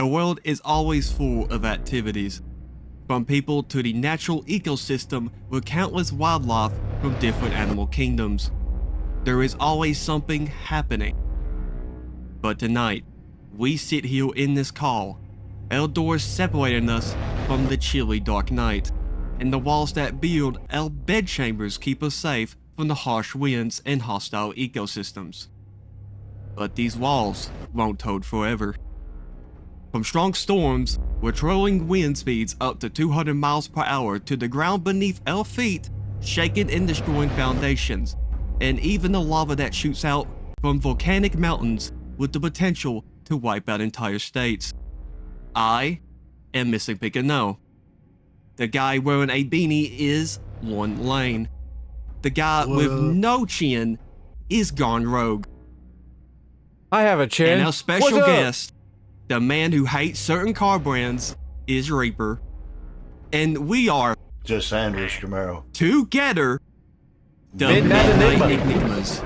Our world is always full of activities, from people to the natural ecosystem with countless wildlife from different animal kingdoms. There is always something happening. But tonight, we sit here in this call, our doors separating us from the chilly dark night, and the walls that build our bedchambers keep us safe from the harsh winds and hostile ecosystems. But these walls won't hold forever. From strong storms, with trolling wind speeds up to 200 miles per hour to the ground beneath our feet, shaking and destroying foundations, and even the lava that shoots out from volcanic mountains with the potential to wipe out entire states. I am MissingPika No. The guy wearing a beanie is OneLane. The guy with no chin is GoneRogue. I have a chin. And our special guest, the man who hates certain car brands, is Reaper. And we are just Andrews Camaro. Together, the Midnight Enigmas.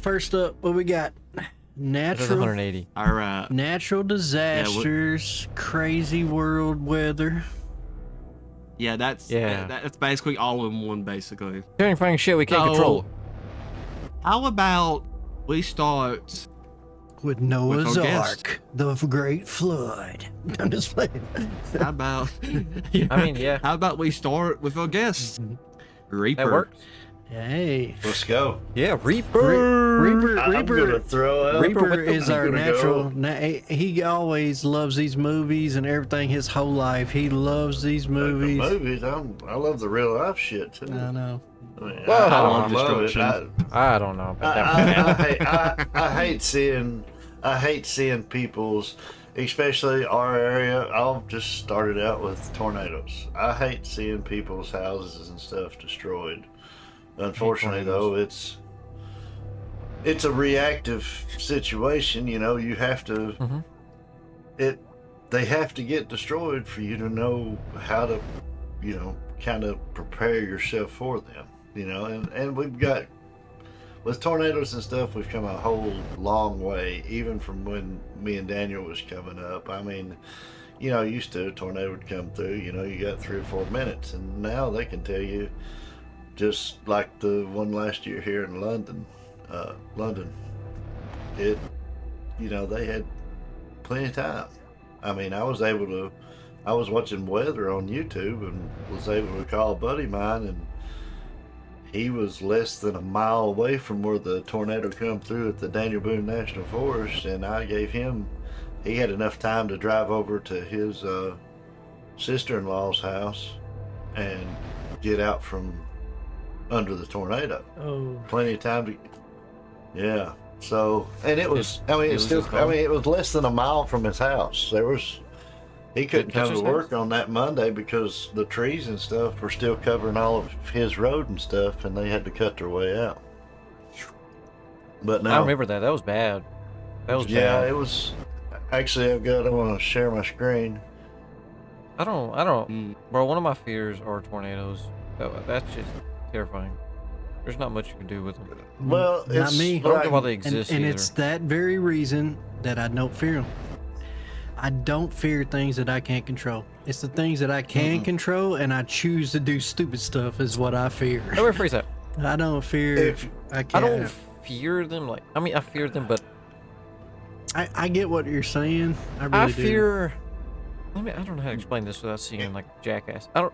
First up, what we got? Natural 180. All right. Natural disasters, crazy world weather. Yeah, that's basically all in one, basically. Terrifying shit we can't control. How about we start with Noah's Ark, the Great Flood? I'm just playing. How about? I mean, yeah. How about we start with our guest, Reaper? That works. Hey, let's go. Yeah, Reaper. Reaper. I'm gonna throw up. Reaper is our natural. He always loves these movies and everything. His whole life, he loves these movies. I love the real life shit too. I know. I mean, well, I love destruction. I don't know about that. I hate seeing people's, especially our area. I'll just start it out with tornadoes. I hate seeing people's houses and stuff destroyed. Unfortunately, though, it's a reactive situation. You know, you have to. They have to get destroyed for you to know how to, kind of prepare yourself for them. And we've got, with tornadoes and stuff, we've come a whole long way, even from when me and Daniel was coming up. I mean, used to a tornado would come through, you got 3 or 4 minutes, and now they can tell you, just like the one last year here in London, they had plenty of time. I mean, I was watching weather on YouTube and was able to call a buddy of mine, and he was less than a mile away from where the tornado come through at the Daniel Boone National Forest, and I gave him, he had enough time to drive over to his sister-in-law's house and get out from under the tornado. Oh, plenty of time to, yeah. So, and it was, it was less than a mile from his house. He couldn't come to work on that Monday because the trees and stuff were still covering all of his road and stuff, and they had to cut their way out. But now, I remember that. That was bad. Yeah, it was. Actually, I want to share my screen. I don't. Bro, one of my fears are tornadoes. That's just terrifying. There's not much you can do with them. Well, not me. I don't know why they exist and either. It's that very reason that I don't fear them. I don't fear things that I can't control. It's the things that I can control, and I choose to do stupid stuff is what I fear. Let me rephrase that. I don't fear. I don't fear them. I fear them, but I get what you're saying. I really I do. fear. I don't know how to explain this without seeing like Jackass. I don't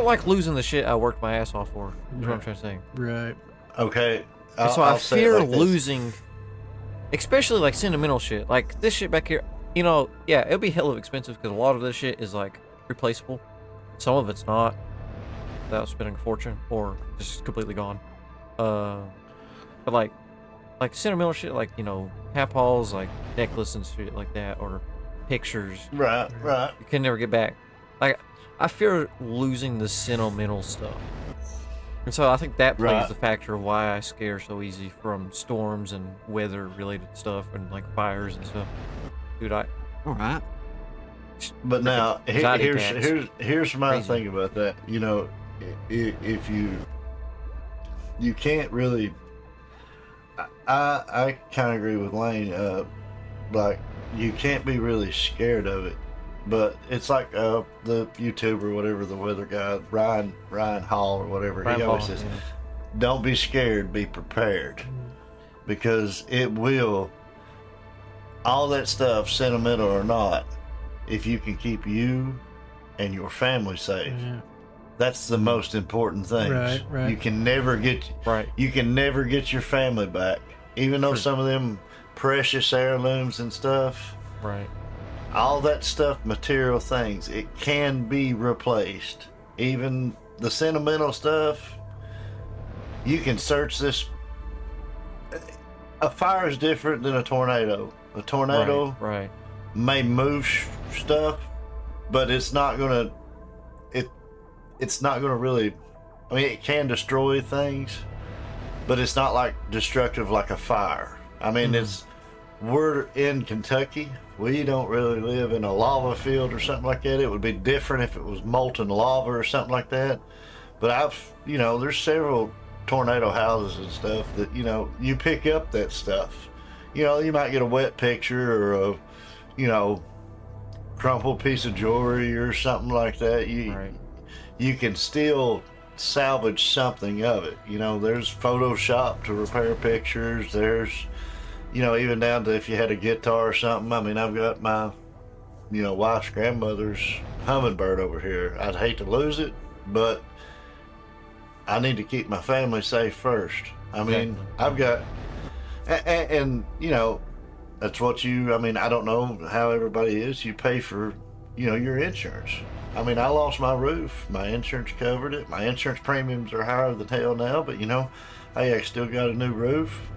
like losing the shit I worked my ass off for. That's what I'm trying to say. Right. Okay. So I fear losing, especially like sentimental shit. Like this shit back here, yeah, it'll be hella expensive because a lot of this shit is like replaceable. Some of it's not, without spending a fortune or just completely gone. But like, like sentimental shit, like Papa's like necklace and shit like that, or pictures. Right. You can never get back. Like, I fear losing the sentimental stuff. And so I think that plays Right. the factor of why I scare so easy from storms and weather related stuff and like fires and stuff. Dude, All right. But now Anxiety attacks. here's my Crazy. thing about that. If you can't really. I kind of agree with Lane. Like, you can't be really scared of it, but it's like the YouTuber, whatever, the weather guy, Ryan Hall or whatever. Brian He always Paul, says, yeah. "Don't be scared, be prepared," because it will. All that stuff, sentimental or not, if you can keep you and your family safe, Yeah. that's the most important thing. Right. You can never get Right. you can never get your family back, even though True. some of them precious heirlooms and stuff, Right. all that stuff, material things, it can be replaced. Even the sentimental stuff, you can search this. A fire is different than a tornado. A tornado Right. may move stuff, but it's not gonna. It's not gonna really. I mean, it can destroy things, but it's not like destructive like a fire. I mean, we're in Kentucky. We don't really live in a lava field or something like that. It would be different if it was molten lava or something like that. But there's several tornado houses and stuff that, you pick up that stuff. You might get a wet picture or a, crumpled piece of jewelry or something like that. Right. You can still salvage something of it. There's Photoshop to repair pictures. There's, even down to if you had a guitar or something. I mean, I've got my, wife's grandmother's hummingbird over here. I'd hate to lose it, but I need to keep my family safe first. I mean, Exactly. I've got, and that's what I don't know how everybody is. You pay for, your insurance. I mean, I lost my roof. My insurance covered it. My insurance premiums are higher than hell now, but hey, I still got a new roof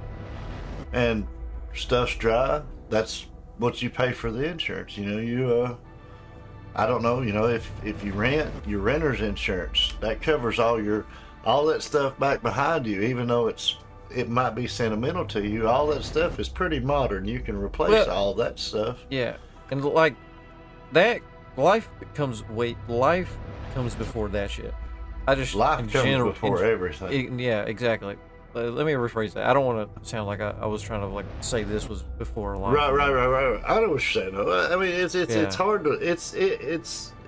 and stuff's dry. That's what you pay for the insurance. I don't know, if you rent, your renter's insurance, that covers all that stuff back behind you, even though it might be sentimental to you. All that stuff is pretty modern. You can replace all that stuff. Yeah. And like that, life comes before that shit. I just Life in comes general, before everything. Yeah, exactly. Let me rephrase that. I don't want to sound like I was trying to say this was before life. Right. I know what you're saying. I mean, it's hard to.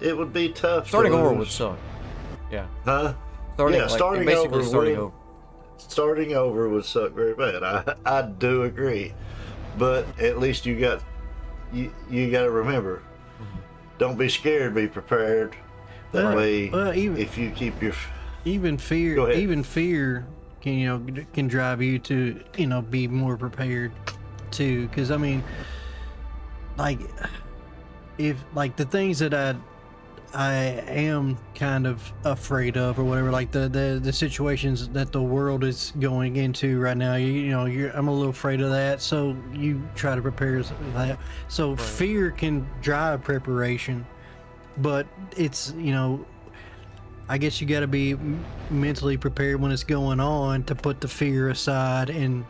It would be tough. Starting to over lose. would suck. Yeah. Huh? Starting over. starting over. Starting over would suck very bad. I do agree, but at least you got to remember. Don't be scared. Be prepared. That way, if you keep your Even fear, Go ahead. can drive you to be more prepared too. Because I mean, if the things that I am kind of afraid of or whatever, like the situations that the world is going into right now, I'm a little afraid of that. So you try to prepare for that. So fear can drive preparation, but it's I guess you got to be mentally prepared when it's going on to put the fear aside and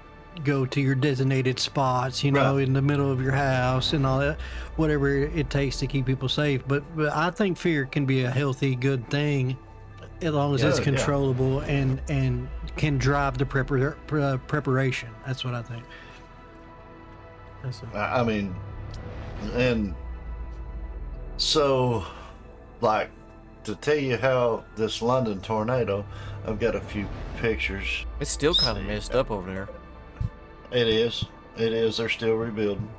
go to your designated spots, Right. in the middle of your house and all that, whatever it takes to keep people safe. But I think fear can be a healthy, good thing as long as it's Yeah. controllable and can drive the preparation. That's what I think. I mean, and so, to tell you how this London tornado, I've got a few pictures. It's still kind of messed up over there. It is. They're still rebuilding.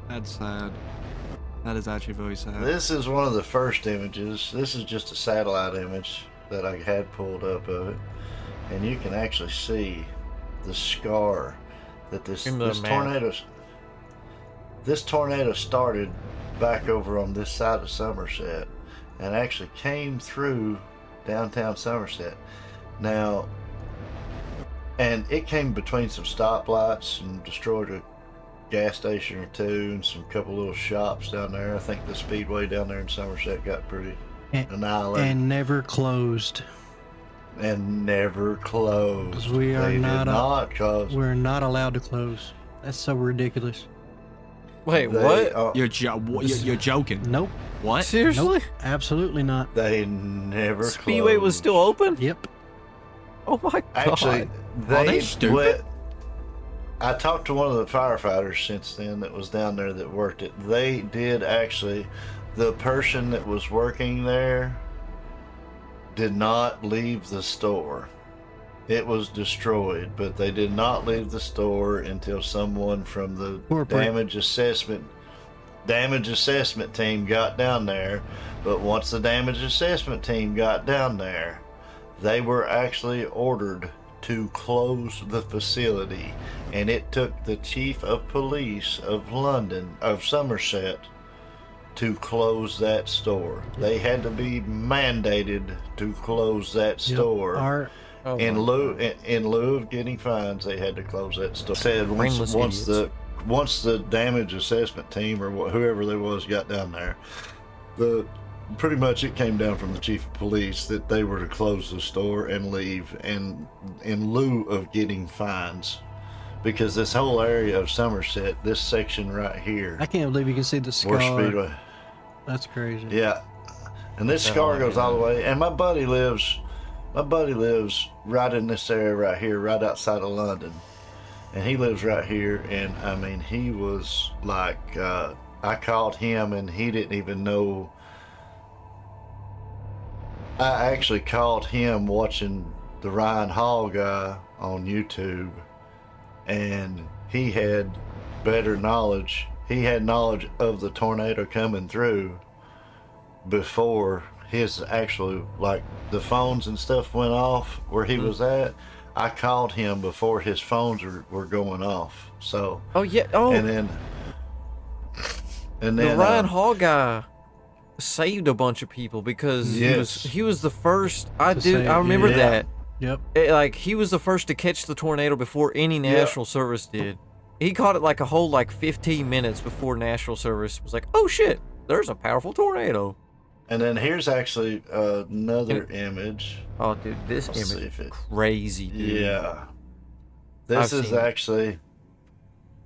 That's sad. That is actually very sad. This is one of the first images. This is just a satellite image that I had pulled up of it, and you can actually see the scar that this In the map. tornado. This tornado started back over on this side of Somerset, and actually came through downtown Somerset. Now, and it came between some stoplights and destroyed a gas station or two and some couple little shops down there. I think the speedway down there in Somerset got pretty annihilated. And never closed. And never closed. 'Cause we are They not did not close. We're not allowed to close. That's so ridiculous. Wait, They, what? You're joking. Nope. What? Seriously? Nope. Absolutely not. They never Speedway was closed. still open? Yep. Oh my god. Actually, they stupid? I talked to one of the firefighters since then that was down there that worked it. They did actually. The person that was working there did not leave the store. It was destroyed, but they did not leave the store until someone from the Corporate. damage assessment team got down there. But once the damage assessment team got down there, they were actually ordered to close the facility, and it took the chief of police of Somerset to close that store. They had to be mandated to close that store. Our, In lieu of getting fines, they had to close that store. Said Brainless once the damage assessment team or whoever there was got down there, pretty much it came down from the chief of police that they were to close the store and leave, and in lieu of getting fines, because this whole area of Somerset, this section right here, I can't believe you can see the where scar. Speedway, That's crazy. yeah, and this scar goes all the way. And my buddy lives right in this area right here, right outside of London, and he lives right here. And I mean, he was like, I called him, and he didn't even know. I actually called him watching the Ryan Hall guy on YouTube, and he had better knowledge. He had knowledge of the tornado coming through before his actually, like, the phones and stuff went off where he was at. I called him before his phones were going off. So, Oh yeah. Oh, and then the Ryan Hall guy saved a bunch of people because Yes. he was the first. I save, remember yeah. that. Yep. Like he was the first to catch the tornado before any National Service did. He caught it like a whole 15 minutes before National Service was like, "Oh shit, there's a powerful tornado." And then here's actually another image. Oh dude, this Let's see image if is it- crazy, dude. Yeah. This I've is seen it. actually.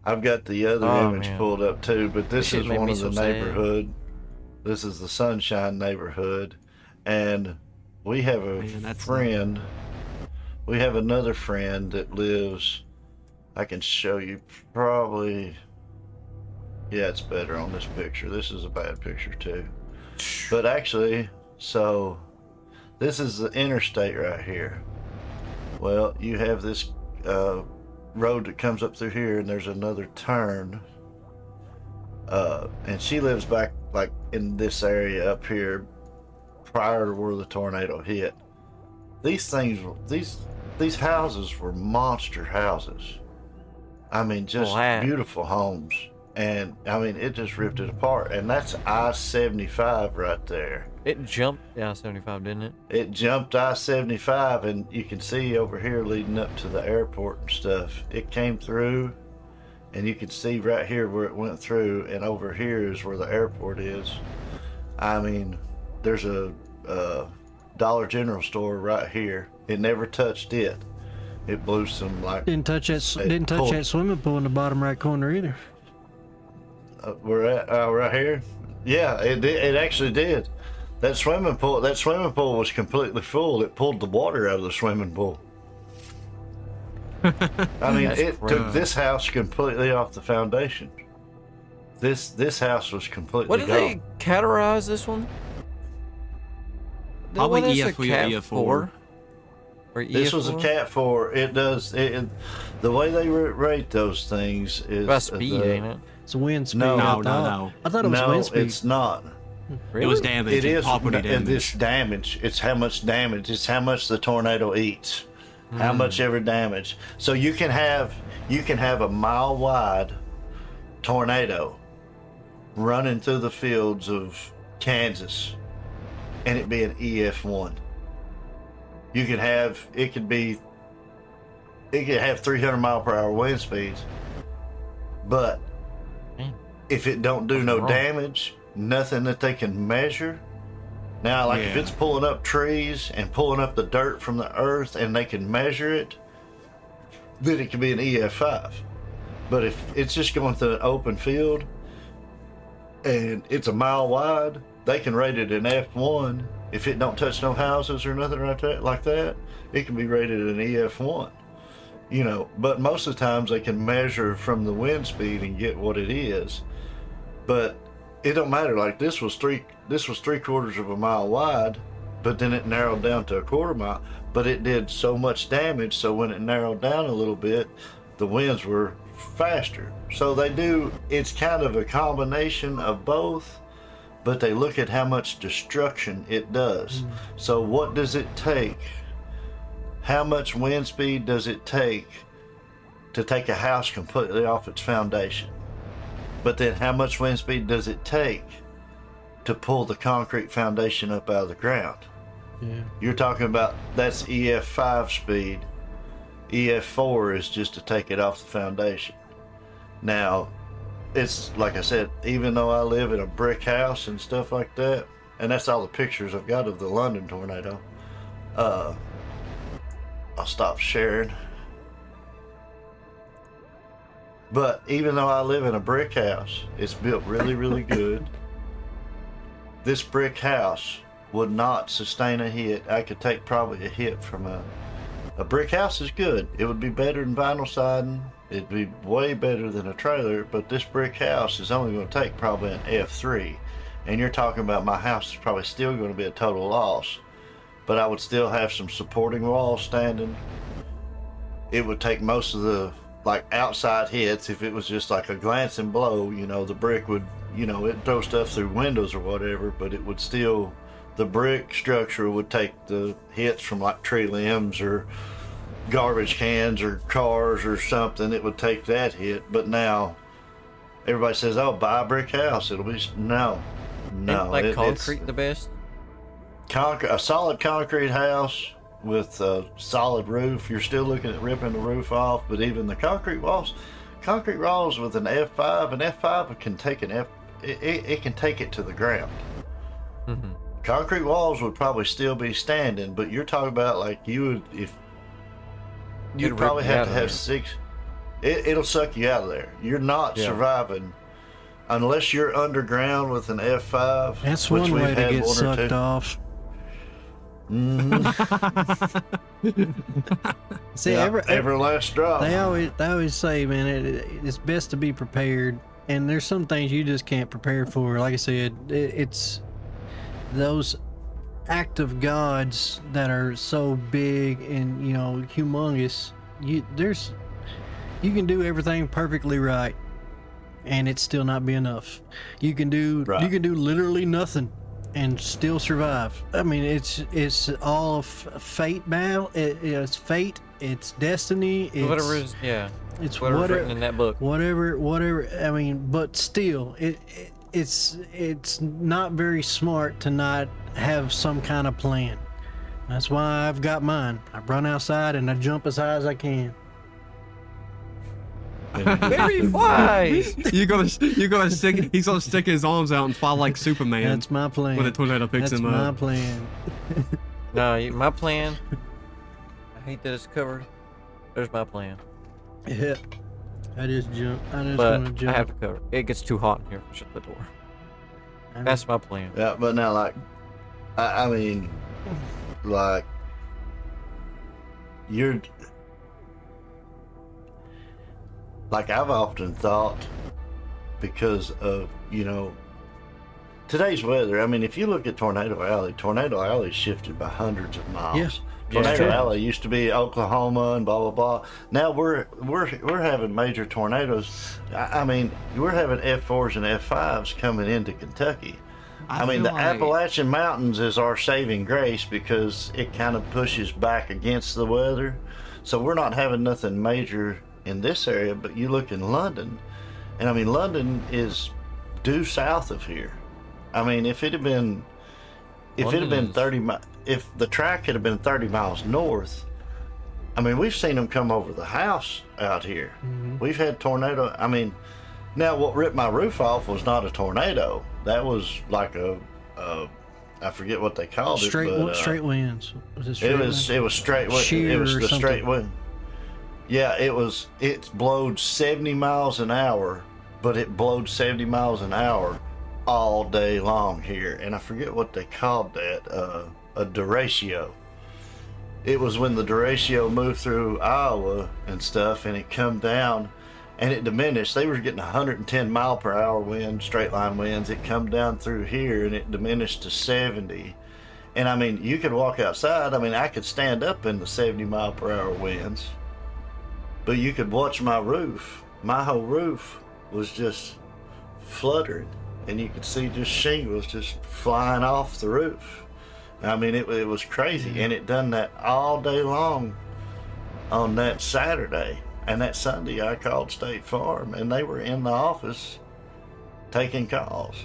I've got the other Oh, image man. pulled up too, but this shit is made one me of the so sad. neighborhood. This is the Sunshine neighborhood, and we have a Man, that's friend. We have another friend that lives. I can show you probably. Yeah, it's better on this picture. This is a bad picture too. But actually, so this is the interstate right here. Well, you have this road that comes up through here, and there's another turn. And she lives back like in this area up here prior to where the tornado hit. These things, these houses were monster houses. I mean, just Wow. beautiful homes. And I mean, it just ripped it apart. And that's I-75 right there. It jumped down 75, didn't it? It jumped I-75, and you can see over here leading up to the airport and stuff. It came through, and you can see right here where it went through, and over here is where the airport is. I mean, there's a Dollar General store right here. It never touched it. It blew some Didn't touch pulled- that swimming pool in the bottom right corner either. we're at right here. Yeah, it actually did. That swimming pool was completely full. It pulled the water out of the swimming pool. I mean, That's it crazy. took this house completely off the foundation. This house was completely What did gone. they categorize this one? The Probably one that's a EF3 or Cat EF4. 4? Or This was a EF4? Cat 4. It does the way they rate those things is By speed, ain't it? It's wind speed. No, I no, thought. no. I thought it was No, wind speed. it's not. Really? It was damage. It and is property and damage. this damage. It's how much damage. It's how much the tornado eats. How much ever damage. So you can have a mile wide tornado running through the fields of Kansas, and it be an EF1. You could have it could be it could have 300-mile-per-hour wind speeds, but Man. if it don't do What's no wrong? damage, nothing that they can measure. Now, like if Yeah. it's pulling up trees and pulling up the dirt from the earth and they can measure it, then it could be an EF5. But if it's just going through an open field and it's a mile wide, they can rate it an F1. If it don't touch no houses or nothing like that, it can be rated an EF1. You know, but most of the times they can measure from the wind speed and get what it is. But it don't matter. Like this was 3/4 of a mile wide, but then it narrowed down to a 1/4 mile. But it did so much damage, so when it narrowed down a little bit, the winds were faster. So they do, it's kind of a combination of both, but they look at how much destruction it does. So what does it take? How much wind speed does it take to take a house completely off its foundation? But then how much wind speed does it take to pull the concrete foundation up out of the ground? Yeah. You're talking about, that's EF5 speed. EF4 is just to take it off the foundation. Now, it's like I said, even though I live in a brick house and stuff like that, and that's all the pictures I've got of the London tornado. I'll stop sharing. But even though I live in a brick house, it's built really, really good. This brick house would not sustain a hit. I could take probably a hit from a brick house is good. It would be better than vinyl siding. It'd be way better than a trailer, but this brick house is only going to take probably an F3. And you're talking about my house is probably still going to be a total loss, but I would still have some supporting walls standing. It would take most of the like outside hits. If it was just like a glancing blow, you know, the brick would, you know, it'd throw stuff through windows or whatever, but it would still, the brick structure would take the hits from like tree limbs or garbage cans or cars or something. It would take that hit. But now everybody says, oh, buy a brick house, it'll be no Ain't, like it's concrete the best? a solid concrete house with a solid roof. You're still looking at ripping the roof off, but even the concrete walls with an F5 can take it can take it to the ground. Mm-hmm. Concrete walls would probably still be standing, but you're talking about like you'd It'd probably rip you have out to of have there. 6. It'll suck you out of there. You're not Yeah. surviving unless you're underground with an F5. That's which one we've way to had get one or sucked two. off. See, Yeah, every last drop. they always say, man, it's best to be prepared. And there's some things you just can't prepare for. Like I said, it's those active gods that are so big and, you know, humongous. You can do everything perfectly right, and it still not be enough. You can do literally nothing and still survive. I mean, it's all fate battle. It's fate. It's destiny. It's Whatever is, yeah. It's Whatever's whatever written in that book. whatever. I mean, but still, it's not very smart to not have some kind of plan. That's why I've got mine. I run outside and I jump as high as I can. Very flies! You're gonna stick. He's gonna stick his arms out and fly like Superman That's my plan. when the tornado picks That's him my up. plan. No, my plan. I hate that it's covered. There's my plan. Yeah. I just jump. I just But want to jump. I have to cover it. It gets too hot in here. Shut the door. That's my plan. Yeah, but now, like, I mean, like, like, I've often thought, because of, you know, today's weather. I mean, if you look at Tornado Alley shifted by hundreds of miles. Yeah. Tornado true. Alley used to be Oklahoma and blah blah blah. Now we're having major tornadoes. I mean, we're having F4s and F5s coming into Kentucky. I mean, the feel like- Appalachian Mountains is our saving grace because it kind of pushes back against the weather. So we're not having nothing major in this area, but you look in London, and I mean, London is due south of here. I mean, if it had been London is- 30 miles, if the track had been 30 miles north, I mean, we've seen them come over the house out here. We've had tornado. I mean, now what ripped my roof off was not a tornado. That was like I forget what they called straight, it. But, straight winds. Was it straight it winds? was straight wind. Shear It was or the straight something. wind. Yeah, it blowed 70 miles an hour, but it blowed 70 miles an hour all day long here. And I forget what they called that, a derecho. It was when the derecho moved through Iowa and stuff, and it come down and it diminished. They were getting 110 mile per hour wind, straight line winds. It come down through here and it diminished to 70. And I mean, you could walk outside. I mean, I could stand up in the 70 mile per hour winds, but you could watch my roof. My whole roof was just fluttering, and you could see just shingles just flying off the roof. I mean, it was crazy, and it done that all day long on that Saturday. And that Sunday, I called State Farm, and they were in the office taking calls.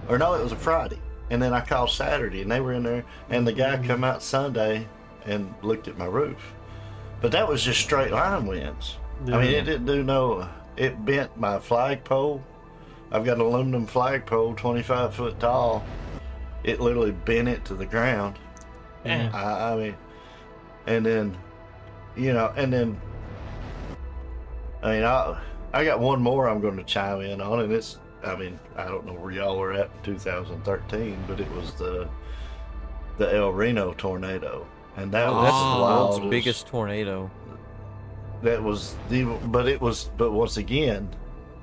Or no, it was a Friday. And then I called Saturday, and they were in there, and the guy come out Sunday and looked at my roof. But that was just straight line winds. I mean, it didn't do no, it bent my flagpole. I've got an aluminum flagpole, 25 foot tall. It literally bent it to the ground. I mean, and then, I mean, I got one more I'm going to chime in on, and it's, I mean, I don't know where y'all were at in 2013, but it was the El Reno tornado. And that was That's the the world's wildest. biggest tornado. That was but once again,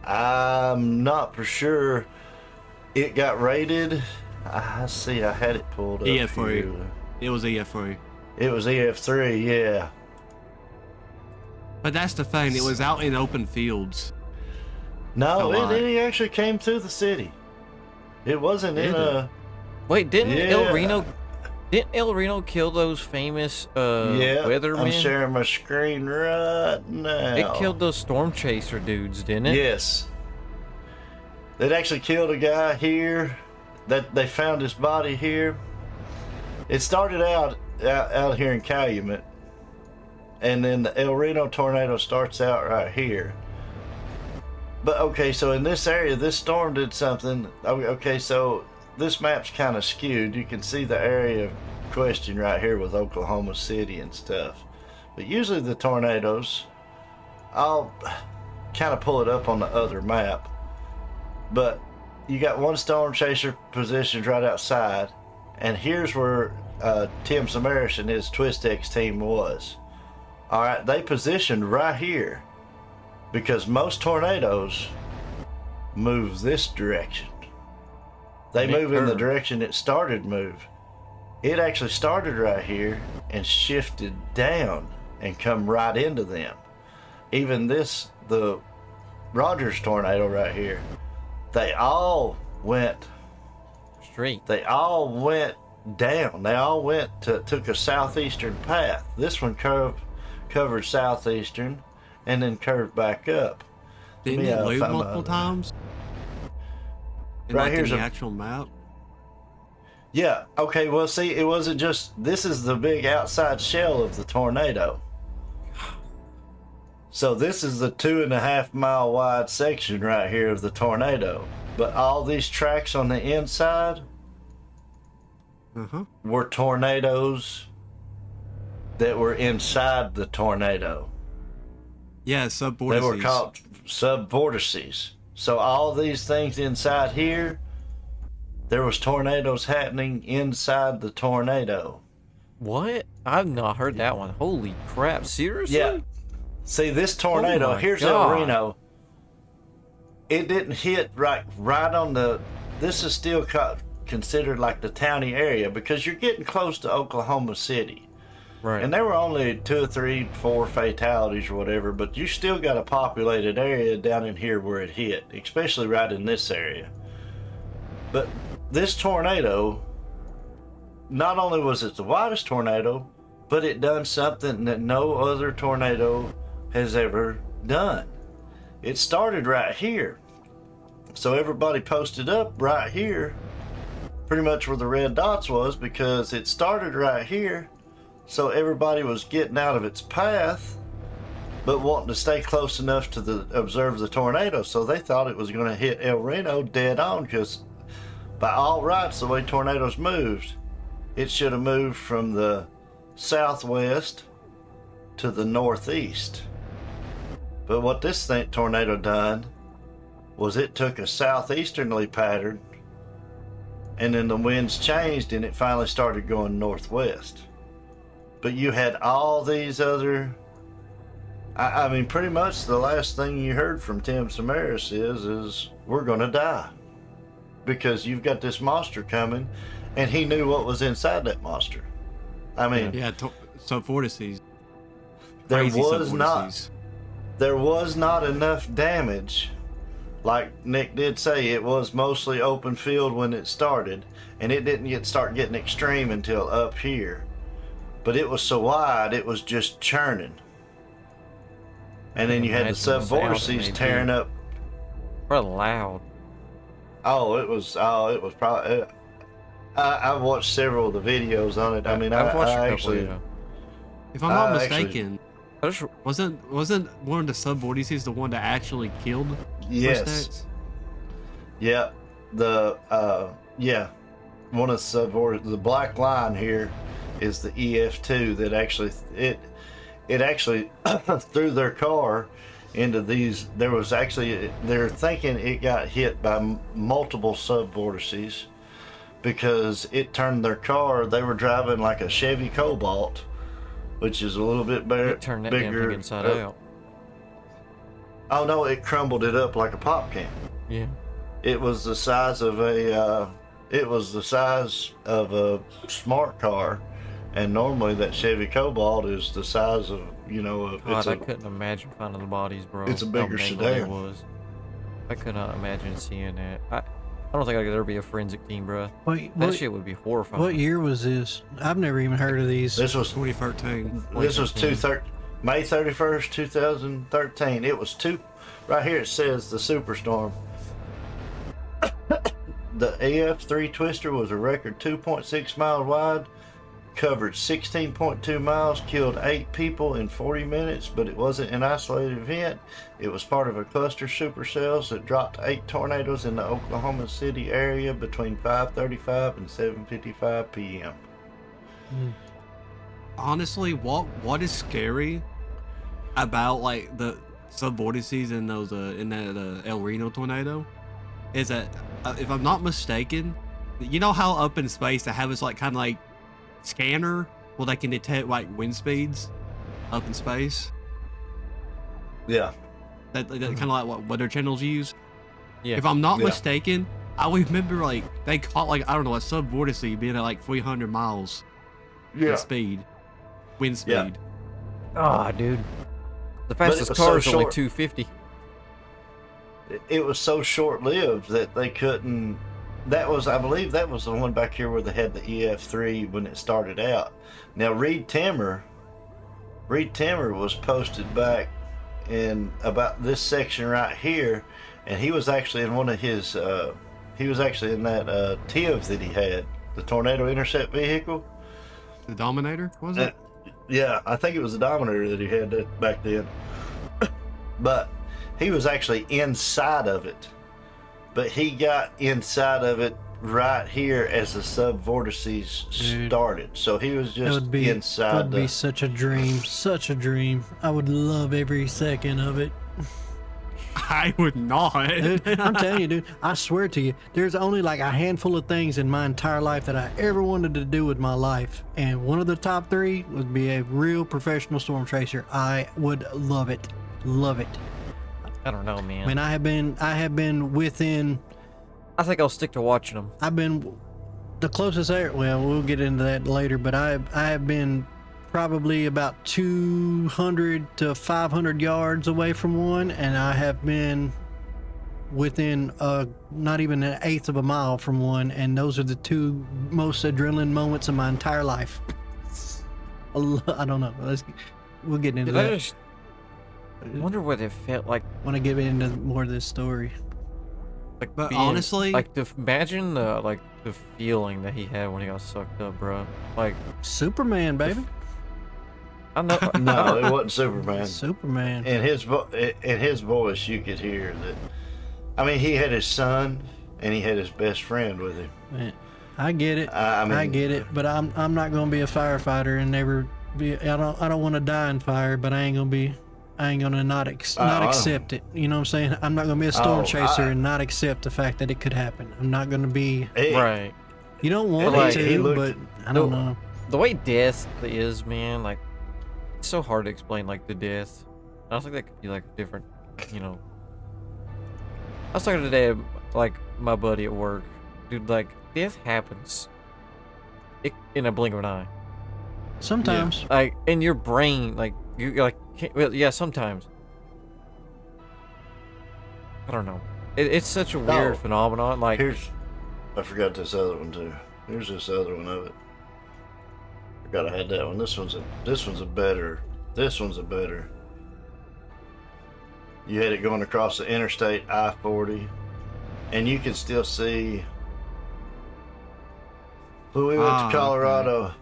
I'm not for sure it got rated. I see, I had it pulled up EF3. here. It was EF3. It was EF3, yeah. But that's the thing, it was out in open fields. No, Come on. it actually came through the city. It wasn't in Did it? a. Wait, didn't Yeah. El Reno kill those famous Yeah, weathermen? I'm sharing my screen right now. It killed those storm chaser dudes, didn't it? Yes. It actually killed a guy here. That they found his body here. It started out here in Calumet, and then the El Reno tornado starts out right here. But okay, so in this area, this storm did something. Okay, so this map's kind of skewed. You can see the area of question right here with Oklahoma City and stuff. But usually the tornadoes, I'll kind of pull it up on the other map. But you got one storm chaser positioned right outside, and here's where Tim Samaras and his Twist-X team was. All right, they positioned right here because most tornadoes move this direction. They move in the direction it started move. It actually started right here and shifted down and come right into them. Even the Rogers tornado right here, they all went Straight. They all went down. They all took a southeastern path. This one covered southeastern and then curved back up. Didn't it move multiple times? And Right like here's in the a- actual map? Yeah, okay, well, see, it wasn't just, this is the big outside shell of the tornado. So this is the 2.5 mile wide section right here of the tornado. But all these tracks on the inside Uh-huh. were tornadoes that were inside the tornado. Yeah, They subvortices. were called subvortices. So all these things inside here, there was tornadoes happening inside the tornado. What? I've not heard that one. Holy crap! Seriously? Yeah. See, this tornado, Oh my here's God. El Reno. It didn't hit right on the, this is still considered like the towny area because you're getting close to Oklahoma City. Right. And there were only 2 or 3, 4 fatalities or whatever, but you still got a populated area down in here where it hit, especially right in this area. But this tornado, not only was it the widest tornado, but it done something that no other tornado has ever done. It started right here. So everybody posted up right here, pretty much where the red dots was, because it started right here, So everybody was getting out of its path, but wanting to stay close enough to observe the tornado. So they thought it was going to hit El Reno dead on, because by all rights, the way tornadoes moved, it should have moved from the southwest to the northeast. But what this tornado done was it took a southeasterly pattern, and then the winds changed and it finally started going northwest. But you had all these other, I mean, pretty much the last thing you heard from Tim Samaras is we're gonna die, because you've got this monster coming, and he knew what was inside that monster. I mean, Yeah, sub-vortices. there Crazy was not enough damage. Like Nick did say, it was mostly open field when it started, and it didn't start getting extreme until up here. But it was so wide, it was just churning. And then you had the sub-vortices tearing up. What loud. It was probably. I've watched several of the videos on it. I mean, I've watched I a couple, actually. yeah. If I'm not actually- mistaken, I just, wasn't one of the sub-vortices the one that actually killed Yes. Mustangs? Yeah. One of the sub-vortices, the black line here, is the EF2 that actually it actually threw their car into these. They're thinking it got hit by multiple sub-vortices, because it turned their car. They were driving like a Chevy Cobalt, which is a little bit it turned that damn bigger. thing inside out. Oh no, it crumbled it up like a pop can. Yeah. It was the size of a smart car, and normally that Chevy Cobalt is the size of, God, I couldn't imagine finding the bodies, bro. it's a How bigger mangled sedan. It was. I could not imagine seeing that. I don't think I could ever be a forensic team, bro. That shit would be horrifying. What year was this? I've never even heard of these. This was 2013. May 31st, 2013. It was right here it says the Superstorm. The AF3 Twister was a record 2.6 miles wide, covered 16.2 miles, killed 8 people in 40 minutes, but it wasn't an isolated event. It was part of a cluster supercells that dropped 8 tornadoes in the Oklahoma City area between 5:35 and 7:55 p.m. Honestly, what is scary about like the sub-vortices in those in that El Reno tornado is that if I'm not mistaken, you know how up in space they have this like kind of like scanner where they can detect like wind speeds up in space. Yeah. That kind of like what weather channels use. Yeah. If I'm not Yeah. mistaken, I remember like they caught like I don't know a sub-vortice being at like 300 miles in speed, wind speed. Yeah. Ah, dude. The it fastest was car so is only short. 250. It was so short-lived that they couldn't. I believe that was the one back here where they had the EF3 when it started out. Now Reed Timmer was posted back in about this section right here, and he was actually in one of his. He was actually in that TIV that he had, the Tornado Intercept vehicle. The Dominator was it? Yeah, I think it was the Dominator that he had that back then. But he was actually inside of it. But he got inside of it right here as the sub-vortices started. So he was just inside. That would be such a dream. I would love every second of it. I would not. Dude, I'm telling you, dude, I swear to you, there's only like a handful of things in my entire life that I ever wanted to do with my life. And one of the top 3 would be a real professional storm chaser. I would love it. Love it. I don't know, man. I mean, I have been within, I think I'll stick to watching them. I've been the closest area, well, we'll get into that later, but I have been probably about 200 to 500 yards away from one, and I have been within not even an eighth of a mile from one, and those are the 2 most adrenaline moments of my entire life. I don't know. We'll get into I that. just wonder what it felt like. Want to get into more of this story. Like But honestly- like imagine the feeling that he had when he got sucked up, bro. Like Superman, baby. I know. No, it wasn't Superman. Superman. In his voice, you could hear that. I mean, he had his son and he had his best friend with him. Man, I get it. I mean, I get it. But I'm not gonna be a firefighter and never be. I don't want to die in fire, but I ain't gonna not accept it. You know what I'm saying? I'm not gonna be a storm chaser and not accept the fact that it could happen. I'm not gonna be. Right. You don't want Like, it to, but I don't know. The way death is, man, like, it's so hard to explain, like, the death. I don't think that could be, like, different, you know. I was talking today, like, my buddy at work. Dude, like, death happens in a blink of an eye. Sometimes. Like, in your brain, like, you're like, well, yeah, sometimes. I don't know. It's such a weird phenomenon. Like, I forgot this other one too. Here's this other one of it. Forgot I had that one. This one's a better. You had it going across the interstate I-40, and you can still see. When we went to Colorado,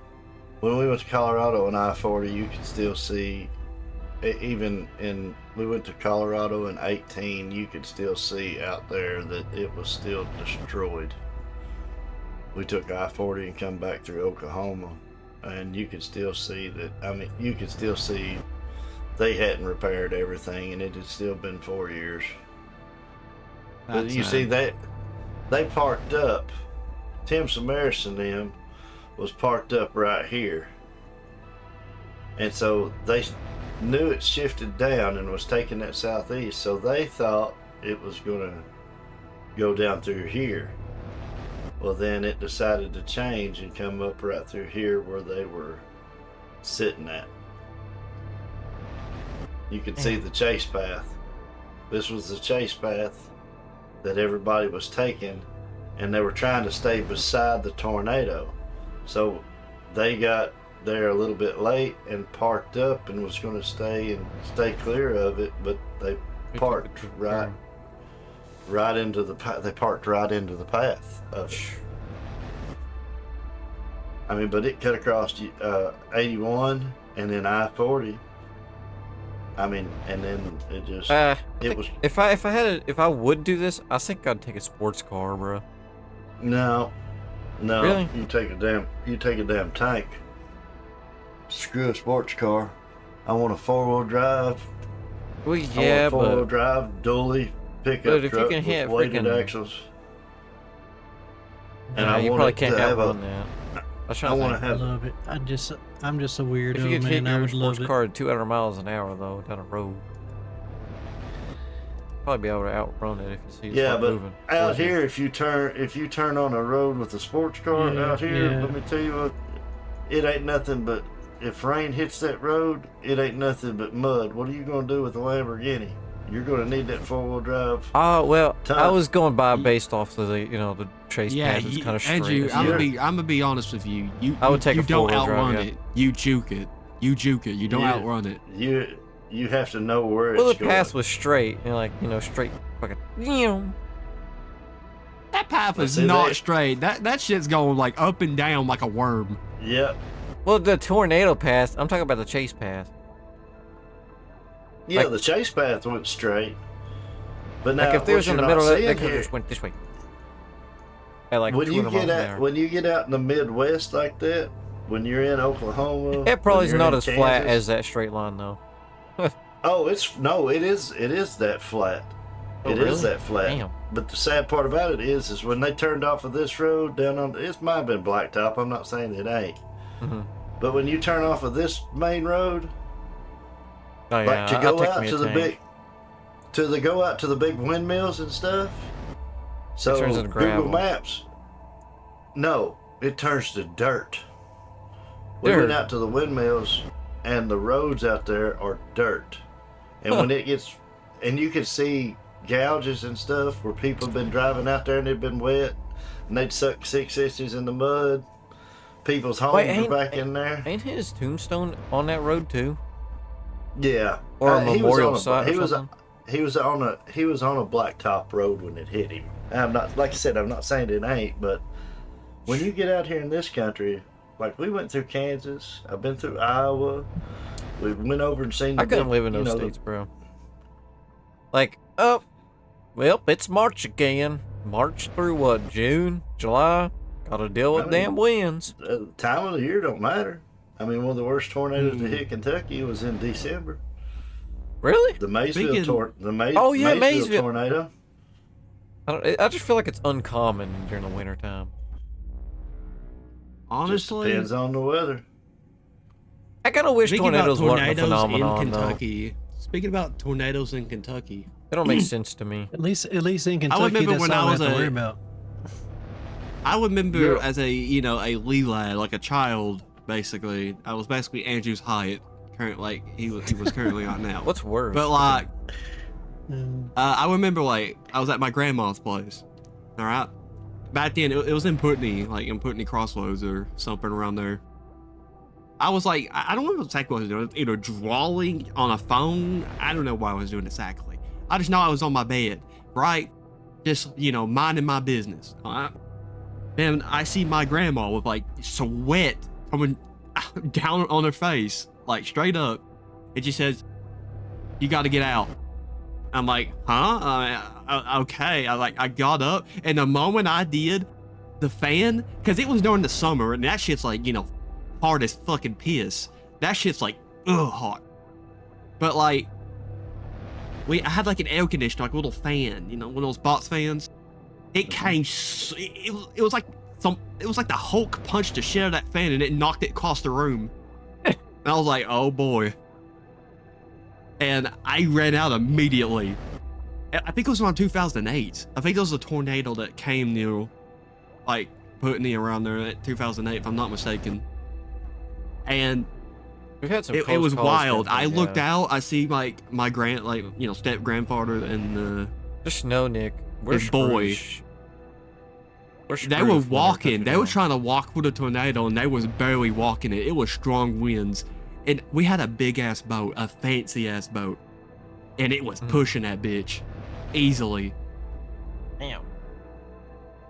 on I-40, you can still see. Even we went to Colorado in 18, you could still see out there that it was still destroyed. We took I-40 and come back through Oklahoma, and you could still see that. I mean, you could still see they hadn't repaired everything, and it had still been 4 years. But you see that they parked up. Tim Samaras and them was parked up right here, and so they knew it shifted down and was taking that southeast, so they thought it was going to go down through here. Well, then it decided to change and come up right through here where they were sitting at. You could see the chase path. This was the chase path that everybody was taking, and they were trying to stay beside the tornado. So they got there a little bit late and parked up and was going to stay clear of it, but they parked right into the path of it. I mean, but it cut across 81 and then I-40. I mean, and then it just it was. If I would do this, I think I'd take a sports car, bro. No, Really? you take a damn tank. Screw a sports car. I want a 4-wheel drive. Well, yeah, I want a 4-wheel but drive dually pickup but if you truck can hit with weighted freaking- axles. And nah, I you want probably it can't to have outrun a. that. I want to I have. love it. I'm just a weirdo, If you could hit man. I your would love sports it. car at 200 miles an hour though down a road, probably be able to outrun it if you see it Yeah, start but moving. out towards you. here, if you turn on a road with a sports car Yeah, out here, yeah. let me tell you what, it ain't nothing but. If rain hits that road, it ain't nothing but mud. What are you gonna do with a Lamborghini? You're gonna need that 4-wheel drive. Oh well, I Time. was going by based off of the the chase path is kind of straight. Andrew, isn't I'm it? gonna be honest with you. I would take you a don't four-wheel drive, outrun yeah. it. You juke it. You don't Yeah. outrun it. You have to know where Well, it's the path going. was straight, straight fucking. That path Well, is see, not that- straight. That shit's going like up and down like a worm. Yep. Well, the tornado path. I'm talking about the chase path. Yeah, Like- the chase path went straight. But now, Like if there was what in the you're middle not of it, they seeing could have here- just went this way. At like when 200 miles an hour. when you get out in the Midwest like that, when you're in Oklahoma, It probably is when not you're as in flat Kansas- as that straight line though. Oh, it is that flat. Oh, It is really? that flat. Damn. But the sad part about it is when they turned off of this road down on it might have been blacktop. I'm not saying it ain't. Mhm. But when you turn off of this main road, Oh yeah, like to I'll go take out me a to the tank. go out to the big windmills and stuff. So turns into gravel. Google Maps. No, it turns to dirt. We Dirt. went out to the windmills, and the roads out there are dirt. And when it gets, and you can see gouges and stuff where people have been driving out there and they've been wet, and they'd suck 6 inches in the mud. People's homes Wait, are ain't- back in there. Ain't his tombstone on that road too? Yeah, Or a he was memorial on site or he was something? he was on a blacktop road when it hit him. I'm not, like I said, I'm not saying it ain't, but when you get out here in this country, like we went through Kansas, I've been through Iowa, We went over and seen. I couldn't live in those states, bro. Like, oh, well, it's March again. March through what? June, July. Gotta deal with damn winds. Time of the year don't matter. I mean, one of the worst tornadoes to hit Kentucky was in December. Really? The Maysville Maysville tornado. I just feel like it's uncommon during the wintertime. Honestly, just depends on the weather. I kind of wish speaking tornadoes about weren't a phenomenon, in Kentucky. Speaking about tornadoes in Kentucky, they don't make sense to me. At least in Kentucky, remember that's when all I we was have to a- worry about. I remember as a a wee lad, like a child, basically. I was basically Andrew's height. Like he was currently on now. What's worse? But like, I remember like I was at my grandma's place. All right, back then it was in Putney, like in Putney Crossroads or something around there. I was like, I don't know exactly what I was doing. Either drawing on a phone. I don't know what I was doing exactly. I just know I was on my bed, right? Just minding my business. All right. Then I see my grandma with like sweat coming down on her face, like straight up, and she says, "You got to get out." I'm like, "Huh? Okay." I got up, and the moment I did, the fan, because it was during the summer, and that shit's like hard as fucking piss. That shit's like hot. But like, I had like an air conditioner, like a little fan, one of those box fans. It came. It was like the Hulk punched the shit out of that fan and it knocked it across the room. And I was like, oh boy. And I ran out immediately. I think it was around 2008. I think there was a tornado that came near, like, Putney around there at 2008, if I'm not mistaken. And We've had some it close was calls wild. since then, I looked yeah. out. I see my step grandfather and Just know, Nick. We're his boy. screwed. They were walking. They were trying to walk through the tornado, and they was barely walking it. It was strong winds, and we had a big ass boat, a fancy ass boat, and it was pushing that bitch easily. Damn.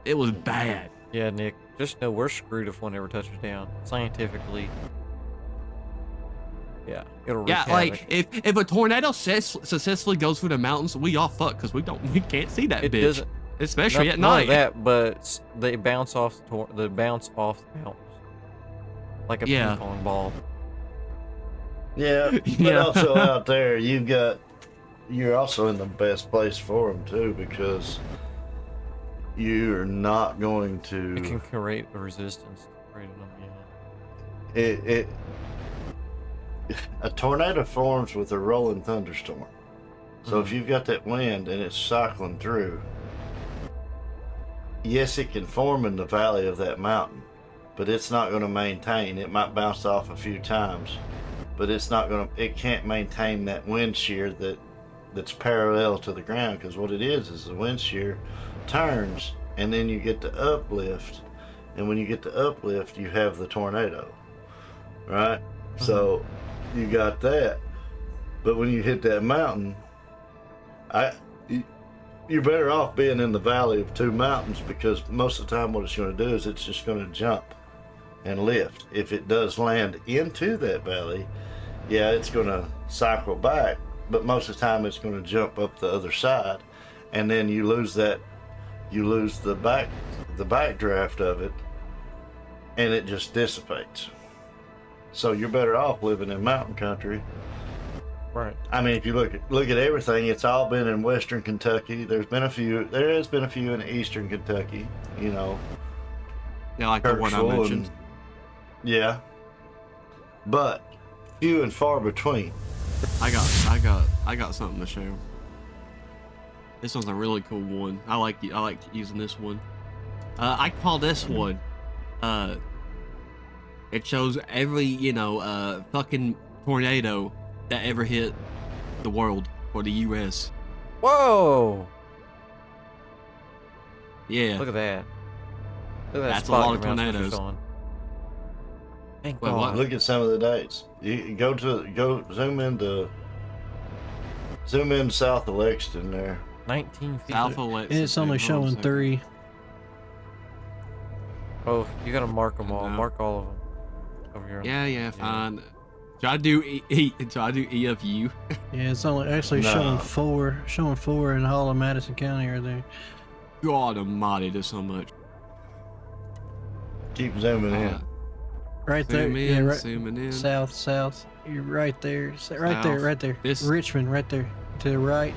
It was bad. Yeah, Nick. Just know we're screwed if one ever touches down. Scientifically. Yeah, it'll wreak Yeah, havoc. like if a tornado successfully goes through the mountains, we all fuck because we can't see that it bitch, doesn't. especially Not, at not night. that, but they bounce off the mountains like a Yeah. ping pong ball. Yeah, but Yeah. also out there, you're also in the best place for them too, because you're not going It to. can create a resistance. Yeah. A tornado forms with a rolling thunderstorm. So if Mhm. you've got that wind and it's cycling through, yes, it can form in the valley of that mountain, but it's not going to maintain. It might bounce off a few times, but it can't maintain that wind shear that's parallel to the ground, because what it is the wind shear turns and then you get the uplift, and when you get the uplift you have the tornado, right? So you got that, but when you hit that mountain, you're better off being in the valley of two mountains, because most of the time what it's going to do is it's just going to jump and lift. If it does land into that valley, yeah, it's going to cycle back, but most of the time it's going to jump up the other side, and then you lose the backdraft of it, and it just dissipates. So you're better off living in mountain country. Right. I mean, if you look at everything, it's all been in western Kentucky. There has been a few in eastern Kentucky, Yeah, like the one I Kirksville mentioned. yeah, but few and far between. I got something to show. This one's a really cool one. I like using this one. I call this one. It shows every fucking tornado that ever hit the world or the U.S. Whoa! Yeah. Look at that. Look at that That's a spot lot of your mouse was tornadoes. just on. Thank Wait, what? God. Look at some of the dates. You go zoom in south of Lexington there. 1950. Alpha Lexington. It's only Hold on a showing second. 3. Oh, you gotta mark them all. No. Mark all of them. Over here. Yeah, fine. Should I do should I do EFU? Yeah, it's only actually No. showing four in all of Madison County right there. God almighty, there's so much. Keep zooming in. Right there. Zoom Yeah, in, right. zooming in. South. You're right there. Right there, South. right there. This- Richmond, right there. To the right.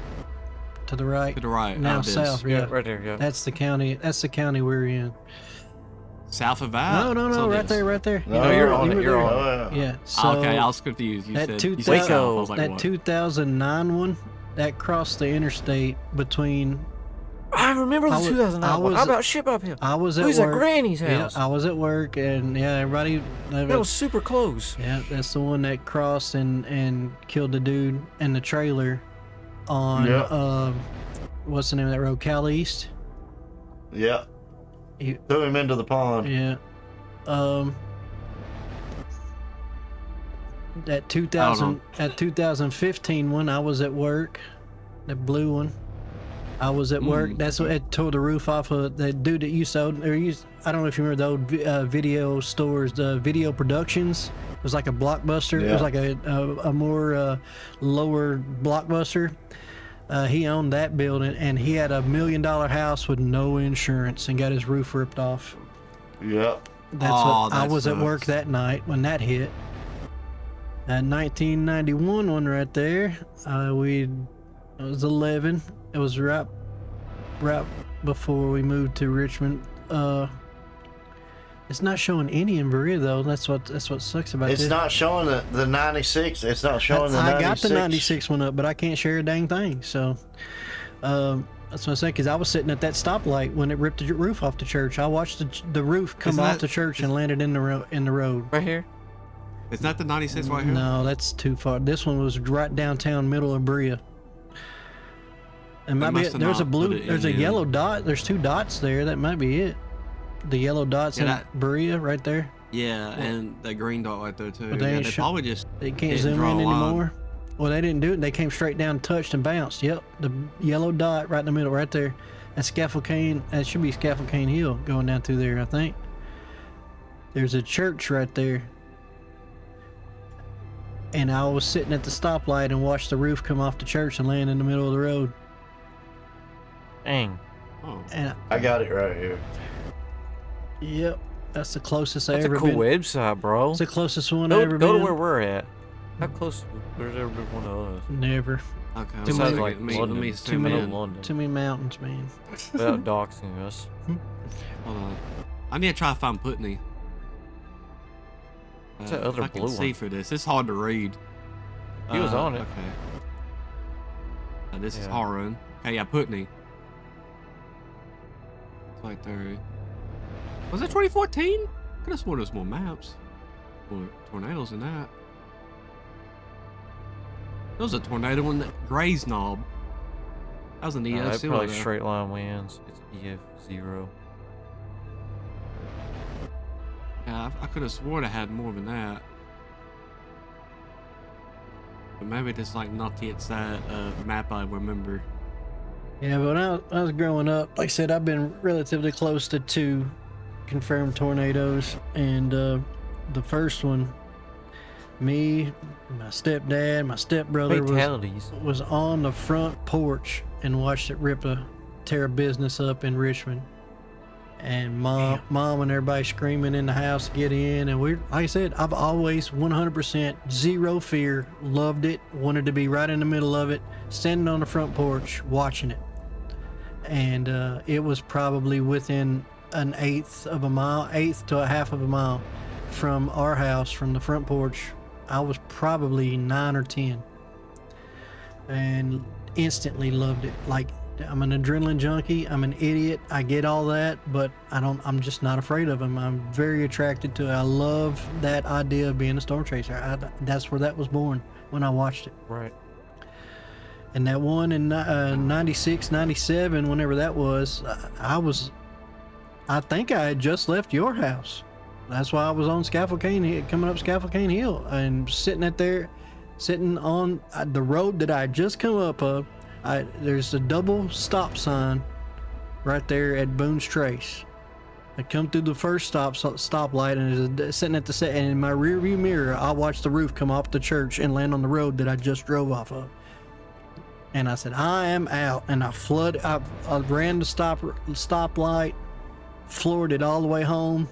To the right. To the right. Now this. south, yeah. Right there, yeah. That's the county. That's the county we're in. South of that? No, So right this. there, right there. No, you're on you it, were you're there. on Oh, yeah. Yeah. So Okay, I was confused. You that said, 2000 you said south. I was like, that what? 2009 one that crossed the interstate between. I remember the I was- 2009 I one. was- How about ship up here? I was at We was at work. Granny's Yeah, house. I was at work, and yeah, everybody. That was super close. Yeah, that's the one that crossed and killed the dude in the trailer on Yeah. what's the name of that road? Cal East. Yeah. He- Threw him into the pond. Yeah. That 2015 one, I was at work. The blue one, I was at work. That's what it tore the roof off of the dude that used to, I don't know if you remember the old video stores, the Video Productions. It was like a Blockbuster. It Yeah. was like a more lower Blockbuster. He owned that building, and he had $1 million house with no insurance and got his roof ripped off. Yep. That's Oh, what I that was at work sucks. that night when that hit. That 1991 one right there. It was 11. It was right before we moved to Richmond. It's not showing any in Berea though. That's what sucks about It's this. not showing the 96. It's not showing the I 96. got the 96 one up, but I can't share a dang thing. So, that's what I say. Because I was sitting at that stoplight when it ripped the roof off the church. I watched the roof come Isn't off that- the church and landed in the road. Right here. Is that the 96 right here? No, that's too far. This one was right downtown, middle of Berea. And They might be must it. have There's a not blue. put it There's a in. yellow dot. There's 2 dots there. That might be it. The yellow dots Yeah, in that- Berea right there. Yeah, and the green dot right there too. But they Yeah, ain't they show- probably just They can't didn't zoom draw in a line. anymore. Well, they didn't do it. They came straight down, touched, and bounced. Yep, the yellow dot right in the middle, right there. That's Scaffold Cane. That should be Scaffold Cane Hill going down through there, I think. There's a church right there. And I was sitting at the stoplight and watched the roof come off the church and land in the middle of the road. Dang. Oh. And I got it right here. yep, that's the closest I That's a ever cool been. website, bro. It's the closest one I Go, ever go been. to where we're at. How close? There's ever been one of us. Never. Okay. Too let many- me- like let me London. zoom Too many- in. London. Too many mountains, man. Without doxing us. Hold on. I need to try to find Putney. What's that other if I can blue see one? for this. It's hard to read. He was on it. Okay. This is Yeah. Harun. Okay, yeah, Putney. It's right there. Was it 2014? Could have sworn there's more maps. More tornadoes than that. There was a tornado in that Gray's Knob. That was an No, EF that's probably there. straight line winds. It's EF0. Yeah, I could have sworn I had more than that. But maybe it's like not yet that map I remember. Yeah, but when I was growing up, like I said, I've been relatively close to 2 confirmed tornadoes, and the first one, me, my stepdad, my stepbrother Fatalities. was on the front porch and watched it tear a business up in Richmond. And mom and everybody screaming in the house to get in, and like I said, I've always 100% zero fear, loved it, wanted to be right in the middle of it, standing on the front porch watching it. And it was probably within an eighth to a half of a mile from our house, from the front porch. I was probably 9 or 10, and instantly loved it. Like, I'm an adrenaline junkie. I'm an idiot. I get all that, but I'm just not afraid of them. I'm very attracted to it. I love that idea of being a storm chaser. That's where that was born when I watched it. Right. And that one in 96, 97, whenever that was, I think I had just left your house. That's why I was on coming up Scaffold Cane Hill, and sitting on the road that I had just come up of. There's a double stop sign right there at Boone's Trace. I come through the first stoplight, and it's sitting at the set. And in my rear view mirror, I watched the roof come off the church and land on the road that I just drove off of. And I said, I am out. And I ran the stoplight, floored it all the way home.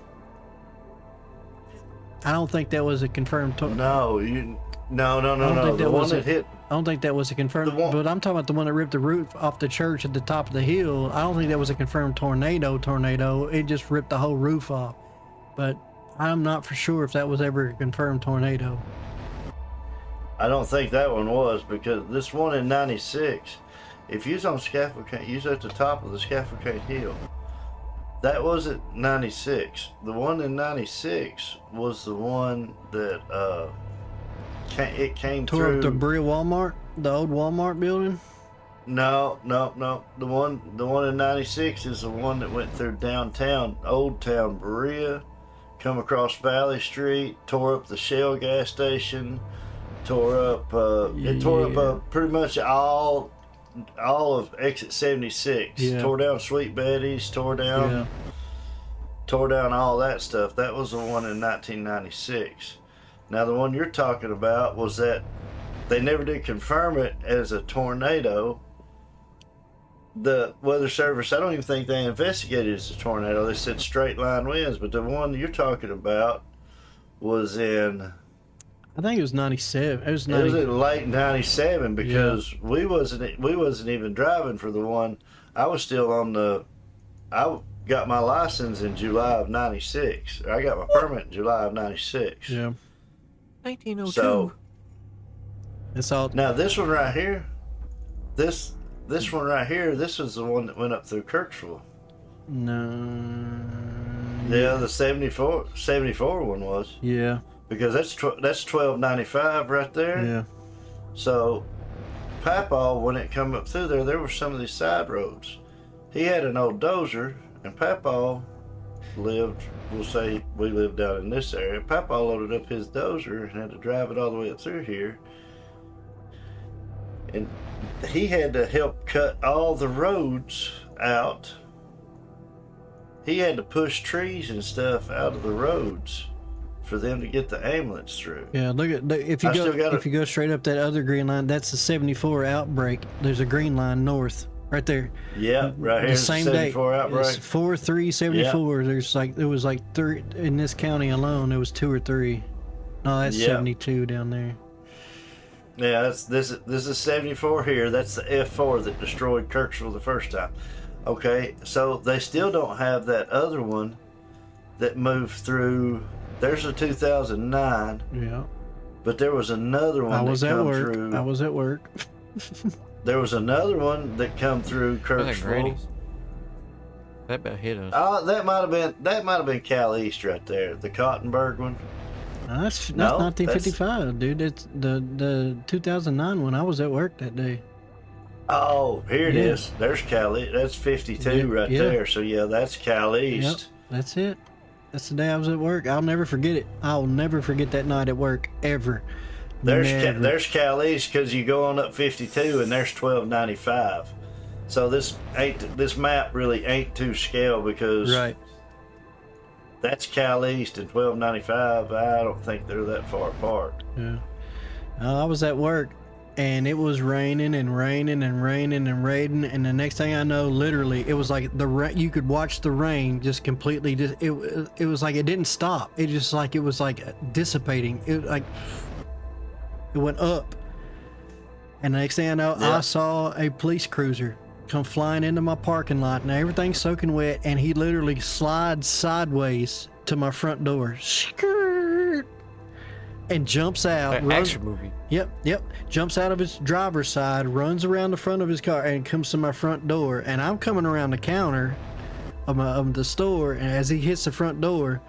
I don't think that was a confirmed No. The one that hit. I don't think that was a confirmed, but I'm talking about the one that ripped the roof off the church at the top of the hill. I don't think that was a confirmed tornado. It just ripped the whole roof off. But I'm not for sure if that was ever a confirmed tornado. I don't think that one was, because this one in 96, if you was on Scaffold, you was at the top of the Scaffold Hill. That wasn't 96. The one in 96 was the one that it came Tore through. up the Berea Walmart, the old Walmart building. No. The one in 96 is the one that went through downtown, Old Town Berea, come across Valley Street, tore up the Shell gas station, tore up pretty much all of exit 76. Yeah. Tore down Sweet Betty's, tore down all that stuff. That was the one in 1996. Now the one you're talking about was that they never did confirm it as a tornado. The Weather Service, I don't even think they investigated it as a tornado. They said straight line winds, but the one you're talking about was in, I think it was 97. It was in late 97, because we wasn't even driving for the one. I was still on I got my license in July of 96. I got my permit in July of 96. Yeah. 1902. So It's all. now this one right here, this one right here, this is the one that went up through Kirksville. No. Yeah, the 74 one was, Yeah. because that's 1295 right there. Yeah. So Papa, when it come up through there were some of these side roads. He had an old dozer, and Papa lived, we'll say we lived down in this area. Papa loaded up his dozer and had to drive it all the way up through here. And he had to help cut all the roads out. He had to push trees and stuff out of the roads for them to get the ambulance through. Yeah, look at if you go straight up that other green line, that's the 74 outbreak. There's a green line north right there. Yeah, right here. The same day. 74 outbreak. It's 4-3-74. Yeah. There was like three in this county alone. There was 2 or 3. No, that's 72 down there. Yeah, this is 74 here. That's the F4 that destroyed Kirksville the first time. Okay, so they still don't have that other one that moved through. There's a 2009. Yeah. But there was another one that come through. I was at work. There was another one that come through Kirksville. That about hit us. That might have been Cal East right there, the Cottonburg one. That's 1955, dude. It's the 2009 one. I was at work that day. Oh, here it is. There's Cal East. That's 52 right there. So yeah, that's Cal East. Yep, that's it. That's the day I was at work. I'll never forget it. I'll never forget that night at work ever. There's Cal East, because you go on up 52 and there's 1295. So this map really ain't to scale, because that's Cal East and 1295. I don't think they're that far apart. Yeah. I was at work, and it was raining and raining and raining and raining, and the next thing I know, literally, it was like you could watch the rain just completely. It was like it didn't stop. It just like it was like dissipating. It went up, and the next thing I know, I saw a police cruiser come flying into my parking lot, and everything's soaking wet, and he literally slides sideways to my front door, and jumps out. Action movie. Yep. Jumps out of his driver's side, runs around the front of his car, and comes to my front door. And I'm coming around the counter of the store, and as he hits the front door,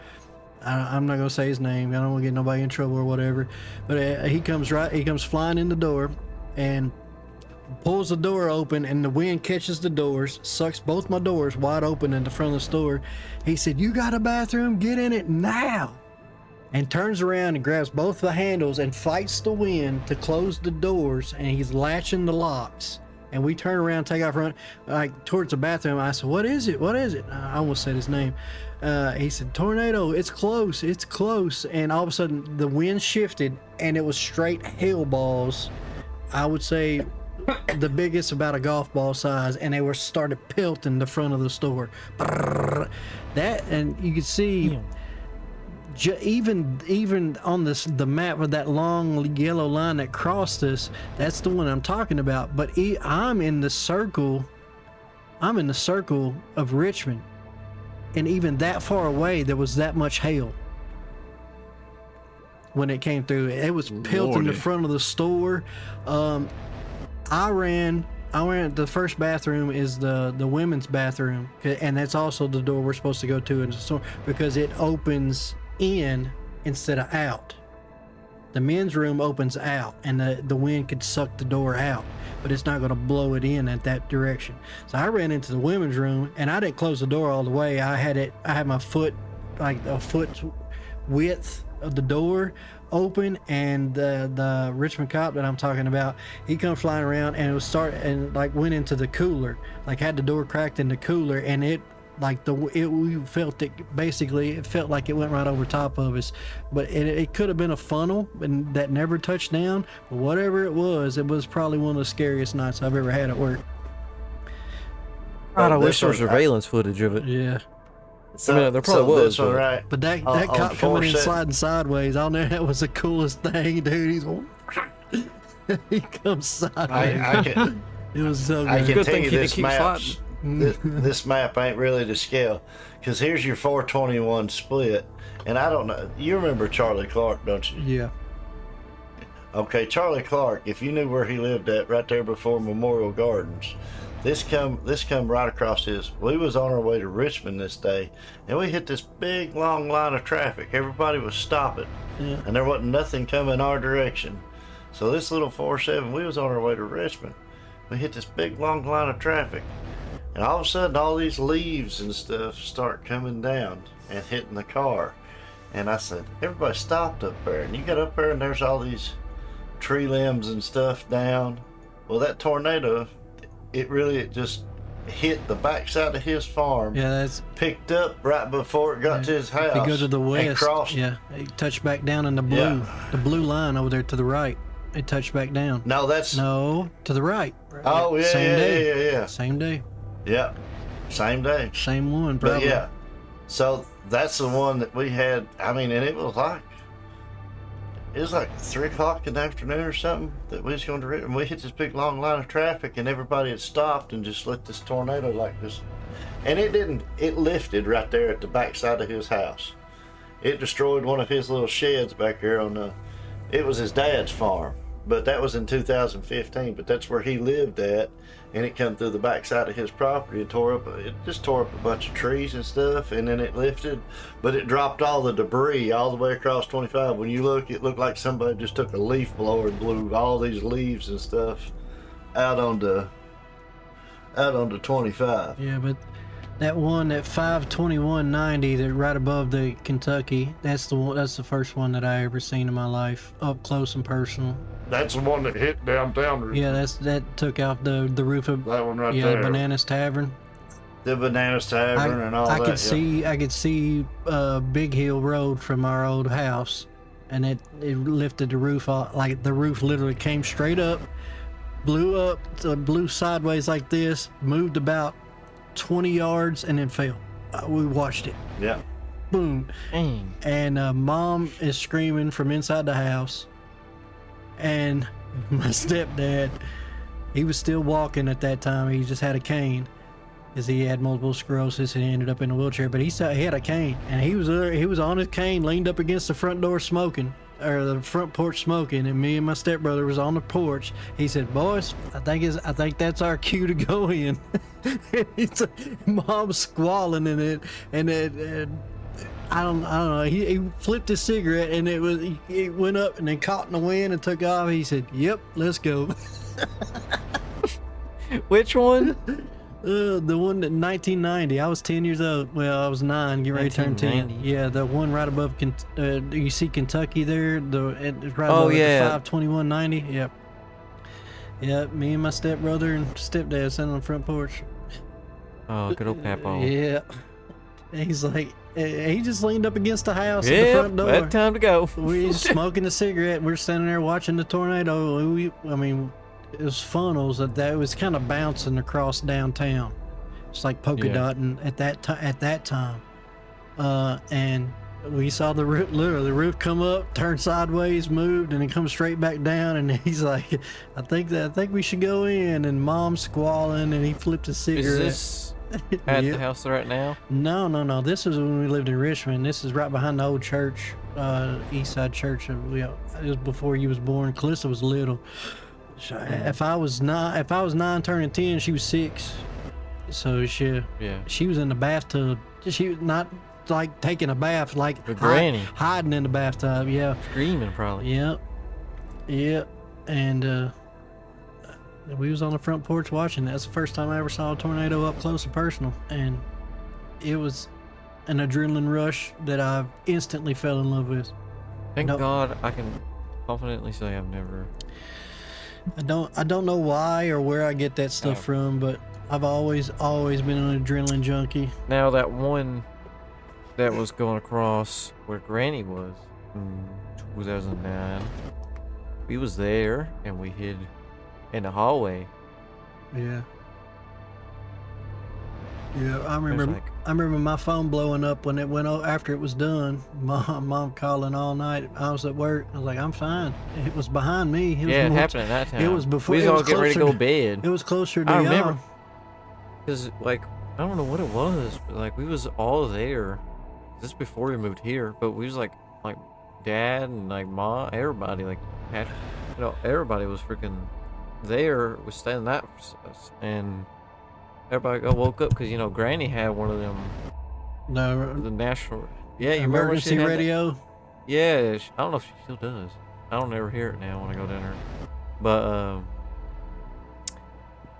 I'm not gonna say his name. I don't want to get nobody in trouble or whatever. But he comes flying in the door, and pulls the door open, and the wind catches the doors, sucks both my doors wide open in the front of the store. He said, "You got a bathroom? Get in it now!" And turns around and grabs both the handles and fights the wind to close the doors, and he's latching the locks. And we turn around, take off, run like towards the bathroom. I said, "What is it? What is it?" I almost said his name. He said, "Tornado. It's close. It's close." And all of a sudden, the wind shifted, and it was straight hail balls. I would say the biggest, about a golf ball size, and they were started pelting the front of the store. That, and you could see. Even on the map with that long yellow line that crossed us, that's the one I'm talking about. But I'm in the circle of Richmond, and even that far away, there was that much hail when it came through. It was pelting the front of the store. I ran. The first bathroom is the women's bathroom, and that's also the door we're supposed to go to in the store because it opens in instead of out. The men's room opens out, and the wind could suck the door out, but it's not going to blow it in at that direction. So I ran into the women's room, and I didn't close the door all the way. I had my foot, like a foot's width of the door open, and the Richmond cop that I'm talking about, he come flying around, and it was went into the cooler, like had the door cracked in the cooler, and it we felt it, basically it felt like it went right over top of us, but it could have been a funnel and that never touched down, but whatever it was probably one of the scariest nights I've ever had at work. God, I wish there was surveillance footage of it. Yeah. So, there probably was, but, right. But that cop coming in sliding sideways, I know that was the coolest thing, dude. He's going, he comes sideways. It was so good. I can Good tell thing you he this keeps map. sliding. This map ain't really to scale, because here's your 421 split, and I don't know. You remember Charlie Clark, don't you? Yeah. Okay, Charlie Clark. If you knew where he lived at, right there before Memorial Gardens, this come right across his. We was on our way to Richmond this day, and we hit this big long line of traffic. Everybody was stopping, and there wasn't nothing coming our direction. So this little 47, we was on our way to Richmond. We hit this big long line of traffic. And all of a sudden, all these leaves and stuff start coming down and hitting the car. And I said, everybody stopped up there. And you get up there and there's all these tree limbs and stuff down. Well, that tornado, it just hit the backside of his farm. Yeah, that's picked up right before it got to his house. If you go to the west, crossed. it touched back down in the blue line over there to the right. It touched back down. No, to the right. Oh, yeah, Same day. yeah. Same day. Yeah, same day. Same one, probably. But yeah, so that's the one that we had. I mean, and it was like 3 o'clock in the afternoon or something that we was going to read, and we hit this big long line of traffic, and everybody had stopped and just let this tornado like this, and it lifted right there at the backside of his house. It destroyed one of his little sheds back there it was his dad's farm, but that was in 2015, but that's where he lived at. And it come through the backside of his property and it just tore up a bunch of trees and stuff, and then it lifted, but it dropped all the debris all the way across 25. When you look, it looked like somebody just took a leaf blower and blew all these leaves and stuff out onto 25. Yeah, but that 52190 that right above the Kentucky, that's the first one that I ever seen in my life, up close and personal. That's the one that hit downtown. Yeah, that took out the roof of that one right there. Yeah, Bananas Tavern. The Bananas Tavern and all that. I could see Big Hill Road from our old house, and it lifted the roof off. Like the roof literally came straight up, blew sideways like this, moved about 20 yards, and then fell. We watched it. Yeah. Boom. Dang. And Mom is screaming from inside the house. And my stepdad, he was still walking at that time. He just had a cane, because he had multiple sclerosis and he ended up in a wheelchair. But he had a cane, and he was on his cane, leaned up against the front door smoking, or the front porch smoking. And me and my stepbrother was on the porch. He said, "Boys, I think that's our cue to go in." Mom's squalling in it, and I don't know. He flipped his cigarette, and it went up and then caught in the wind and took off. He said, "Yep, let's go." Which one? The one in 1990. I was 10 years old. Well, I was 9, getting ready to turn 10. Yeah, the one right above. You see Kentucky there. Right above the 52190. Yep. Yeah, me and my stepbrother and stepdad sitting on the front porch. Oh, good old Papo. Yeah. He's like, he just leaned up against the house at the Yep, front door. that time to go. We just smoking a cigarette. We're standing there watching the tornado. I mean, it was funnels that was kind of bouncing across downtown. It's like polka dotting at that time. And we saw the roof come up, turn sideways, moved, and it come straight back down. And he's like, I think we should go in. And Mom's squalling, and he flipped a cigarette. Is this at the house right now? No. This is when we lived in Richmond. This is right behind the old church, East Side Church. It was before you was born. Calista was little. If I was 9 turning 10, she was 6. So she was in the bathtub. She was not like taking a bath, like With Granny. hiding in the bathtub. Yeah. Screaming probably. Yep. And we was on the front porch watching. That's the first time I ever saw a tornado up close and personal, and it was an adrenaline rush that I instantly fell in love with. Thank God I can confidently say I've never. I don't know why or where I get that stuff from, but I've always been an adrenaline junkie. Now that one that was going across where Granny was in 2009, we was there and we hid in the hallway. Yeah, I remember my phone blowing up when it went after it was done. Mom calling all night. I was at work. I was like, I'm fine. It was behind me. It happened at that time. It was before. We was all getting ready to go to bed. It was closer to I y'all. remember. Cause like I don't know what it was, but like we was all there. This before we moved here, but we was like Dad and like Mom, everybody everybody was freaking there, was standing that for us, and everybody woke up because Granny had one of them. The national. Yeah, you remember emergency radio. Yeah, I don't know if she still does. I don't ever hear it now when I go down there, but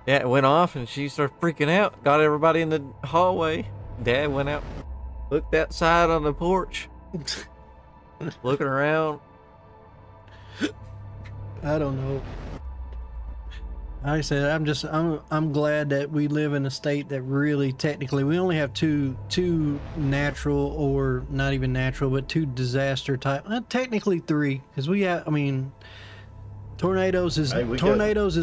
yeah, it went off and she started freaking out. Got everybody in the hallway. Dad went out, looked outside on the porch, looking around. I don't know. Like I said, I'm glad that we live in a state that really technically we only have two natural, or not even natural, but 2 disaster type. Technically 3, because we have. I mean, tornadoes is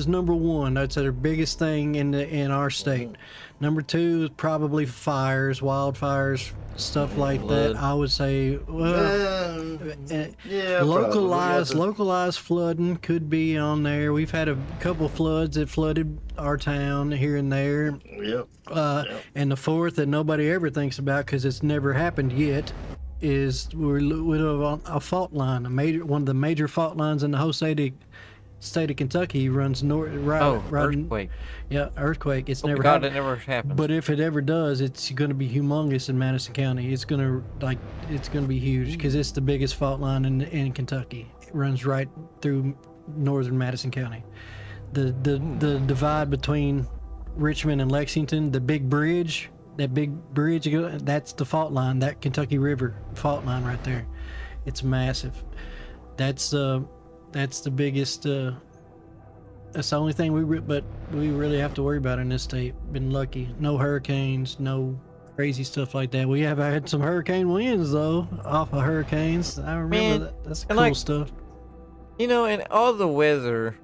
number 1. That's their biggest thing in our state. Number 2 is probably fires, wildfires, stuff like that. I would say, localized flooding could be on there. We've had a couple floods that flooded our town here and there. Yep. And the 4th that nobody ever thinks about because it's never happened yet is we're on a fault line, one of the major fault lines in the whole state of Kentucky runs north. Earthquake. Yeah, earthquake. It's never happened. It never happens. But if it ever does, it's going to be humongous in Madison County. It's going to be huge because it's the biggest fault line in Kentucky. It runs right through northern Madison County. The divide between Richmond and Lexington, the big bridge, that's the fault line. That Kentucky River fault line right there. It's massive. That's the biggest. That's the only thing we really have to worry about in this state. Been lucky. No hurricanes, no crazy stuff like that. We have had some hurricane winds though, off of hurricanes. I remember that. That's cool stuff. And all the weather.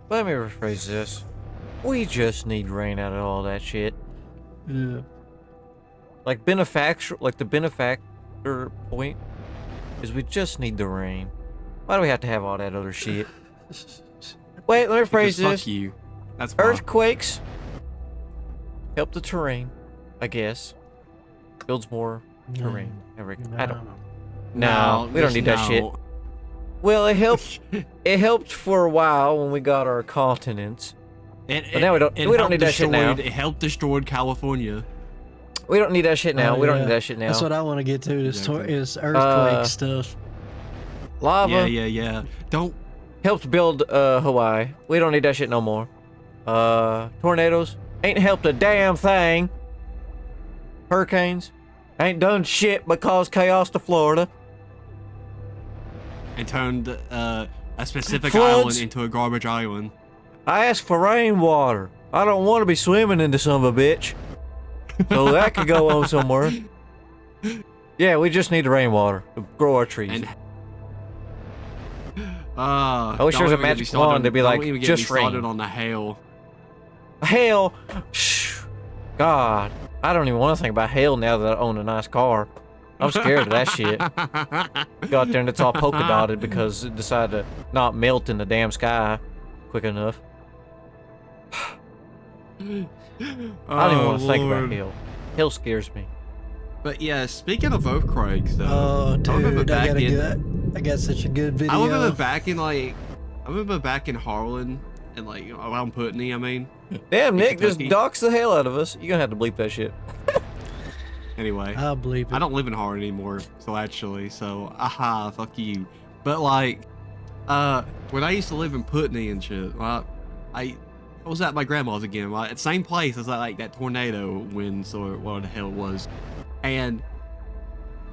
Let me rephrase this. We just need rain out of all that shit. Yeah. The benefactor point is we just need the rain. Why do we have to have all that other shit? Wait, let me phrase this. Fuck you. That's why. Earthquakes help the terrain, I guess. Builds more terrain. I don't know. No, we don't need that shit. Well, it helped. It helped for a while when we got our continents. But now we don't need that shit now. It helped destroy California. We don't need that shit now. We don't need that shit now. That's what I want to get to. Is earthquake stuff. Lava. Yeah. Don't. Helped build Hawaii. We don't need that shit no more. Tornadoes ain't helped a damn thing. Hurricanes ain't done shit but caused chaos to Florida. And turned a specific Floods. island into a garbage island. I asked for rainwater. I don't want to be swimming in the son of a bitch. So that could go on somewhere. Yeah, we just need the rainwater to grow our trees. And I wish there was a magic wand to be like, just rain. On the hail. Hail. Shh. God, I don't even want to think about hail now that I own a nice car. I'm scared of that shit. Go out there and it's all polka dotted because it decided to not melt in the damn sky quick enough. I don't even want to think about hail. Hail scares me. But yeah, speaking of earthquakes, though, Oh, dude, I remember back in. I got such a good video. I remember back in Harlan and like around Putney. I mean. Damn, Nick just Kentucky. docks the hell out of us. You're gonna have to bleep that shit. Anyway, I'll believe it. I don't live in Harlan anymore, so aha, fuck you. But like, when I used to live in Putney and shit, right, I was at my grandma's again, right, at same place as like that tornado winds or what the hell it was, and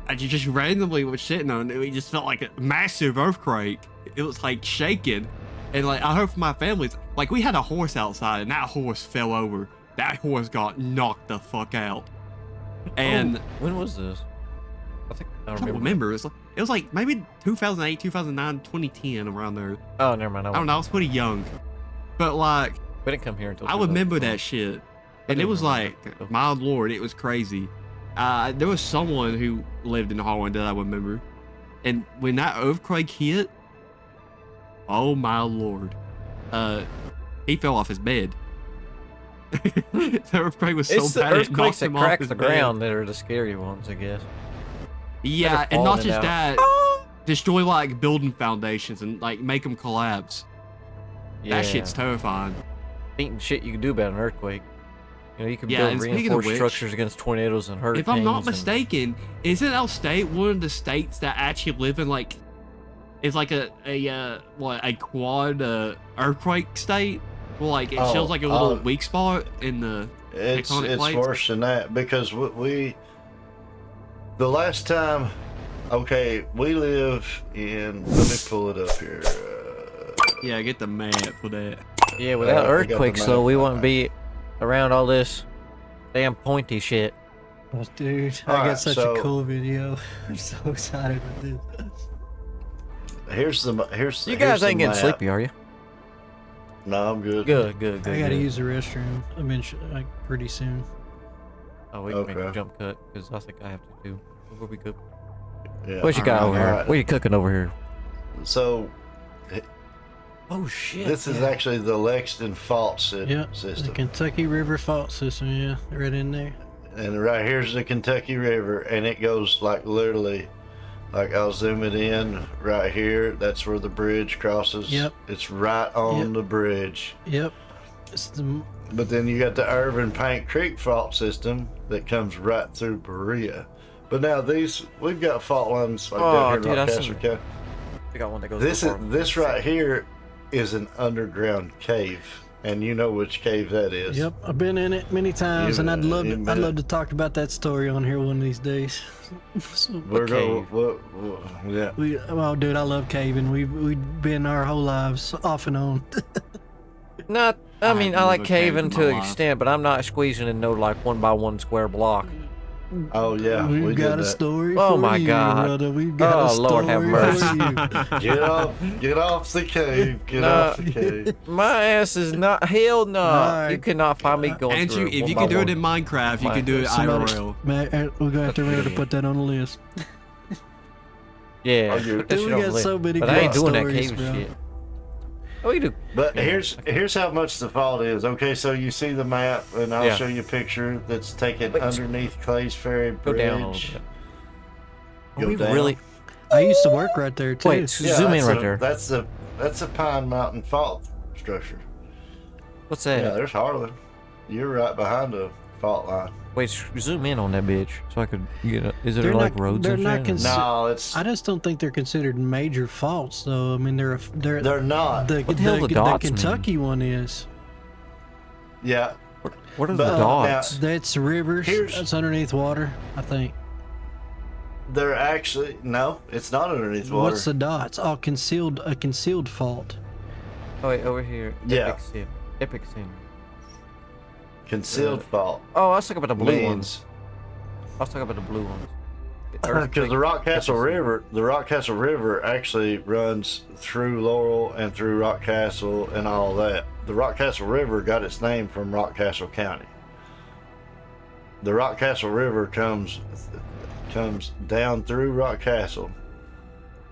I just randomly was sitting on it. It just felt like a massive earthquake. It was like shaking, and like I heard from my family, like we had a horse outside, and that horse fell over. That horse got knocked the fuck out. And when was this? I don't remember. It was like maybe 2008, 2009, 2010, around there. Oh, never mind. I don't know. I was pretty young, but like we didn't come here until. I remember that shit, and it was like, my lord, it was crazy. There was someone who lived in Holland that I remember, and when that earthquake hit, oh my lord, he fell off his bed. The earthquake was so it's bad. The earthquakes that crack the bed. ground that are the scary ones, I guess. Yeah, and not just that, destroy like building foundations and like make them collapse. Yeah. That shit's terrifying. Ain't shit you can do about an earthquake. You know, you can Yeah, build and speaking of reinforced which, structures against tornadoes and hurricanes. If I'm not mistaken, isn't our state one of the states that actually live in like, is like a quad earthquake state? Well, like it shows like a little weak spot in the tectonic plates. It's worse than that because the last time, we live in. Let me pull it up here. Yeah, get the map for that. Yeah, without earthquakes though, we wouldn't be around all this damn pointy shit. Oh, dude, I got such a cool video. I'm so excited with this. Here's You guys ain't getting map. sleepy, are you? No, I'm good. Good. I gotta use the restroom. Like pretty soon. Oh, we can make a jump cut because I think I have to too. We'll be good. Yeah. What you got over here? Right. What are you cooking over here? So, Oh shit! this is actually the Lexington fault system. The Kentucky River fault system. Yeah, right in there. And right here's the Kentucky River, and it goes like literally, like I'll zoom it in right here. That's where the bridge crosses. Yep. It's right on the bridge. Yep. It's the. But then you got the Irvin Paint Creek fault system that comes right through Berea. But now we've got fault lines like down here in Lancaster County. We got one that goes. This right here is an underground cave, and you know which cave that is. Yep, I've been in it many times, and I'd love to talk about that story on here one of these days. We're going. Yeah. Dude, I love caving. We've been our whole lives off and on. Not. I mean, I like caving to an life. extent, but I'm not squeezing in no like 1x1 square block. Oh yeah, We've we got did a that. story Oh for my you, God. brother. We've got a story Lord have mercy. for you. Get off the cave. Get off the cave. My ass is not. Hell no. Alright. You cannot find me going Andrew, through if you one can do by it in one. Minecraft, you can do it IRL. We're gonna have to remember to put that on the list. Yeah. Oh, you- put that shit We on got the list. so many But I ain't good doing that stories, cave bro. shit. Oh, you do. But Yeah. here's how much the fault is. Okay, so you see the map, and I'll Yeah. show you a picture that's taken Wait. underneath Clay's Ferry Go Bridge. down a little bit. Are Go we down. really? I used to work right there too. Wait, zoom in that's right a- there. That's a Pine Mountain fault structure. What's Yeah, that? there's Harlan. You're right behind the fault line. Wait, zoom in on that bitch so I could get a. Is there They're like not- roads they're and not shit? No, it's I just don't think they're considered major faults, though. I mean, they're they're not. the What the hell do dots mean? Kentucky one is. Yeah, What are But, the dots? That's rivers. Here's- That's underneath water, I think. they're actually no. It's not underneath water. What's the dots? Oh, a concealed fault. Oh wait, over here. Yeah. Epic sin. Concealed fault Oh, I was talking about the blue ones. means I was talking about the blue ones. because the Rockcastle River actually runs through Laurel and through Rockcastle and all that. The Rockcastle River got its name from Rockcastle County. The Rockcastle River comes down through Rockcastle,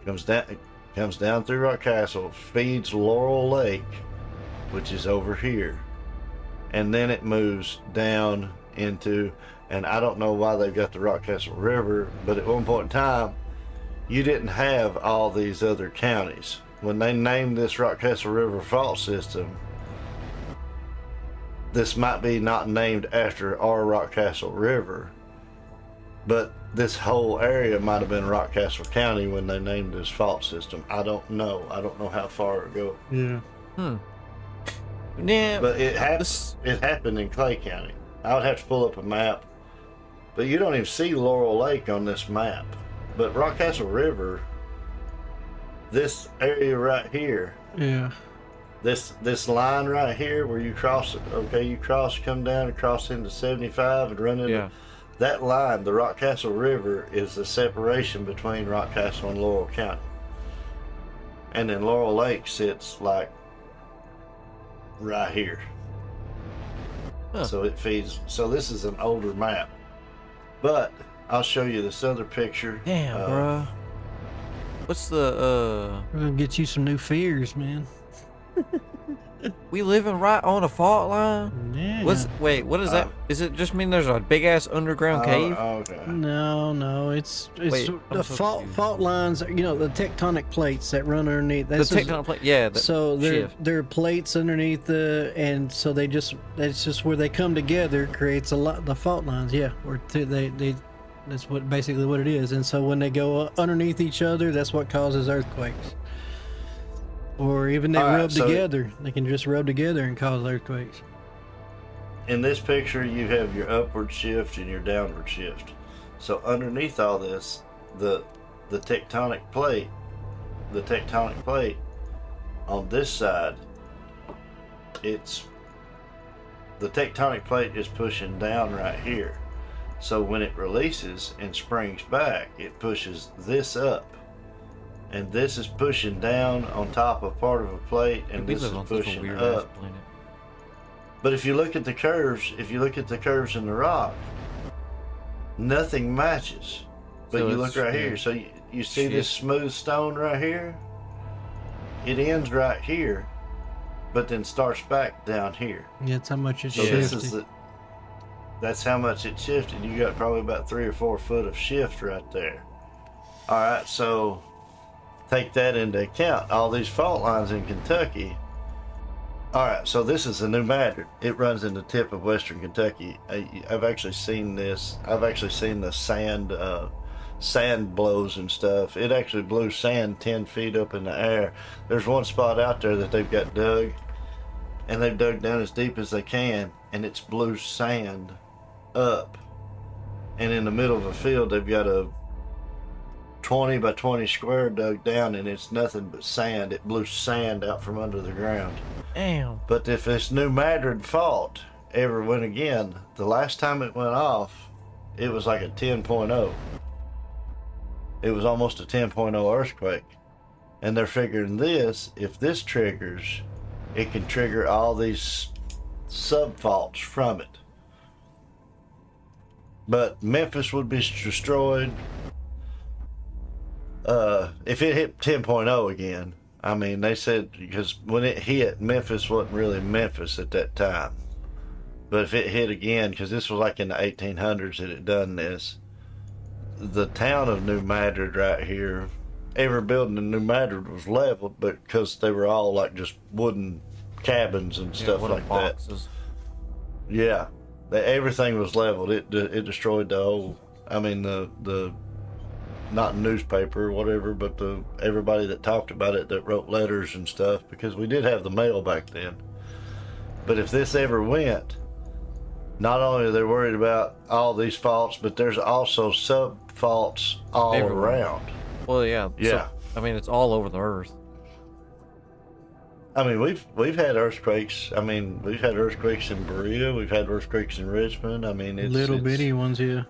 comes down through Rockcastle, feeds Laurel Lake, which is over here, and then it moves down into, and I don't know why they've got the Rockcastle River, but at one point in time, you didn't have all these other counties. When they named this Rockcastle River fault system, this might be not named after our Rockcastle River, but this whole area might have been Rockcastle County when they named this fault system. I don't know. I don't know how far it goes. Yeah. Yeah. But it happened in Clay County. I would have to pull up a map, but you don't even see Laurel Lake on this map. But Rockcastle River, this area right here, Yeah. this line right here where you cross it, okay, you come down and cross into 75 and run into that line. The Rockcastle River is the separation between Rockcastle and Laurel County. And then Laurel Lake sits like right here. Huh. So it feeds. So this is an older map, but I'll show you this other picture. Damn, bro. What's the We're gonna get you some new fears, man. We living right on a fault line? Yeah. Wait, what is that? Is it just mean there's a big ass underground cave? Okay. No, it's Wait, I'm the so fault confused. lines. You know, the tectonic plates that run underneath. The tectonic plate, yeah. So shift. there are plates underneath and so that's just where they come together creates the fault lines. Yeah, where they that's what basically what it is. And so when they go underneath each other, that's what causes earthquakes. Or even they rub together. They can just rub together and cause earthquakes. In this picture, you have your upward shift and your downward shift. So underneath all this, the tectonic plate on this side, the tectonic plate is pushing down right here. So when it releases and springs back, it pushes this up. And this is pushing down on top of part of a plate, and this is pushing up. But if you look at the curves, in the rock, nothing matches. But So you look right here, so you see this smooth stone right here? It ends right here, but then starts back down here. Yeah, that's how much it's So shifting. that's how much it shifted. You got probably about 3 or 4 foot of shift right there. All right, so take that into account. All these fault lines in Kentucky. All right, so this is the New Madrid. It runs in the tip of western Kentucky. I've actually seen this. I've actually seen the sand blows and stuff. It actually blew sand 10 feet up in the air. There's one spot out there that they've got dug, and they've dug down as deep as they can, and it's blew sand up. And in the middle of a field, they've got a 20 by 20 square dug down, and it's nothing but sand. It blew sand out from under the ground. Damn. But if this New Madrid fault ever went again, the last time it went off, it was like a 10.0. It was almost a 10.0 earthquake. And they're figuring this, if this triggers, it can trigger all these sub-faults from it. But Memphis would be destroyed. If it hit 10.0 again, I mean, they said, because when it hit, Memphis wasn't really Memphis at that time. But if it hit again, because this was like in the 1800s that it done this, the town of New Madrid right here, every building in New Madrid was leveled, but because they were all like just wooden cabins and stuff like boxes. that. Yeah, everything was leveled. It destroyed the whole, I mean, the not newspaper or whatever, but everybody that talked about it, that wrote letters and stuff, because we did have the mail back then. But if this ever went, not only are they worried about all these faults, but there's also sub-faults all Everywhere. around. Well, yeah. Yeah. So, I mean, it's all over the earth. I mean, we've had earthquakes. I mean, we've had earthquakes in Berea. We've had earthquakes in Richmond. I mean, it's Little bitty ones, yeah.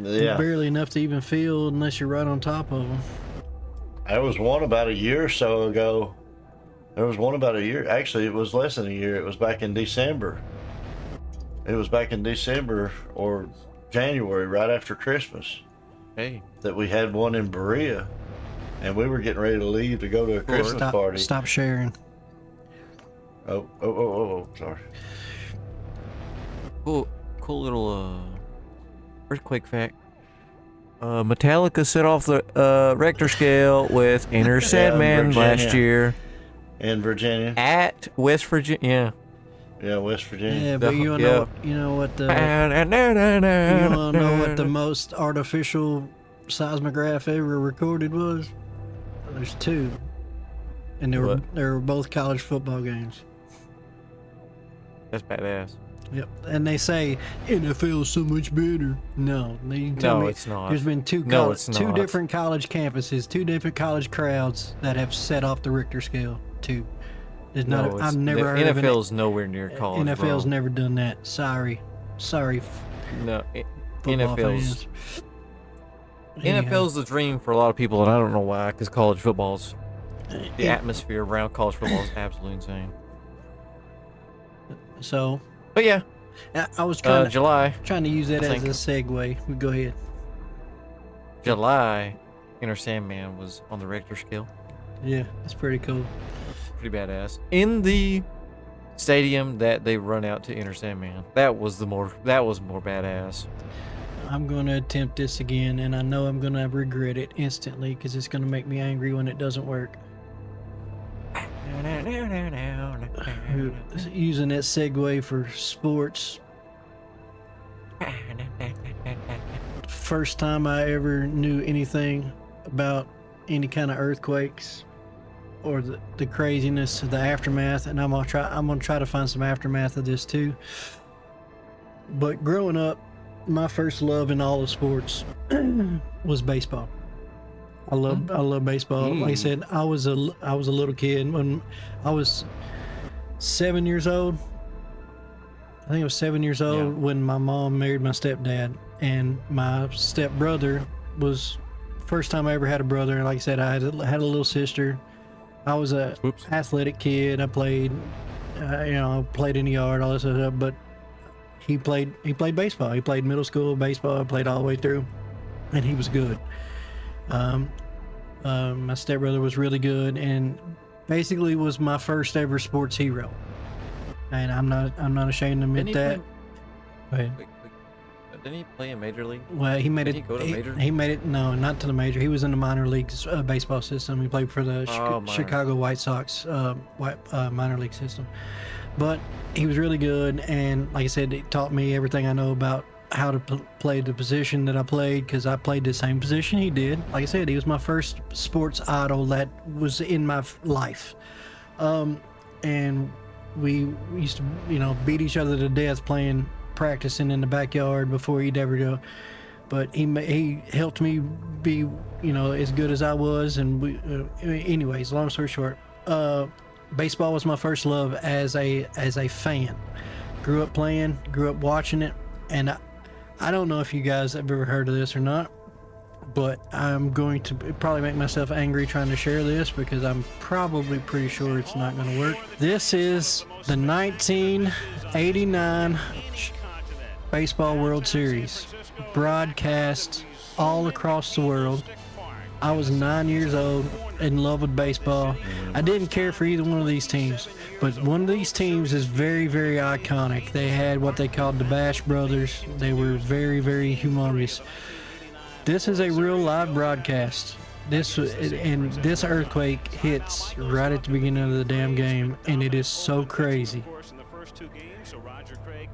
Yeah. Barely enough to even feel unless you're right on top of them. There was one about a year or so ago. There was one about a year. Actually, it was less than a year. It was back in December. It was back in December or January, right after Christmas, Hey. that we had one in Berea, and we were getting ready to leave to go to a Christmas party. Stop sharing. Oh, sorry. Cool little earthquake fact. Metallica set off the Richter scale with Enter Sandman last year In Virginia. at West Virginia. Yeah, West Virginia. Yeah, but you know what the most artificial seismograph ever recorded was? There's two, and they were both college football games. That's badass. Yep, and they say NFL's so much better. No, you tell me it's not. There's been two different college campuses, two different college crowds that have set off the Richter scale. Two. There's not. I've never heard of it. NFL's nowhere near college. NFL's bro. never done that. Sorry. No, football NFL's fans. NFL's the dream for a lot of people, and I don't know why, because college football's the atmosphere around college football is absolutely insane. So, But yeah, I was trying to use that as a segue. Go ahead. July, Enter Sandman was on the Richter scale. Yeah, that's pretty cool. Pretty badass. In the stadium that they run out to Enter Sandman, that was more badass. I'm going to attempt this again, and I know I'm going to regret it instantly because it's going to make me angry when it doesn't work. Using that segue for sports. First time I ever knew anything about any kind of earthquakes or the craziness of the aftermath, and I'm gonna try to find some aftermath of this too. But growing up, my first love in all of sports was baseball. I love baseball. Like I said, I was a little kid when I was 7 years old. I think I was 7 years old when my mom married my stepdad, and my stepbrother was first time I ever had a brother. And like I said, I had a little sister. I was a athletic kid. I played, played in the yard, all this stuff. But he played baseball. He played middle school baseball. I played all the way through, and he was good. My stepbrother was really good, and basically was my first ever sports hero. And I'm not ashamed to admit that. Go ahead. Didn't he play in Major League? Well, he made Did it. he go to Major? He made it. No, not to the major. He was in the minor leagues baseball system. He played for the Chicago White Sox minor league system. But he was really good, and like I said, it taught me everything I know about how to play the position that I played, because I played the same position he did. Like I said, he was my first sports idol that was in my life. And we used to, beat each other to death practicing in the backyard before he'd ever go. But he helped me be, as good as I was. And anyways, long story short, baseball was my first love as a fan. Grew up playing, grew up watching it, and I don't know if you guys have ever heard of this or not, but I'm going to probably make myself angry trying to share this because I'm probably pretty sure it's not going to work. This is the 1989 Baseball World Series, broadcast all across the world. I was 9 years old, in love with baseball. I didn't care for either one of these teams, but one of these teams is very, very iconic. They had what they called the Bash Brothers. They were very, very humongous. This is a real live broadcast. This earthquake hits right at the beginning of the damn game, and it is so crazy.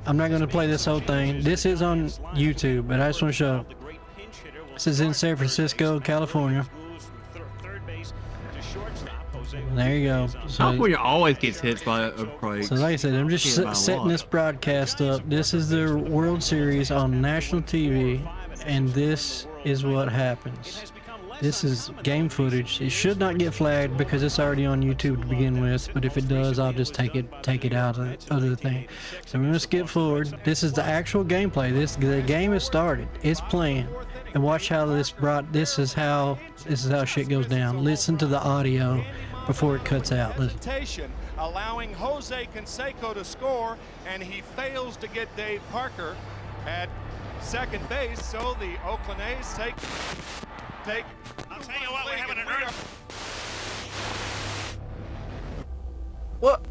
I'm not going to play this whole thing. This is on YouTube, but I just want to show. This is in San Francisco, California. There you go. So, California always gets hit by earthquakes. So like I said, I'm just setting this broadcast up. This is the World Series on national TV, and this is what happens. This is game footage. It should not get flagged because it's already on YouTube to begin with. But if it does, I'll just take it out of the thing. So we're gonna skip forward. This is the actual gameplay. The game is started. It's playing. And watch how this is how shit goes down. Listen to the audio before it cuts out. Listen. Allowing Jose Canseco to score, and he fails to get Dave Parker at second base. So the Oakland A's take. I'll tell you what, we're having an What?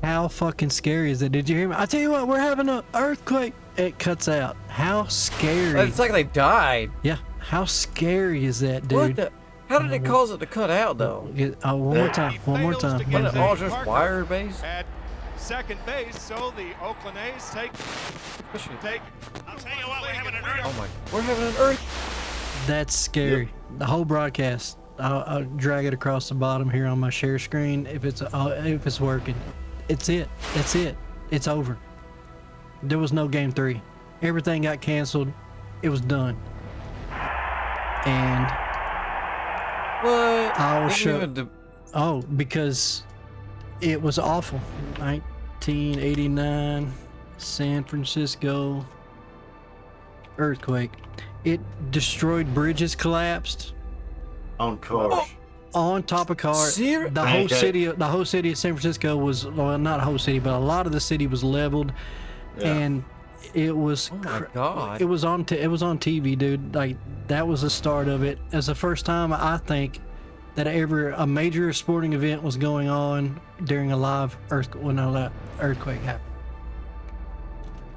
How fucking scary is it? Did you hear me? I tell you what, we're having an earthquake. It cuts out. How scary? It's like they died. Yeah. How scary is that, dude? What the? How did it cause it to cut out though? One more time. One more time. Wasn't it all just wire based? at second base. So the Oakland A's take. I'll tell you what, we're having an Oh my! We're having an earth. That's scary. Yep. The whole broadcast. I'll drag it across the bottom here on my share screen if it's working. It's it. That's it. It's over. There was no game 3. Everything got canceled. It was done. And what? I'll show. Oh, because it was awful. 1989 San Francisco earthquake. It destroyed bridges, collapsed On cars. on top of cars. The whole city of San Francisco was, well, not the whole city, but a lot of the city was leveled, and it was. Oh my God! It was on TV, dude. Like that was the start of it. As the first time I think that ever a major sporting event was going on during a live earthquake happened.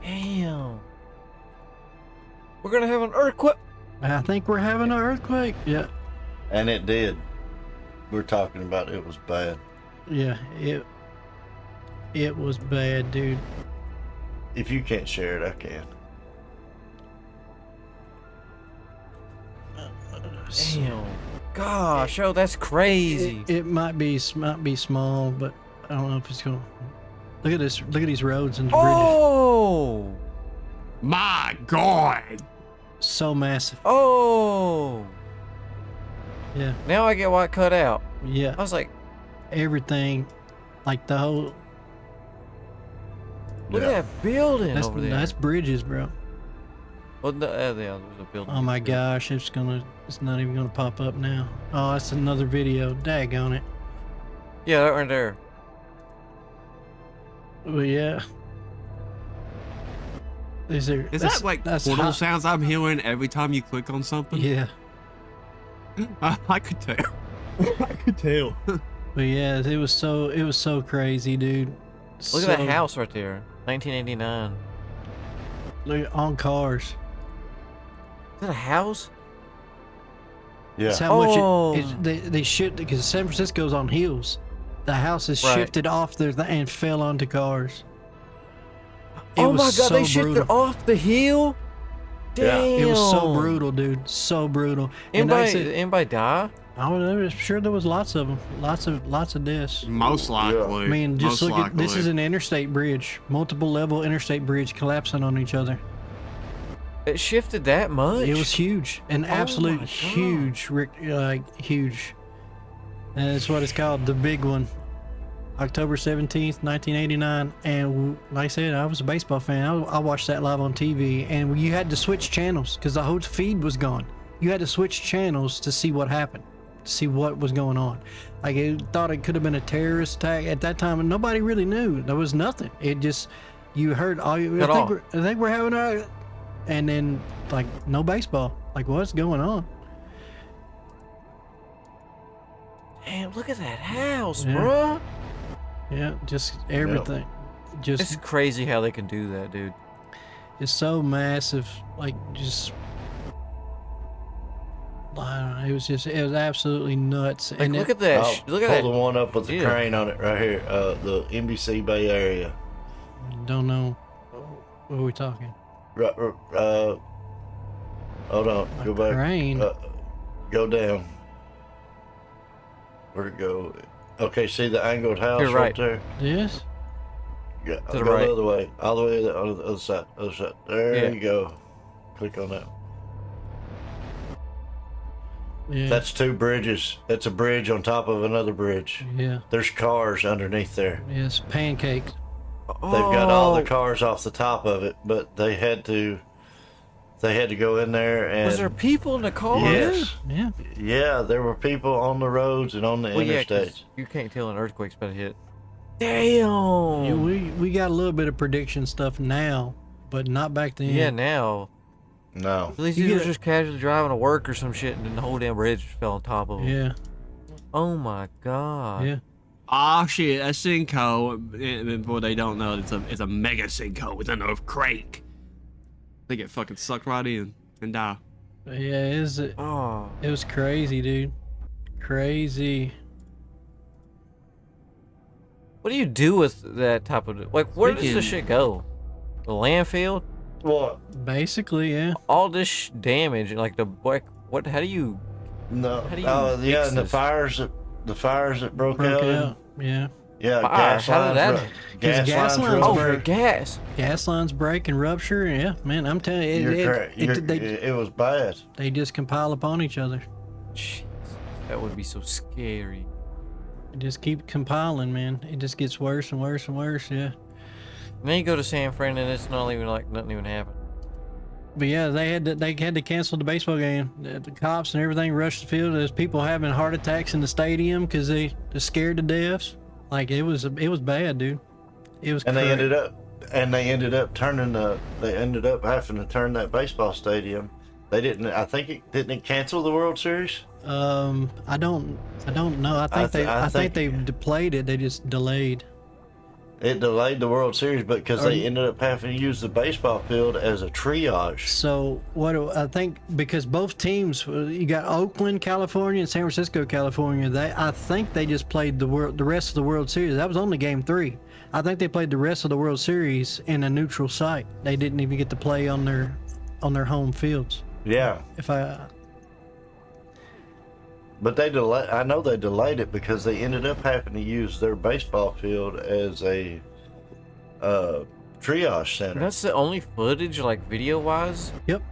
Damn. We're gonna have an earthquake. I think we're having an earthquake. Yeah. And it did. We're talking about it was bad. Yeah, it was bad, dude. If you can't share it, I can. Damn. Gosh, oh, that's crazy. It might be small, but I don't know if it's gonna. Look at this. Look at these roads and bridges. Oh. My God. So massive. Oh. Yeah. Now I get why it cut out. Yeah. I was like, Everything, like the whole. look at that building over there. That's bridges, bro. Well, no, there was a building. Oh my gosh, it's not even gonna pop up now. Oh, that's another video. Daggone it. Yeah, that right there. But yeah. Is that like portal sounds I'm hearing every time you click on something? Yeah. I could tell. I could tell. But yeah, it was so crazy, dude. Look at that house right there. 1989. Look on cars. Is that a house? Yeah. That's how much they shift, because San Francisco's on hills. The house is shifted off there and fell onto cars. Oh my God, they shifted off the hill? Damn. It was so brutal, dude. So brutal. Anybody die? I'm sure there was lots of them. Lots of deaths. Most likely. I mean, just Most look at this likely. is an interstate bridge, multiple level interstate bridge collapsing on each other. It shifted that much? It was huge, an absolute huge, huge. And that's what it's called, the big one. October 17th, 1989. And like I said, I was a baseball fan. I watched that live on TV, and you had to switch channels because the whole feed was gone. You had to switch channels to see what happened, to see what was going on. Like, it thought it could have been a terrorist attack at that time, and nobody really knew. There was nothing. It just, you heard all you. I think we're having a, and then like no baseball. Like, what's going on? Damn, look at that house, Yeah. bruh. Yeah, just everything. Just It's crazy how they can do that, dude. it's so massive. Like, just I don't know. It was absolutely nuts. Like, and look at that. Look at that. Pull the one up with the crane on it right here. The NBC Bay Area. Don't know. What are we talking? Hold on. Go back. Crane. Go down. Where'd it go? Okay, see the angled house You're right right. there? Yes. Yeah, To the go right. the other way. All the way to the other side. Other side. There Yeah. you go. Click on that. Yeah. That's 2 bridges. That's a bridge on top of another bridge. Yeah. There's cars underneath there. Yes, pancakes. They've got all the Oh, cars off the top of it, but they had to go in there and was there people in the cars? yes. Yeah. Yeah, there were people on the roads and on the Well, yeah, 'cause interstates. you can't tell an earthquake's about to hit. Damn. Yeah, we got a little bit of prediction stuff now, but not back then. Yeah, now. No. At least You he get was it. just casually driving to work or some shit, and then the whole damn bridge just fell on top of him. Yeah. Oh my god. Yeah. Ah shit, a sinkhole. And what they don't know, it's a mega sinkhole with an earthquake. They get fucking sucked right in and die. Yeah, it Oh. was crazy, dude. Crazy. What do you do with that type of like? Where does Freaking- this shit go? The landfill? What? Basically, yeah. All this damage, like the like, what? How do you? No. How do you Oh, yeah, fix and the this? fires that broke Broke out. out. Yeah. Yeah, Fire, gas how did lines. that- Gas, gas lines. lines Oh, ruptured. for gas. Gas lines break and rupture. Yeah, man, I'm telling you, It was bad. they just compile upon each other. Jeez, that would be so scary. It just keep compiling, man. It just gets worse and worse and worse. Yeah. And then you go to San Fran and it's not even like nothing even happened. But yeah, they had to cancel the baseball game. The cops and everything rushed the field. There's people having heart attacks in the stadium because they're scared to death. Like it was bad, dude. It was. And they cra- ended up having to turn that baseball stadium. They didn't. I think didn't it cancel the World Series? I don't know. I think they played it. They just delayed. It delayed the World Series, but because they ended up having to use the baseball field as a triage. So I think because both teams, you got Oakland, California, and San Francisco, California. I think they just played the rest of the World Series. That was only Game 3. I think they played the rest of the World Series in a neutral site. They didn't even get to play on their home fields. Yeah, but they delayed. I know they delayed it because they ended up having to use their baseball field as a triage center. That's the only footage, like video wise. Yep.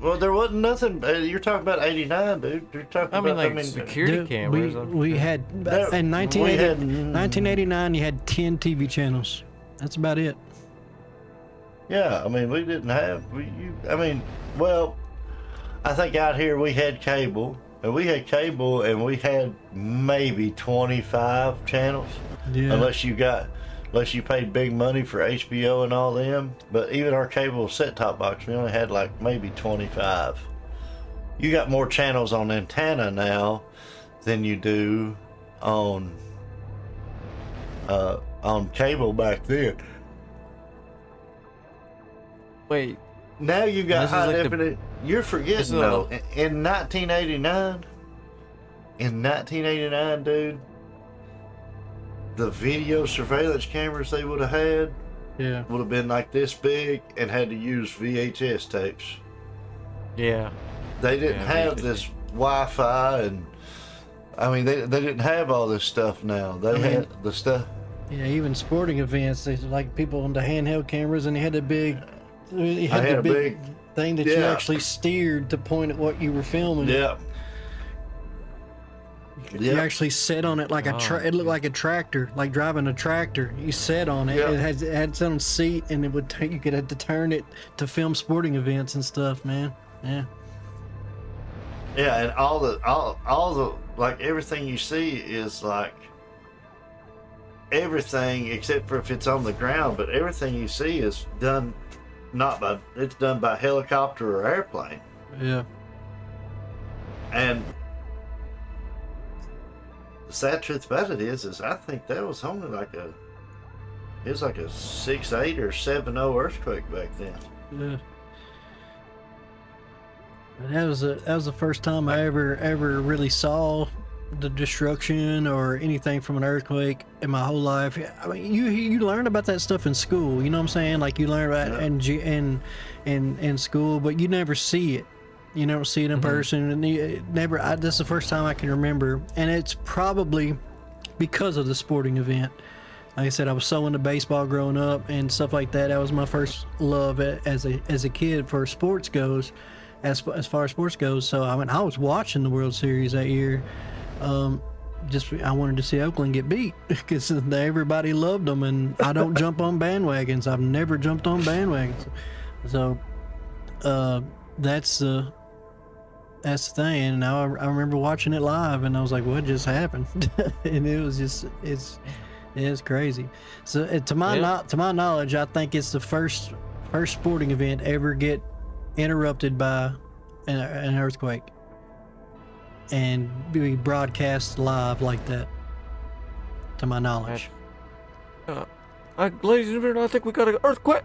Well, there wasn't nothing. You're talking about '89, dude. You're talking I mean, about. like security Dude, cameras. we had in 1989. You had 10 TV channels. That's about it. Yeah, I mean, we didn't have. Well, I think out here we had cable, and we had maybe 25 channels, Yeah. unless you paid big money for HBO and all them. But even our cable set-top box, we only had like maybe 25. You got more channels on antenna now than you do on cable back then. Wait, Now you got This is high like the- definition. You're this is forgetting a- though. In 1989, dude, the video surveillance cameras they would have had Yeah. would have been like this big and had to use VHS tapes. yeah. They didn't Yeah, have VHS. this Wi-Fi, and I mean they didn't have all this stuff now. They had the stuff. Yeah, even sporting events, they like people on the handheld cameras, and they had a big, you I had the a big thing that you yeah. actually steered to point at what you were filming. Yeah. You Yeah. actually sat on it like it looked like a tractor, like driving a tractor. You sat on it. Yeah. It had some seat, and it would take, you could have to turn it to film sporting events and stuff, man. Yeah. Yeah, and all the like everything you see is like everything except for if it's on the ground, but everything you see is done it's done by helicopter or airplane. Yeah. And the sad truth about it is I think that was only like a 6.8 or 7.0 earthquake back then. Yeah. And that was the first time I ever really saw the destruction or anything from an earthquake in my whole life. I mean, you learn about that stuff in school. You know what I'm saying? Like you learn about it in school, but you never see it. You never see it in person, and this is the first time I can remember, and it's probably because of the sporting event. Like I said, I was so into baseball growing up and stuff like that. That was my first love as a kid for sports goes. as far as sports goes. So I mean, I was watching the World Series that year. Just I wanted to see Oakland get beat because everybody loved them, and I don't jump on bandwagons. I've never jumped on bandwagons. So that's the thing. And now I remember watching it live, and I was like, "What just happened?" And it was just it's crazy. So to my knowledge, I think it's the first sporting event ever get interrupted by an earthquake and be broadcast live like that, to my knowledge. Ladies and gentlemen, I think we got an earthquake.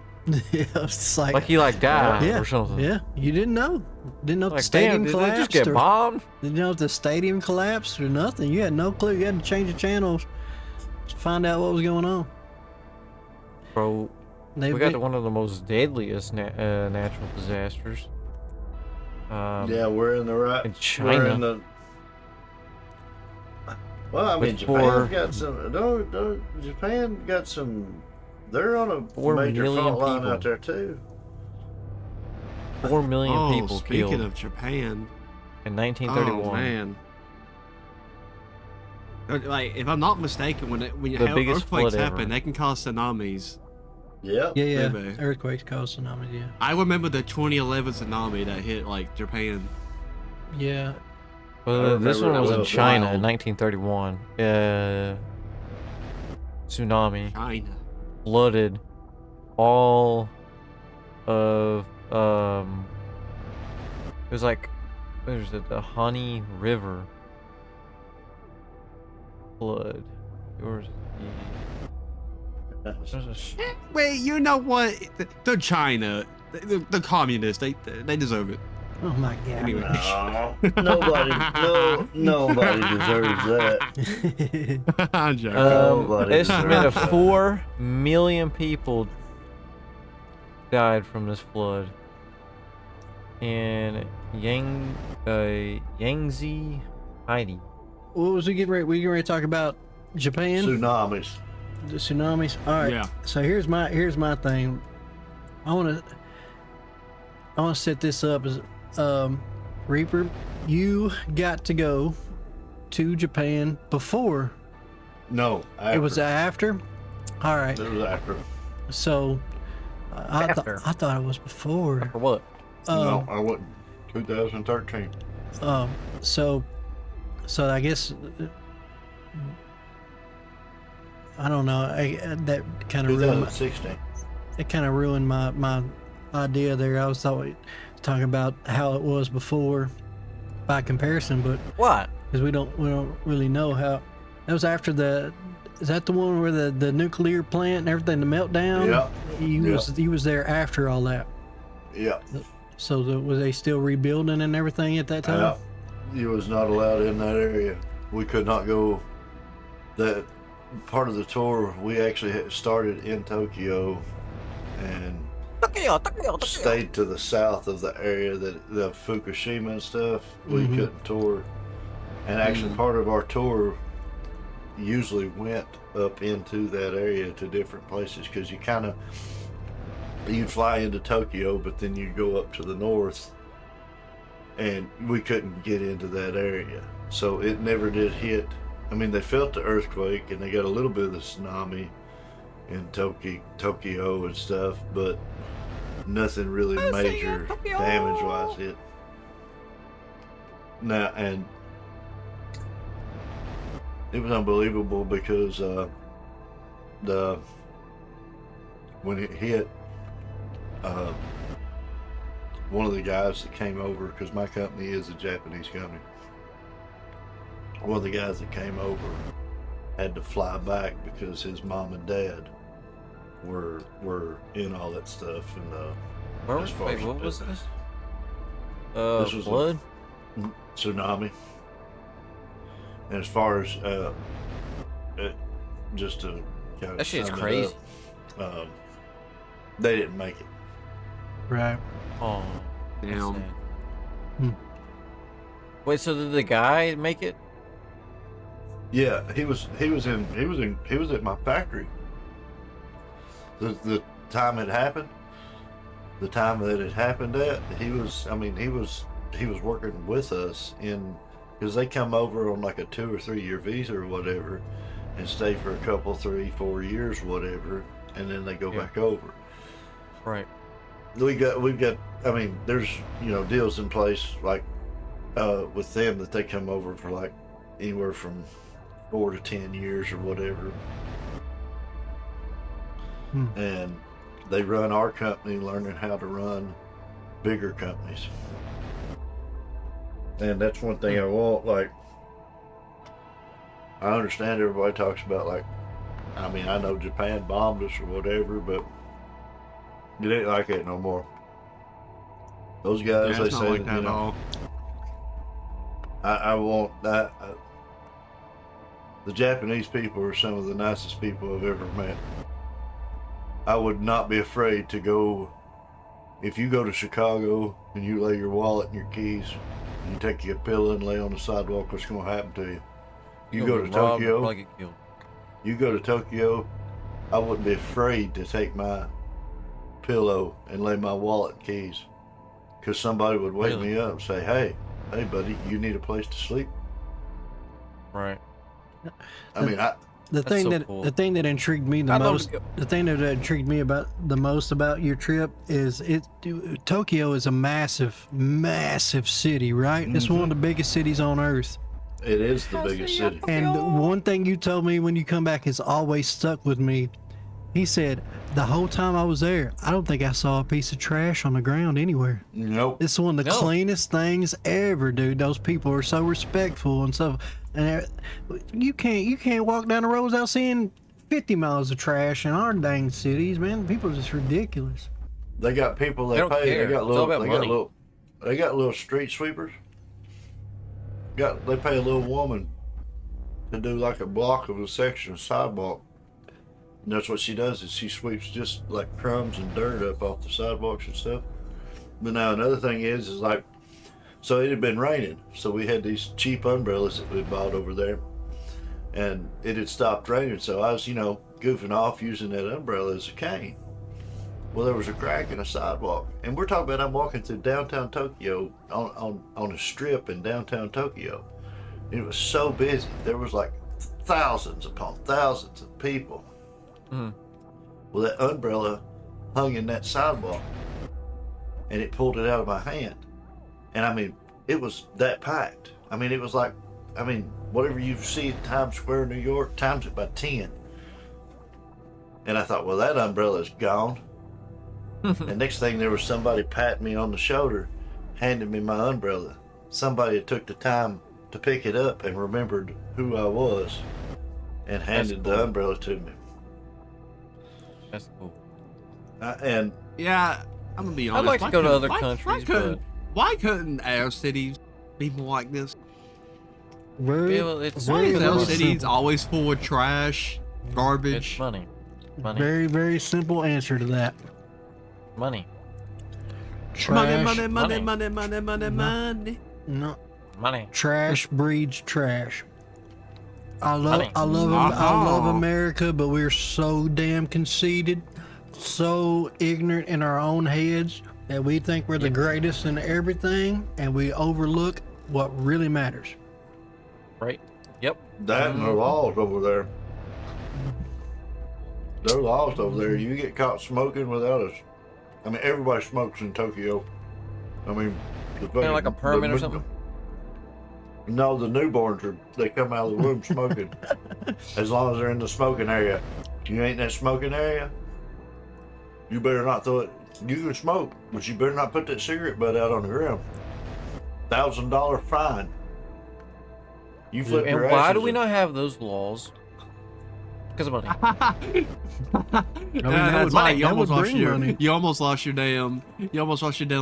Yeah, it's like Like he died or something. Yeah, you didn't know if the Like, stadium damn, did they collapsed, just get or bombed? didn't know if the stadium collapsed or nothing. You had no clue. You had to change the channels to find out what was going on. Bro, They, we got one of the most deadliest natural disasters. Yeah, we're in the right. in We're China. in the. Well, I mean, Before- Japan's got some. No, Japan got some. They're on a 4 major million fault line people. out there too. 4 million Oh, people speaking killed of Japan. in 1931. Oh man. Like, if I'm not mistaken, when you The have biggest earthquakes flood happen, ever. they can cause tsunamis. Yep. yeah, Maybe. earthquakes cause tsunamis. Yeah, I remember the 2011 tsunami that hit like Japan. yeah. Well, this remember one was that in was China wild. in 1931. Tsunami China. flooded all of it was like, what is it, the Honey River flood. Yours Wait, you know what? They're China. The communists. They deserve it. Oh my god. Anyway. No, nobody deserves that. I'm joking. Nobody estimate of deserves that. 4 million people died from this flood in Yangtze, Haiti. What was we getting ready? We getting ready to talk about Japan, Tsunamis. the tsunamis. All right. Yeah. So here's my thing. I want to set this up as Reaper. You got to go to Japan before. No, It was after. All right. It was after. So I After. thought it was before. For what? No, I wouldn't. 2013. So I guess I don't know. That kind of ruined. 2016. It kind of ruined my idea there. I was talking about how it was before by comparison, but What? because we don't really know how. That was after the. Is that the one where the nuclear plant and everything, the meltdown? Yeah. He was there after all that. Yeah. So was they still rebuilding and everything at that time? Yeah. You was not allowed in that area. We could not go. That part of the tour, we actually had started in Tokyo and stayed to the south of the area that the Fukushima and stuff. We Mhm. couldn't tour. And actually, part of our tour usually went up into that area to different places because you'd fly into Tokyo, but then you'd go up to the north, and we couldn't get into that area. So it never did hit. I mean, they felt the earthquake and they got a little bit of the tsunami in Tokyo and stuff, but nothing really major damage-wise hit. Now, and it was unbelievable because when it hit, one of the guys that came over, because my company is a Japanese company, one of the guys that came over had to fly back because his mom and dad were in all that stuff. And Where as far wait, as what the was this? This was a- Flood? tsunami. And as far as just to kind of That shit's sum it crazy. up, they didn't make it. Right. Oh, that's Damn. sad. Hmm. Wait, so did the guy make it? Yeah, he was at my factory. The time it happened, the time that it happened at, he was working with us because they come over on like a 2 or 3 year visa or whatever, and stay for a couple, 3, 4 years, whatever, and then they go back over. Right. We've got. I mean, there's deals in place like with them that they come over for like anywhere from 4 to 10 years or whatever, and they run our company, learning how to run bigger companies. And that's one thing I want. Like, I understand everybody talks about, like, I mean, I know Japan bombed us or whatever, but it ain't like that no more. Those guys, they it's not say, like that at all. I want that. The Japanese people are some of the nicest people I've ever met. I would not be afraid to go. If you go to Chicago and you lay your wallet and your keys, and you take your pillow and lay on the sidewalk, what's going to happen to you? You go to Tokyo. Probably get killed. You go to Tokyo, I wouldn't be afraid to take my pillow and lay my wallet and keys, because somebody would wake me up and say, hey buddy, you need a place to sleep. Right. I mean, the thing cool. the thing that intrigued me the most, the thing that intrigued me about your trip is Tokyo is a massive city, right? It's one of the biggest cities on earth. it is the biggest city. And one thing you told me when you come back has always stuck with me. He said, the whole time I was there, I don't think I saw a piece of trash on the ground anywhere. Nope. It's one of the cleanest things ever, dude. Those people are so respectful and stuff. And you can't walk down the road without seeing 50 miles of trash in our dang cities, man. People are just ridiculous. They got people They that don't pay. care. They got It's all about money. They got little street sweepers. They pay a little woman to do like a block of a section of sidewalk. And that's what she does, is she sweeps just like crumbs and dirt up off the sidewalks and stuff. But now another thing is like, so it had been raining, so we had these cheap umbrellas that we bought over there, and it had stopped raining, so I was, goofing off using that umbrella as a cane. Well, there was a crack in a sidewalk, and we're talking about I'm walking through downtown Tokyo on a strip in downtown Tokyo. And it was so busy. There was like thousands upon thousands of people. Well, that umbrella hung in that sidewalk, and it pulled it out of my hand. And I mean, it was that packed. I mean, it was like, whatever you see at Times Square, New York, times it by 10. And I thought, well, that umbrella's gone. And next thing, there was somebody patting me on the shoulder, handing me my umbrella. Somebody had took the time to pick it up and remembered who I was, and handed the umbrella to me. That's cool. And Yeah, I'm gonna be honest. I'd like to go to other countries, Why couldn't our cities be more like this? Very, Yeah, well, it's Why is very our simple. cities always full of trash, garbage? It's money. Money. very, very simple answer to that. Money. Trash. Money. No, Money. trash breeds trash. I Money. love America, but we're so damn conceited, so ignorant in our own heads that we think we're the greatest in everything, and we overlook what really matters. Right? Yep. that and the laws over there. There are laws over there. You get caught smoking without us. I mean, everybody smokes in Tokyo. I mean, Like a permit or something? No, the newborns they come out of the womb smoking. As long as they're in the smoking area. You ain't in that smoking area, you better not throw it. You can smoke, but you better not put that cigarette butt out on the ground. $1,000 fine. You flip And your why asses do we in- not have those laws? Because of money. That's why you that almost would lost bring your. money. You almost lost your damn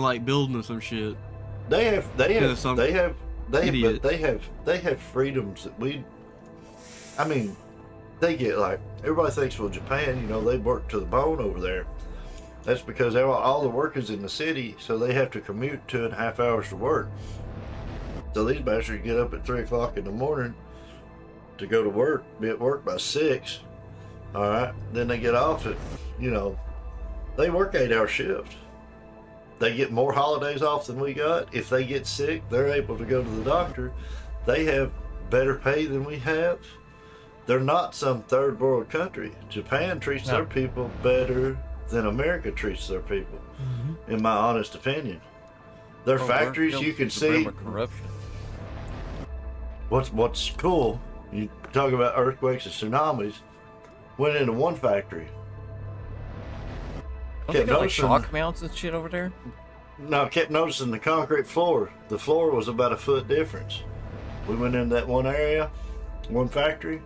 like building or some shit. They have Idiot. freedoms that we. I mean, they get like everybody thinks, well, Japan, they work to the bone over there. That's because all the work is in the city, so they have to commute 2.5 hours to work. So these bastards get up at 3 o'clock in the morning to go to work, be at work by 6. All right, then they get off at, they work 8-hour shifts. They get more holidays off than we got. If they get sick, they're able to go to the doctor. They have better pay than we have. They're not some third world country. Japan treats their people better than America treats their people, in my honest opinion. Their factories, you can see. Corruption. What's cool, you talk about earthquakes and tsunamis, went into one factory. Don't they got like shock mounts and shit over there? No, I kept noticing the concrete floor. The floor was about a foot difference. We went into that one area, one factory.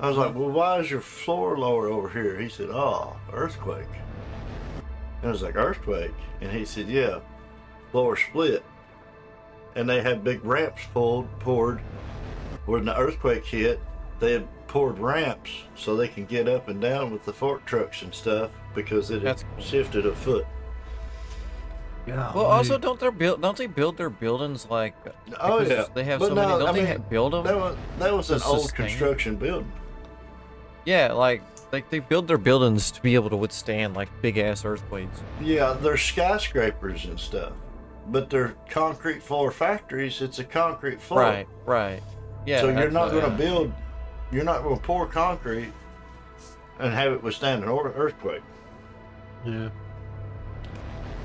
I was like, well, why is your floor lower over here? He said, oh, earthquake. And I was like, earthquake? And he said, yeah, floor split. And they had big ramps poured. When the earthquake hit, they had poured ramps so they can get up and down with the fork trucks and stuff because it had shifted a foot. Yeah. Well, also, don't they build their buildings like? Oh yeah, they have so many. Don't they build them? That was an old construction building. Yeah, like they build their buildings to be able to withstand like big ass earthquakes. Yeah, they're skyscrapers and stuff, but they're concrete floor factories. It's a concrete floor. Right. Yeah. So you're not going to build. You're not going to pour concrete and have it withstand an earthquake. Yeah.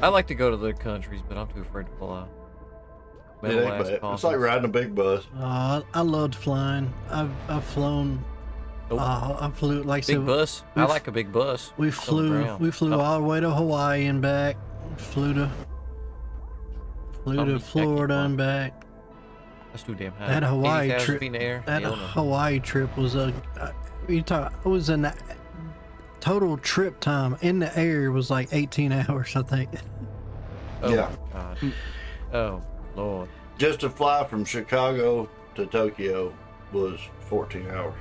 I like to go to the countries, but I'm too afraid to fly. It's like riding a big bus. I loved flying. I've flown. I flew like big bus. I like a big bus. We flew all the way to Hawaii and back. Flew to Florida and back. That's too damn high. That Hawaii 80,000 trip. feet in the air. That Hawaii trip was a. It was a total trip time in the air was like 18 hours, I think. Oh yeah. My God. Oh Lord. Just to fly from Chicago to Tokyo was 14 hours.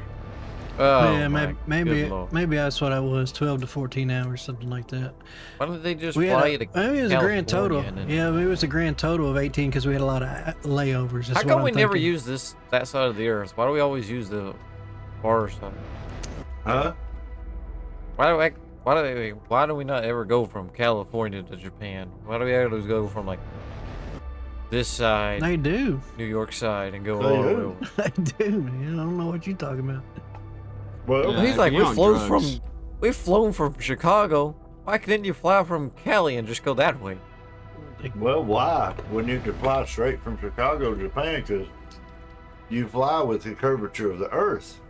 Oh, yeah, maybe that's what I was, 12 to 14 hours, something like that. Why don't they just fly you to Maybe it was a grand total. Yeah, it was a grand total of 18 because we had a lot of layovers. How come we never use that side of the earth? Why do we always use the far side? Huh? Why do we not ever go from California to Japan? Why do we always go from like this side? They do. New York side and go all the way over. They do, man. I don't know what you're talking about. Well, he's like, we've flown from Chicago. Why couldn't you fly from Cali and just go that way? Well, why? When you could fly straight from Chicago to Japan, because you fly with the curvature of the Earth.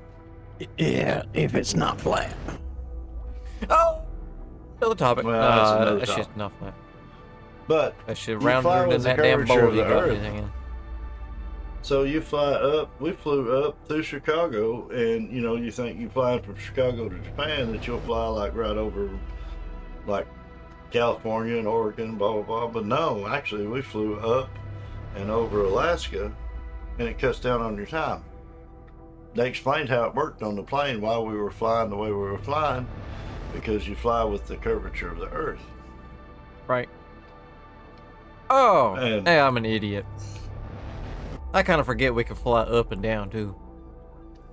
Yeah, if it's not flat. Oh, another topic. Well, that shit's not flat. But that shit rounder than that damn bowl you got anything in. So you fly up, we flew up through Chicago, and you think you flying from Chicago to Japan, that you'll fly like right over like California and Oregon, blah, blah, blah. But no, actually we flew up and over Alaska, and it cuts down on your time. They explained how it worked on the plane while we were flying the way we were flying, because you fly with the curvature of the Earth. Right. Oh, hey, I'm an idiot. I kind of forget we can fly up and down too.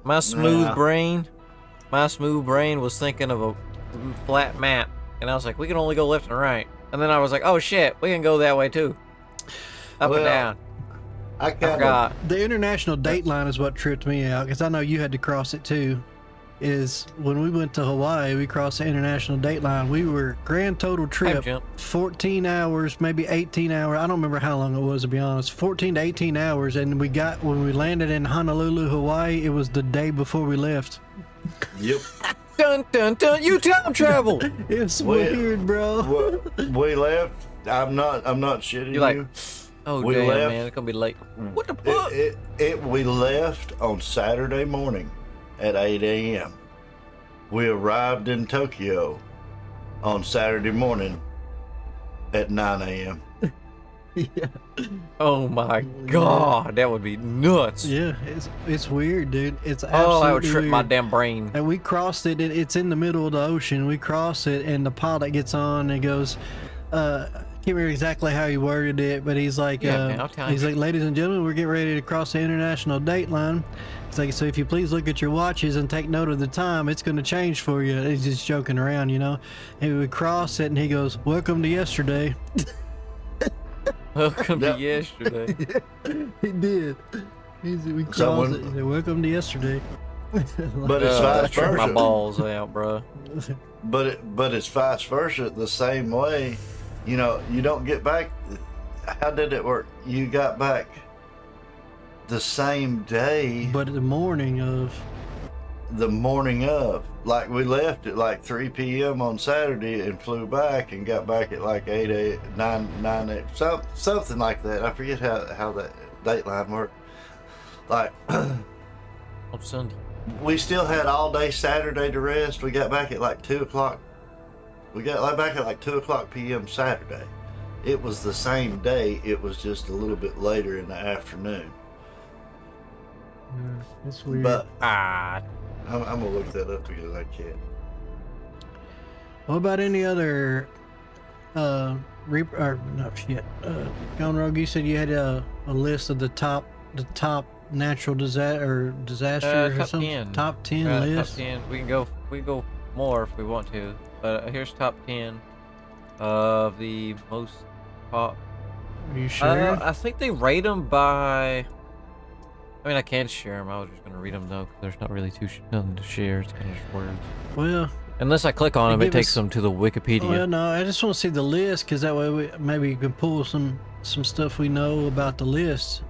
My smooth brain was thinking of a flat map, and I was like, we can only go left and right. And then I was like, oh shit, we can go that way too. Up and down. I forgot. The international date line is what tripped me out, because I know you had to cross it too. Is when we went to Hawaii, we crossed the international date line. We were grand total trip 14 hours, maybe 18 hours. I don't remember how long it was, to be honest. 14 to 18 hours, and when we landed in Honolulu, Hawaii, it was the day before we left. Yep. Dun dun dun! You time travel. It's weird, bro. We left. I'm not shitting You're like, you. Oh damn, man, it's gonna be late. What the fuck? We left on Saturday morning at 8 a.m. We arrived in Tokyo on Saturday morning at 9 a.m. Yeah. Oh my god, that would be nuts. Yeah, it's weird, dude. It's absolutely that would trip weird. My damn brain. And we crossed it. It's in the middle of the ocean. We cross it, and the pilot gets on and goes, I can't remember exactly how he worded it, but he's like, he's like, ladies and gentlemen, we're getting ready to cross the international date line. It's like, so if you please look at your watches and take note of the time, it's going to change for you. He's just joking around, And we cross it, and he goes, welcome to yesterday. Welcome Yep. to yesterday. He did. We So crossed when- it. He said, welcome to yesterday. But it's vice Trip my versa. balls out, bro. But it's vice versa the same way. You know, you don't get back. How did it work? You got back the same day, But the morning of, the morning of. Like we left at like 3 p.m. on Saturday and flew back and got back at like 9, something like that. I forget how that date line worked. Like On Sunday. we still had all day Saturday to rest. We got back at like 2 o'clock. We got back at like 2 o'clock p.m. Saturday. It was the same day. It was just a little bit later in the afternoon. that's weird. But Ah, I'm gonna look that up because I can't. What about any other, GoneRogue, you said you had a list of the top natural disasters or top something? 10. Top 10 top list? 10. We can go more if we want to. But here's top 10 of the most pop. Are you sure? I think they rate them by. I mean, I can share them. I was just gonna read them though, 'cause there's not really nothing to share. It's kind of just words. Well, Unless I click on They them, it give takes us- them to the Wikipedia. well, no, I just want to see the list because that way maybe you can pull some stuff we know about the list.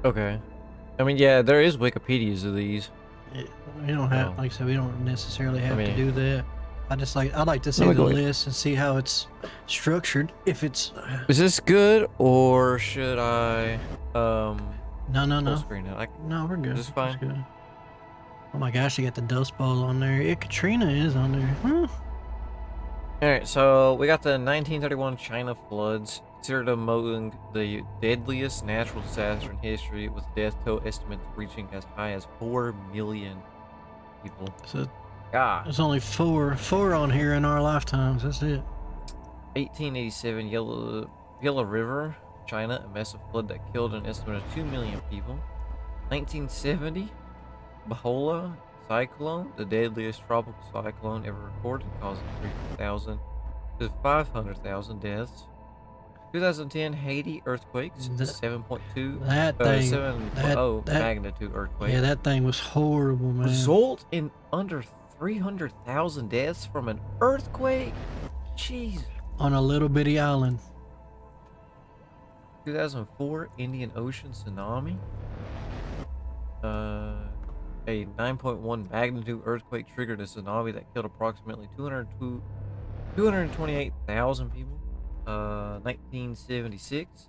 Okay. I mean, yeah, there is Wikipedias of these. You don't have, Oh. like I said, we don't necessarily have mean- to do that. I'd like to see me the go ahead. list and see how it's structured. If it's Is this good, or should I no, full screen it? no, we're good. This is fine. It's good. Oh my gosh, they got the Dust Bowl on there. Yeah, Katrina is on there. Huh. Alright, so we got the 1931 China floods, considered among the deadliest natural disaster in history, with death toll estimates reaching as high as 4 million people. So God. there's only four on here in our lifetimes. That's it. 1887 Yellow River, China, a massive flood that killed an estimated 2 million people. 1970 Bahola cyclone, the deadliest tropical cyclone ever recorded, causing 300,000 to 500,000 deaths. 2010 Haiti earthquakes, That- 7.2 That thing. 7.0 that- magnitude earthquake. Yeah, that thing was horrible, man. Result in under 300,000 deaths from an earthquake. Jeez. On a little bitty island. 2004 Indian Ocean tsunami. A 9.1 magnitude earthquake triggered a tsunami that killed approximately 228,000 people. 1976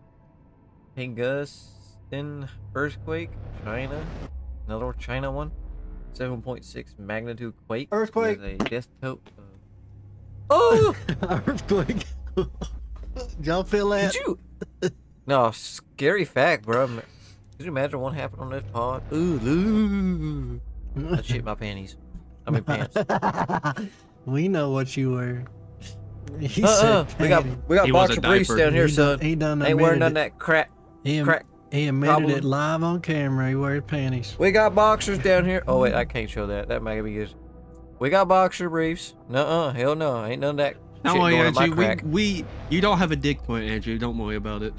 Pingustin earthquake, China. Another China one. 7.6 magnitude quake. Earthquake. With a death toll of... Oh! Earthquake. Did y'all feel that? Did you? No, scary fact, bro. Could you imagine what happened on this pod? Ooh. I shit my panties. I mean pants. We know what you were. He We said got panty. we got He was boxer a briefs diaper. down here, He son. done Ain't wearing none admitted of that crap. it. crack He admitted problem. it live on camera. He wears panties. We got boxers down here. Oh wait, I can't show that. That might be good. We got boxer briefs. Nuh-uh, hell no, ain't none of that. Don't shit worry, going in my Andrew. crack. You don't have a dick point, Andrew. Don't worry about it.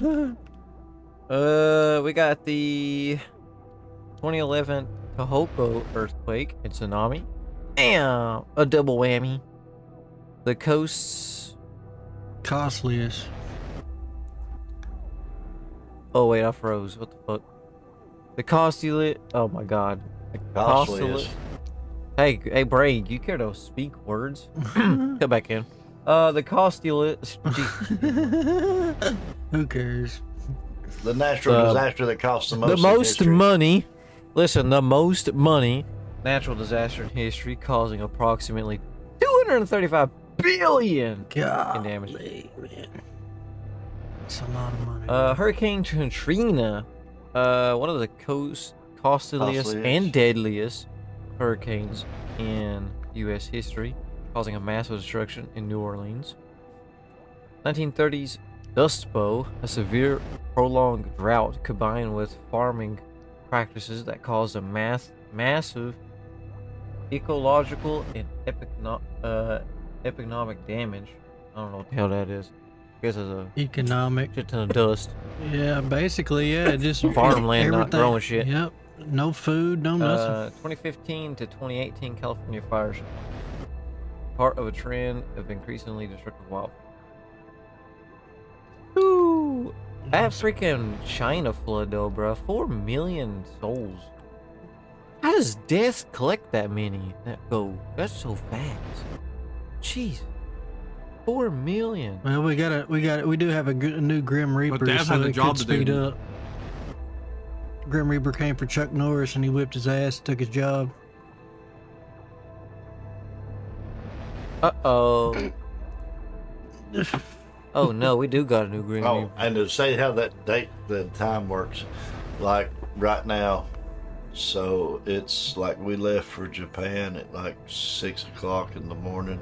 We got the 2011 Tohoku earthquake and tsunami. Damn, a double whammy. The coasts. Costliest. Oh wait, I froze. What the fuck? The costly. Oh my god. The Costliest. Hey, Brain, you care to speak words? Come back in. The costly. Who cares? The natural disaster that costs the most. The in most history. money. Listen, the most money. Natural disaster in history, causing approximately 235 billion God, in damage. man. That's a lot of money. Hurricane Katrina, one of the costliest and deadliest hurricanes in U.S. history, causing a massive destruction in New Orleans. 1930s Dust Bowl, a severe, prolonged drought combined with farming practices that caused a massive ecological and economic damage. I don't know what the hell that is. guess it's a Economic. shit ton of dust. Yeah, basically, yeah. Just Farmland not everything. growing shit. Yep. No food, no nothing. 2015 to 2018 California fires. Part of a trend of increasingly destructive wildfires. Ooh, that freaking China flood though, bro. 4 million souls. How does death collect that many? That's so fast. Jeez. 4 million. Well, we do have a new Grim Reaper, Dad so had a it job could to speed do. up. Grim Reaper came for Chuck Norris, and he whipped his ass, took his job. Uh-oh. Oh no, we do got a new Green Oh, Reaper. and to say how the time works, like right now, so it's like we left for Japan at like 6 o'clock in the morning.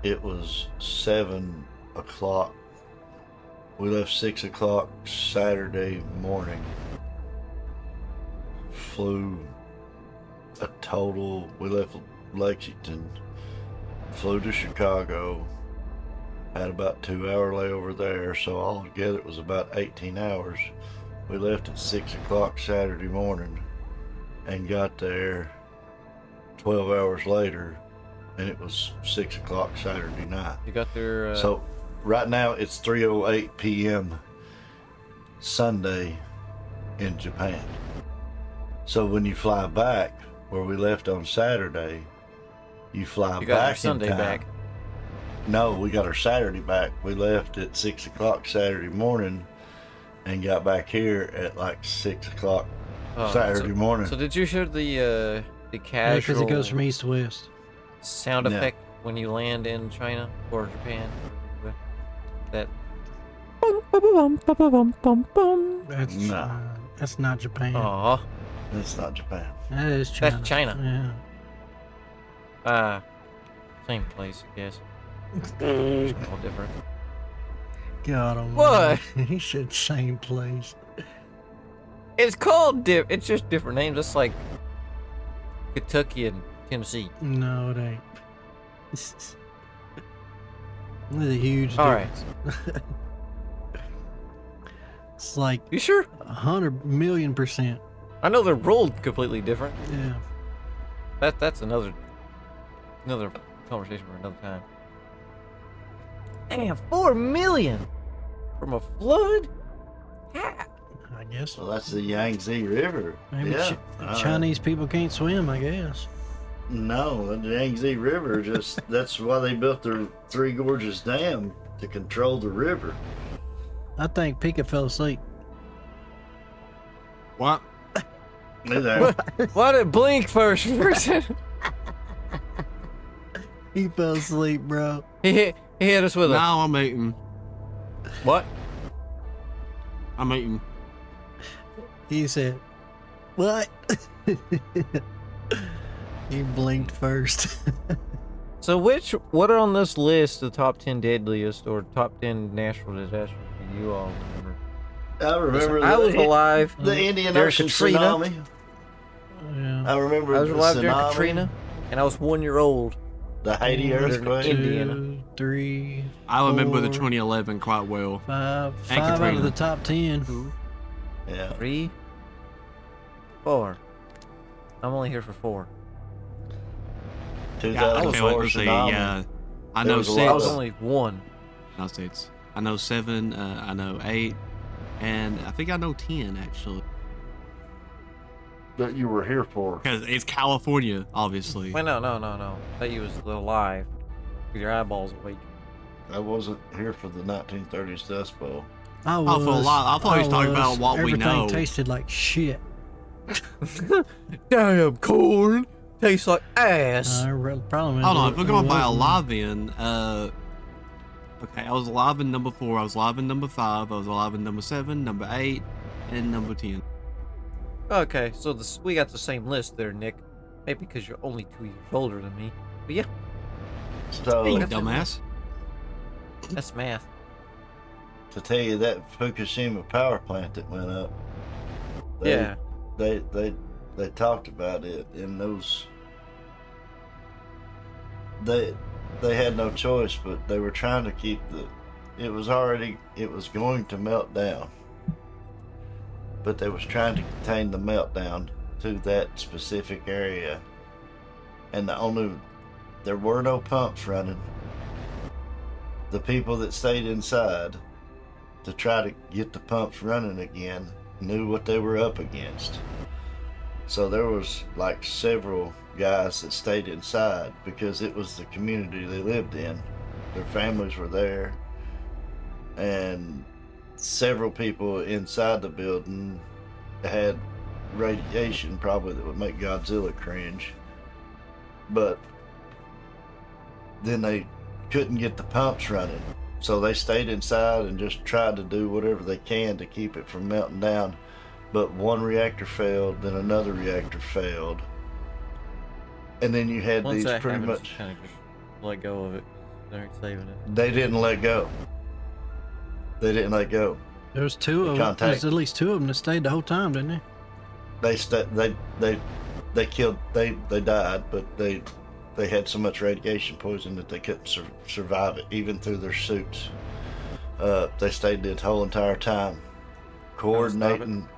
It was 7 o'clock. We left 6 o'clock Saturday morning. Flew a total, we left Lexington, flew to Chicago, had about 2-hour layover there, so altogether it was about 18 hours. We left at 6 o'clock Saturday morning and got there 12 hours later, and it was 6 o'clock Saturday night. You got their So right now it's 3:08 p.m. Sunday in Japan. So when you fly back where we left on Saturday, you fly you got back your Sunday in time. back. No, we got our Saturday back. We left at 6 o'clock Saturday morning and got back here at like 6 o'clock Oh, Saturday morning. So did you hear the Yeah, casual because it goes from east to west. sound Yeah. effect when you land in China or Japan? That That's not Japan. Aw, It's not Japan. That is China. that's China. Yeah. Same place, I guess. Just all different. God almighty. What? He said same place. It's called it's just different names. It's like Kentucky and Tennessee. No, it ain't. There's a huge All right. difference. It's like You sure? 100,000,000%. I know they're ruled completely different. Yeah. That's another conversation for another time. Damn, 4 million from a flood? I guess. Well, that's the Yangtze River. Maybe yeah. Chinese people can't swim, I guess. No, the Yangtze River that's why they built their Three Gorges Dam, to control the river. I think Pika fell asleep. What? Hey there. Why did it blink first? He fell asleep, bro. He hit us with a Now I'm eating. what? I'm eating. He said, "What?" He blinked first. So what are on this list, the top 10 deadliest or top 10 natural disasters do you all remember? I remember I was alive. the Indian during Ocean Katrina. tsunami. Yeah. I remember I was the alive during tsunami, Katrina, and I was 1 year old. the Haiti During earthquake. Indiana. 2, 3, I remember the 4, 2011 quite well. 5 And out of Katrina. the top 10. Yeah. 3, 4. I'm only here for 4. Yeah, okay, 2004 let's see. tsunami. Yeah, I There know was a I lot six. was of- only 1. No, 6. I know 7. I know 8, and I think I know 10 actually. That you were here for. Because it's California, obviously. Wait, no. That you was alive with your eyeballs awake. I wasn't here for the 1930s Dust Bowl. I Oh, for a lot. I thought he was talking about what we know. Everything tasted like shit. Damn, corn tastes like ass. Problem is, Hold on, if we're going by wasn't- alive in, okay, I was alive in number 4, I was alive in number 5, I was alive in number 7, number 8, and number 10. Okay, so we got the same list there, Nick. Maybe because you're only 2 years older than me. But yeah, So, Hey, that's- dumbass. that's math. to tell you that Fukushima power plant that went up, they, Yeah. they talked about it in those. They had no choice, but they were trying to keep it was going to melt down, but they was trying to contain the meltdown to that specific area, and there were no pumps running. The people that stayed inside to try to get the pumps running again knew what they were up against. So there was like several guys that stayed inside because it was the community they lived in. Their families were there, and several people inside the building had radiation probably that would make Godzilla cringe. But then they couldn't get the pumps running, so they stayed inside and just tried to do whatever they can to keep it from melting down. But one reactor failed, then another reactor failed, and then you had Once these that pretty happens, much. kind of just let go of it. They aren't saving it. They didn't let go. They didn't let go. There was two of them. There's at least two of them that stayed the whole time, didn't they? They died, but they had so much radiation poison that they couldn't survive it, even through their suits. They stayed the whole entire time, coordinating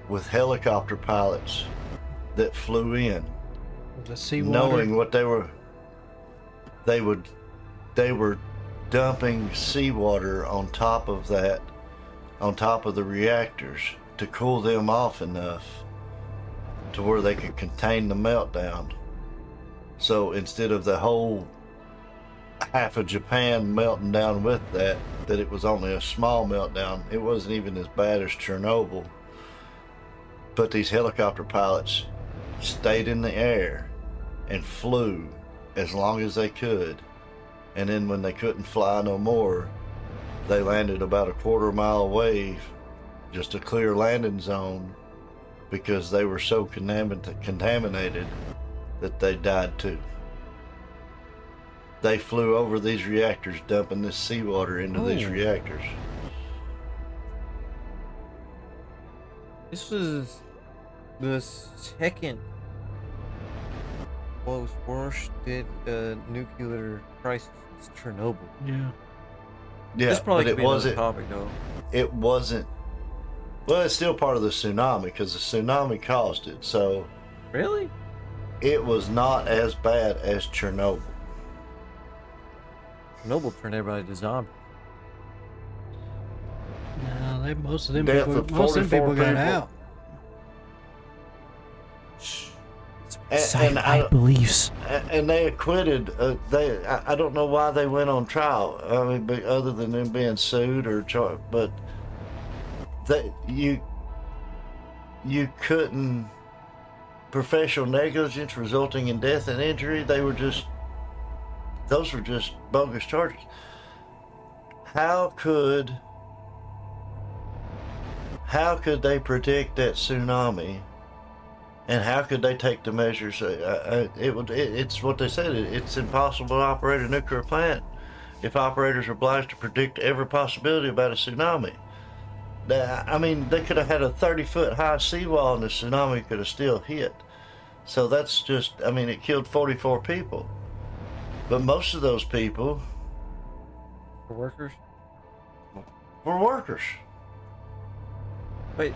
with helicopter pilots that flew in, The seawater. knowing what they were dumping seawater on top of the reactors to cool them off enough to where they could contain the meltdown. So instead of the whole half of Japan melting down with that it was only a small meltdown. It wasn't even as bad as Chernobyl. But these helicopter pilots stayed in the air and flew as long as they could. And then when they couldn't fly no more, they landed about a quarter-mile away, just a clear landing zone, because they were so contaminated that they died too. They flew over these reactors, dumping this seawater into these reactors. This was the second worst nuclear crisis since Chernobyl. Yeah. Yeah, This probably but could be another topic, though. It wasn't. Well, it's still part of the tsunami because the tsunami caused it. So Really? it was not as bad as Chernobyl. Chernobyl turned everybody to zombies. No, most of them Death people, of most of them 44 people got people. out. And beliefs. and they acquitted. I don't know why they went on trial. I mean, other than them being sued or charged, but you couldn't. Professional negligence resulting in death and injury. Those were just bogus charges. How could they predict that tsunami? And how could they take the measures? It's what they said. It's impossible to operate a nuclear plant if operators are obliged to predict every possibility about a tsunami. I mean, they could have had a 30-foot high seawall and the tsunami could have still hit. So that's just, I mean, it killed 44 people. But most of those people For workers? were workers. Wait,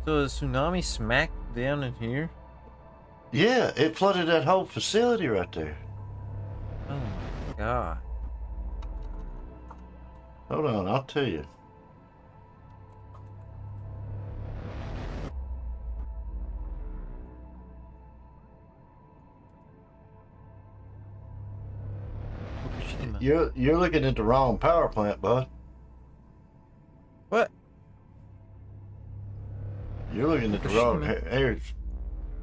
so the tsunami smacked down in here? Yeah, it flooded that whole facility right there. Oh my god. Hold on, I'll tell you. Fukushima. You're looking at the wrong power plant, bud. What? You're looking at the wrong. Fukushima. Here,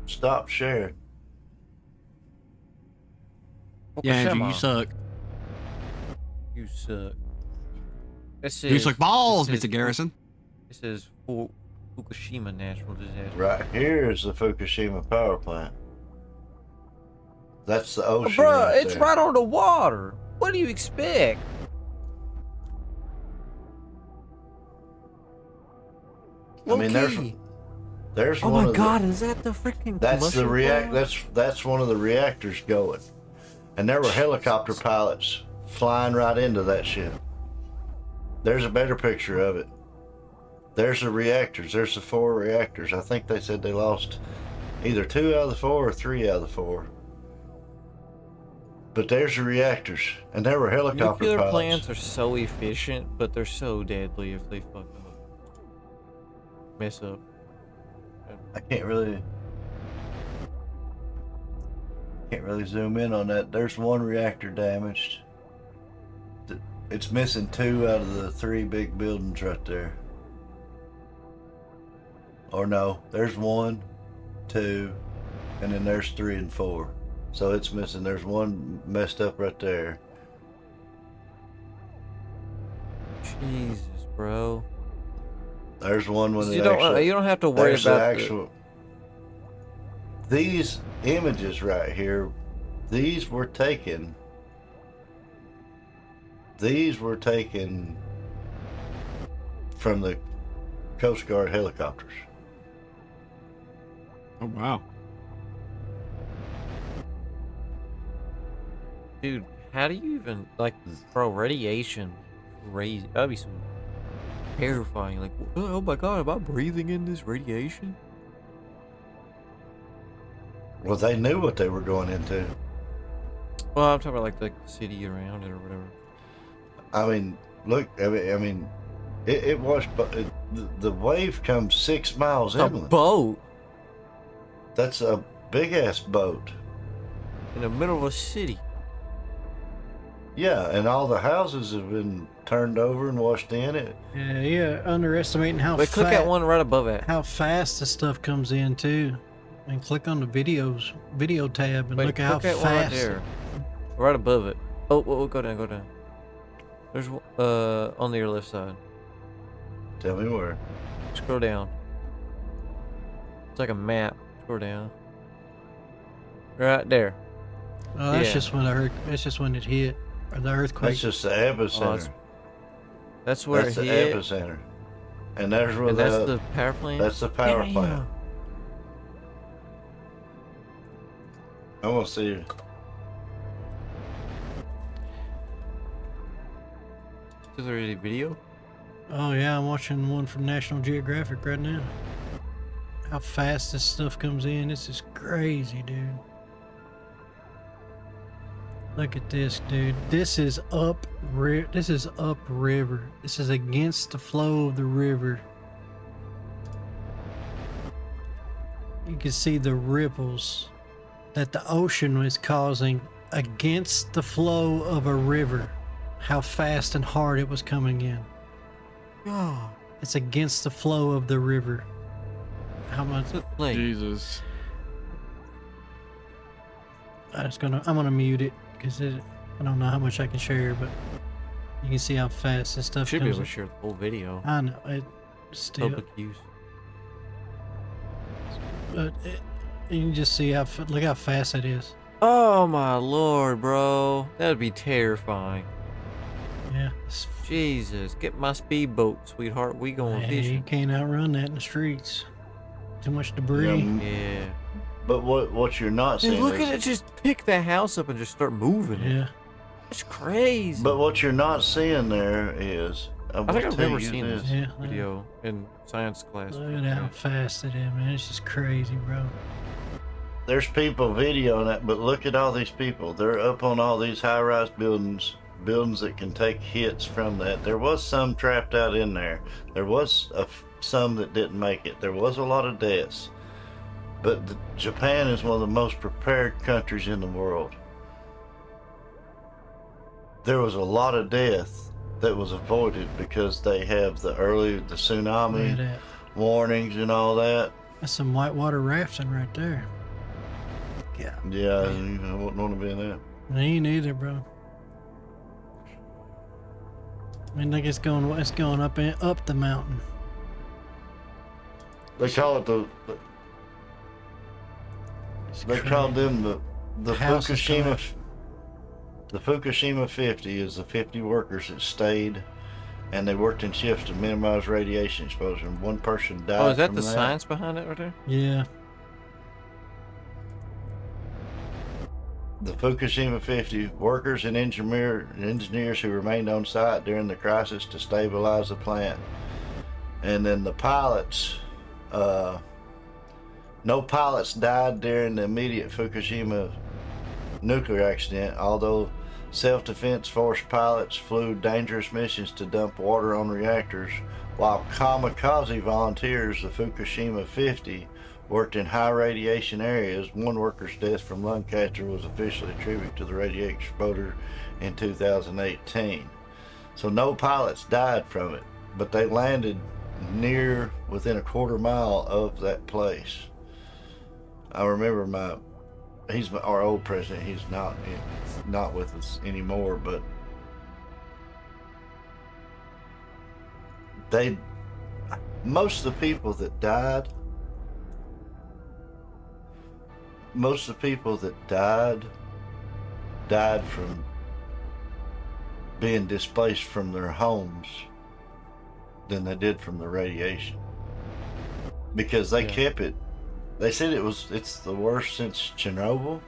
stop sharing. Yeah, Andrew, you Fukushima. suck. You suck. This You suck balls, this is Mr. Garrison. This is Fukushima natural disaster. Right here is the Fukushima power plant. That's the Oh, ocean. bruh, right it's there. right on the water. What do you expect? I mean, Low-key. there's Oh one my of god, is that the freaking That's the combustion plant? That's one of the reactors going, and there were helicopter pilots flying right into that shit. There's a better picture of it. There's the reactors. There's the 4 reactors. I think they said they lost either 2 out of the 4 or 3 out of the 4. But there's the reactors, and there were helicopter Nuclear pilots. plants are so efficient, but they're so deadly if they fuck up. Mess up. I can't really zoom in on that. There's 1 reactor damaged. It's missing 2 out of the 3 big buildings right there. Or no, there's 1, 2, and then there's 3 and 4. So it's missing. There's 1 messed up right there. Jesus, bro. There's 1 when You it don't, actually, you don't have to worry there's the about actual. These images right here, these were taken. These were taken from the Coast Guard helicopters. Oh wow. Dude, how do you even, like, bro, radiation, crazy. That'd be so terrifying. Like, oh my god, am I breathing in this radiation? Well, they knew what they were going into. Well, I'm talking about, like the city around it or whatever. I mean, look, I mean, it was, but the wave comes 6 miles A inland. boat That's a big ass boat. in the middle of a city. Yeah, and all the houses have been turned over and washed in it. Yeah, underestimating how But click that one right above it. how fast the stuff comes in too, and click on the video tab and Wait, look at how click that one right fast. there. Right above it. Oh, go down, go down. There's on your left side. Tell me where. Scroll down. It's like a map. Scroll down. Right there. Oh, that's Yeah. just when that's just when it hit, or the earthquake. That's just the epicenter. That's where That's it the hit. epicenter. And there's where And that's the power plant. that's the power Damn. plant. I want to see. Is there any video? Oh yeah, I'm watching one from National Geographic right now. How fast this stuff comes in, this is crazy, dude. Look at this, dude. This is upriver. This is against the flow of the river. You can see the ripples that the ocean was causing against the flow of a river. How fast and hard it was coming in. Oh, It's against the flow of the river. How much? like, Jesus. I'm gonna mute it because I don't know how much I can share, but you can see how fast this stuff should be comes. able to share the whole video. I know it still, Public use. but you can just see look how fast it is. Oh my lord, bro. That'd be terrifying. Yeah, Jesus, get my speedboat, sweetheart. We going hey, you fishing. can't outrun that in the streets. Too much debris. Yeah. But what you're not Dude, seeing look is, at it. Just pick that house up and just start moving it. Yeah. It's crazy. but what you're not seeing there is. I think I've never seen this Yeah. video in science class. Look at how fast it is, man. It's just crazy, bro. There's people videoing that, but look at all these people. They're up on all these high-rise buildings that can take hits from that. There was some trapped out in there. There was some that didn't make it. There was a lot of deaths. But Japan is one of the most prepared countries in the world. There was a lot of death that was avoided because they have the Look tsunami at that. warnings and all that. That's some whitewater rafting right there. Yeah. Yeah, I wouldn't want to be in that. Me neither, bro. I mean, like it's going up the mountain. They call it It's they crazy. called them the House is Fukushima. coming. The Fukushima 50 is the 50 workers that stayed, and they worked in shifts to minimize radiation exposure. And one person died. Oh, is that from the science behind it right there? Yeah. The Fukushima 50 workers and engineers who remained on site during the crisis to stabilize the plant. And then the pilots, no pilots died during the immediate Fukushima nuclear accident, although self-defense force pilots flew dangerous missions to dump water on reactors, while kamikaze volunteers, the Fukushima 50, worked in high radiation areas. One worker's death from lung cancer was officially attributed to the radiation exposure in 2018. So no pilots died from it, but they landed within a quarter mile of that place. I remember our old president. He's not with us anymore, but most of the people that died from being displaced from their homes than they did from the radiation, because they kept it. They said it's the worst since Chernobyl.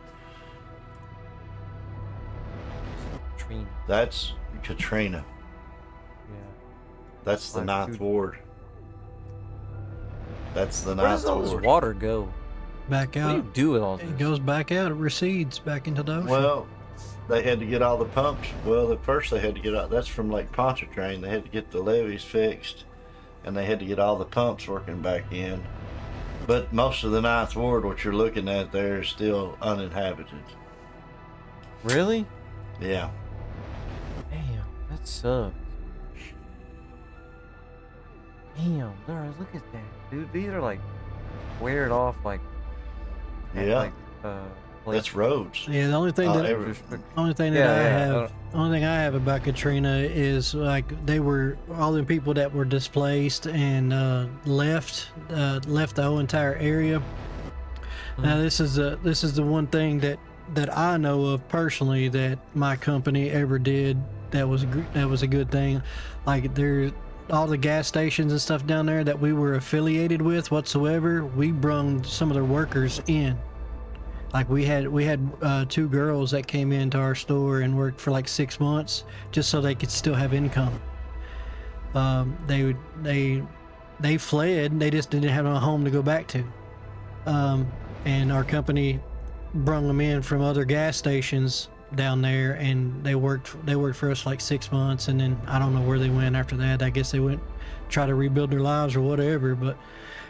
Katrina. That's Katrina. Yeah. That's the Like, Ninth dude. Ward. That's the Where does Ninth all this Ward. water go? Back What do out. you do with all this? It goes back out. It recedes back into the ocean. Well, they had to get all the pumps. Well, at first they had to get out. That's from Lake Pontchartrain. They had to get the levees fixed, and they had to get all the pumps working back in. But most of the Ninth Ward, what you're looking at there, is still uninhabited. Really? Yeah. Damn, that sucks. Damn, Laura, look at that, dude. These are like squared off, like Yeah. like That's roads. Yeah, the only thing that only thing that I have, only thing I have about Katrina is like all the people that were displaced and left the whole entire area. Now this is the one thing that I know of personally that my company ever did that was a good thing. Like there's all the gas stations and stuff down there that we were affiliated with whatsoever. We brung some of their workers in. Like we had 2 girls that came into our store and worked for like 6 months just so they could still have income. They fled. They just didn't have a home to go back to. And our company brung them in from other gas stations down there, and they worked for us like 6 months, and then I don't know where they went after that. I guess they went try to rebuild their lives or whatever,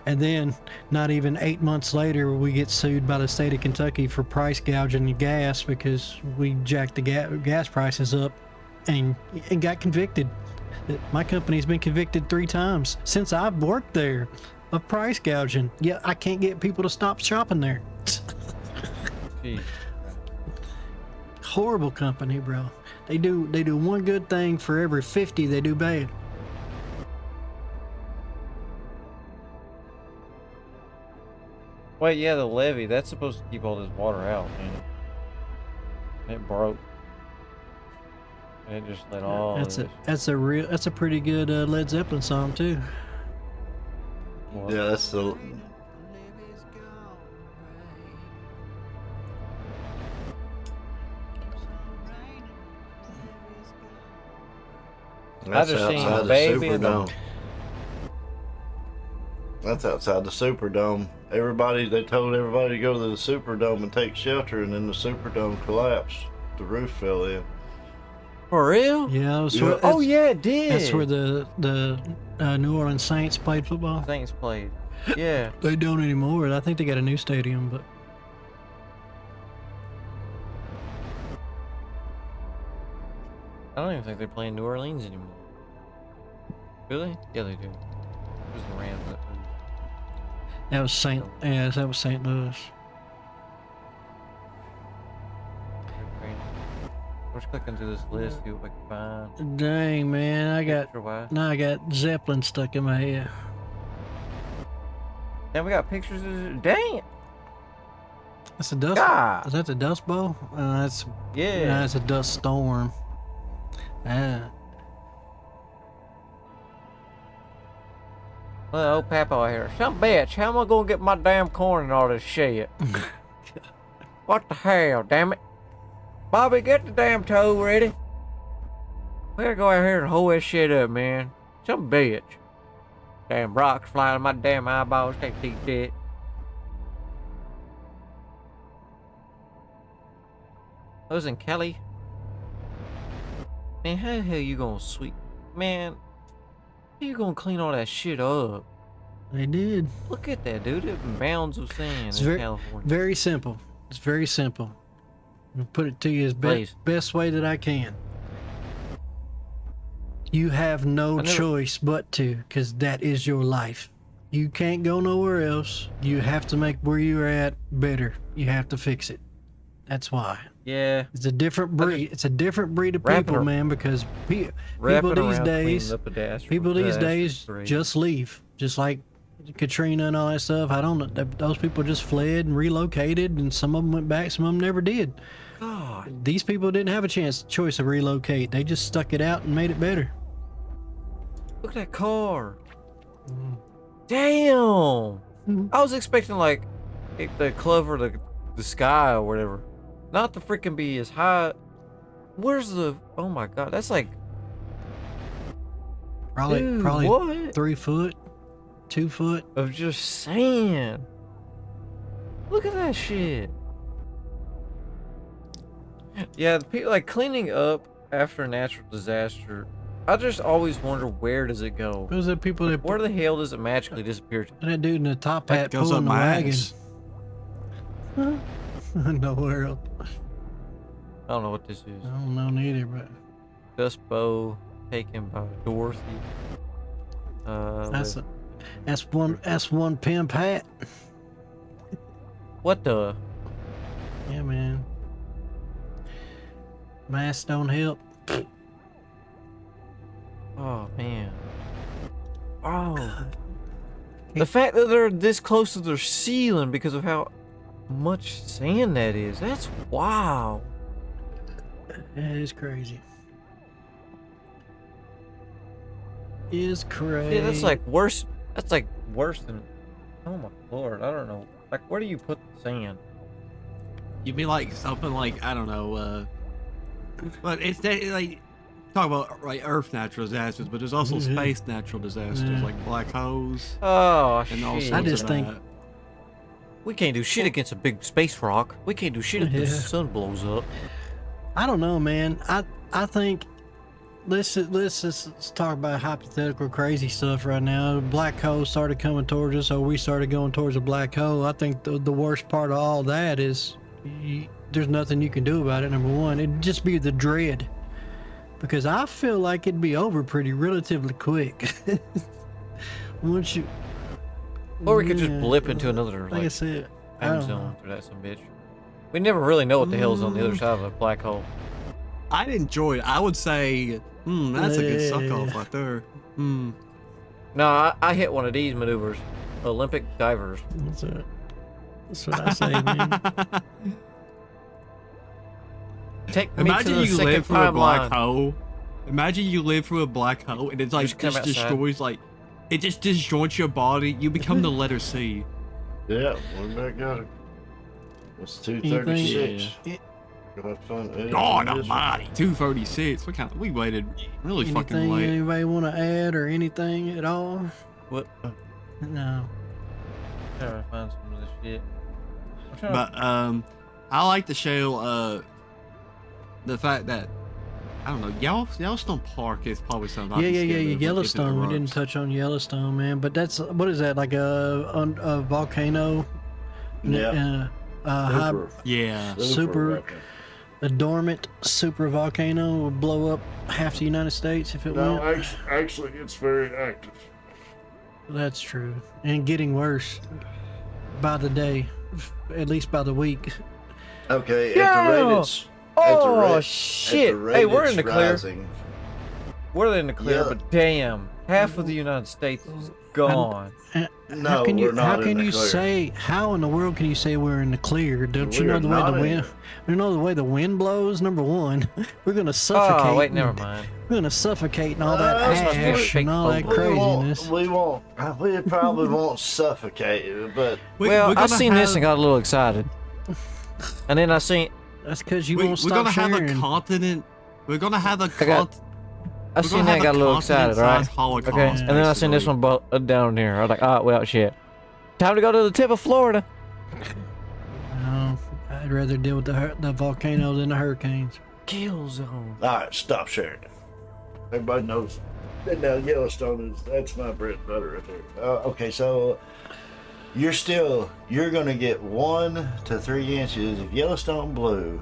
and then not even 8 months later, we get sued by the state of Kentucky for price gouging the gas because we jacked the gas prices up and got convicted. My company's been convicted 3 times since I've worked there of price gouging. Yeah, I can't get people to stop shopping there. Jeez. Horrible company, bro. They do one good thing for every 50 they do bad. Wait, yeah, the levee. That's supposed to keep all this water out, man. It broke. And it just let all That's this. a pretty good Led Zeppelin song too. What? Yeah, that's the. That's just seen outside the Baby in the- Superdome. That's outside the Superdome. They told everybody to go to the Superdome and take shelter, and then the Superdome collapsed. The roof fell in. For real? Yeah, Yeah. Oh yeah, it did. That's where the New Orleans Saints played football. Saints played. Yeah. They don't anymore. I think they got a new stadium, but I don't even think they play in New Orleans anymore. Do they? Yeah, they do. It was the Rams that moved. that was St. Louis. We're just clicking through this list, see what we can find. Dang, man, I got Zeppelin stuck in my head. Then we got pictures of dang it. That's a dust. God. Is that the Dust Bowl? That's Yeah. That's a dust storm. Ah. Well, old Papa here. Some bitch, how am I gonna get my damn corn and all this shit? What the hell, damn it? Bobby, get the damn tow ready. We gotta go out here and hold that shit up, man. Some bitch. Damn rocks flying in my damn eyeballs. Can't see shit. Those in Kelly. Man, how the hell you gonna sweep? Man, how you gonna clean all that shit up? They did. Look at that, dude. It mounds of sand It's in California. very simple. It's very simple. I'll put it to you as Please. best way that I can. You have no choice but to, because that is your life. You can't go nowhere else. You have to make where you're at better. You have to fix it. That's why. Yeah. It's a different breed. It's a different breed of Wrapping people, ar- man, because people Wrapping these around days, cleaning up a people these days disaster. just leave. Just like Katrina and all that stuff. I don't know. Those people just fled and relocated, and some of them went back, some of them never did. God. These people didn't have a choice to relocate. They just stuck it out and made it better. Look at that car. Damn. I was expecting like the cover the sky or whatever. Not to freaking be as high. Where's the? Oh my god, that's like. Probably what? 3 foot, 2 foot. Of just sand. Look at that shit. Yeah, the people like cleaning up after a natural disaster. I just always wonder, where does it go? Those are people that Where the hell does it magically disappear to? that dude in the top That hat goes pulling up the my wagon. ass. Nowhere else. I don't know what this is. I don't know neither, but Dust bow taken by Dorothy. that's with- that's one pimp hat. What the? Yeah, man. Masks don't help. Oh man. Oh. The fact that they're this close to their ceiling because of how much sand that is. That's wow. That is crazy. Is crazy. Yeah, that's like worse. That's like worse than. Oh my lord! I don't know. Like, where do you put the sand? You'd be like something like, I don't know, but it's like talk about like Earth natural disasters, but there's also Mhm. space natural disasters Yeah. like black holes Oh and all shit! sorts I just of think- that. We can't do shit against a big space rock. We can't do shit if the Yeah. sun blows up. I don't know, man. I think let's just talk about hypothetical crazy stuff right now. Black hole started coming towards us, or we started going towards a black hole. I think the worst part of all that is there's nothing you can do about it. Number one, it'd just be the dread, because I feel like it'd be over pretty relatively quick. Once you, Or we could just Yeah, blip into another like I like said, I time don't know. zone through that some bitch. We never really know what the hell's on the other side of a black hole. I'd enjoy it. I would say, that's a good suck Yeah. off right there. No, I hit one of these maneuvers. Olympic divers. That's what I say, man. Take me to Imagine the you second live through a black timeline. hole. Imagine you live through a black hole and it's like Just come just outside. destroys like it just disjoints your body. You become the letter C. Yeah, we back got it. It's 2:36. Yeah. Go have fun. God almighty. 2:36. We waited really fucking Anything late. anybody want to add or anything at all? What? No. Trying to find some of this shit. I'm trying But I like to show the fact that I don't know, Yellowstone Park is probably something. Yeah. Yellowstone. We didn't touch on Yellowstone, man. But that's what is that, like a volcano? Yeah. Yeah. Super- A dormant super volcano would blow up half the United States if it No, went. actually, it's very active. That's true, and getting worse by the day, at least by the week. Okay, Yeah. at the rate it's. Oh shit! Hey, we're in the clear. Rising, We're in the clear, Yeah. but damn, half of the United States is gone. No, how can you? we're not How in can the you clear. say? How in the world can you say we're in the clear? Don't you We know are the way the not in wind? it. You know the way the wind blows. Number one, we're gonna suffocate. Oh wait, never mind. We're gonna suffocate and all that That's must be a ash fake and all that photo. craziness. We probably won't suffocate, but Well, I seen this and got a little excited, and then I seen That's because you We're won't gonna stop have sharing. a continent. We're gonna have a I seen that, got a little excited, right? Holocaust, Okay, and then I seen this basically. one down here. I was like, oh, well, shit. Time to go to the tip of Florida. No, I'd rather deal with the volcano than the hurricanes. Kill zone. All right, stop sharing. Everybody knows that now Yellowstone that's my bread and butter right there. Okay, so you're gonna get 1 to 3 inches of Yellowstone blue.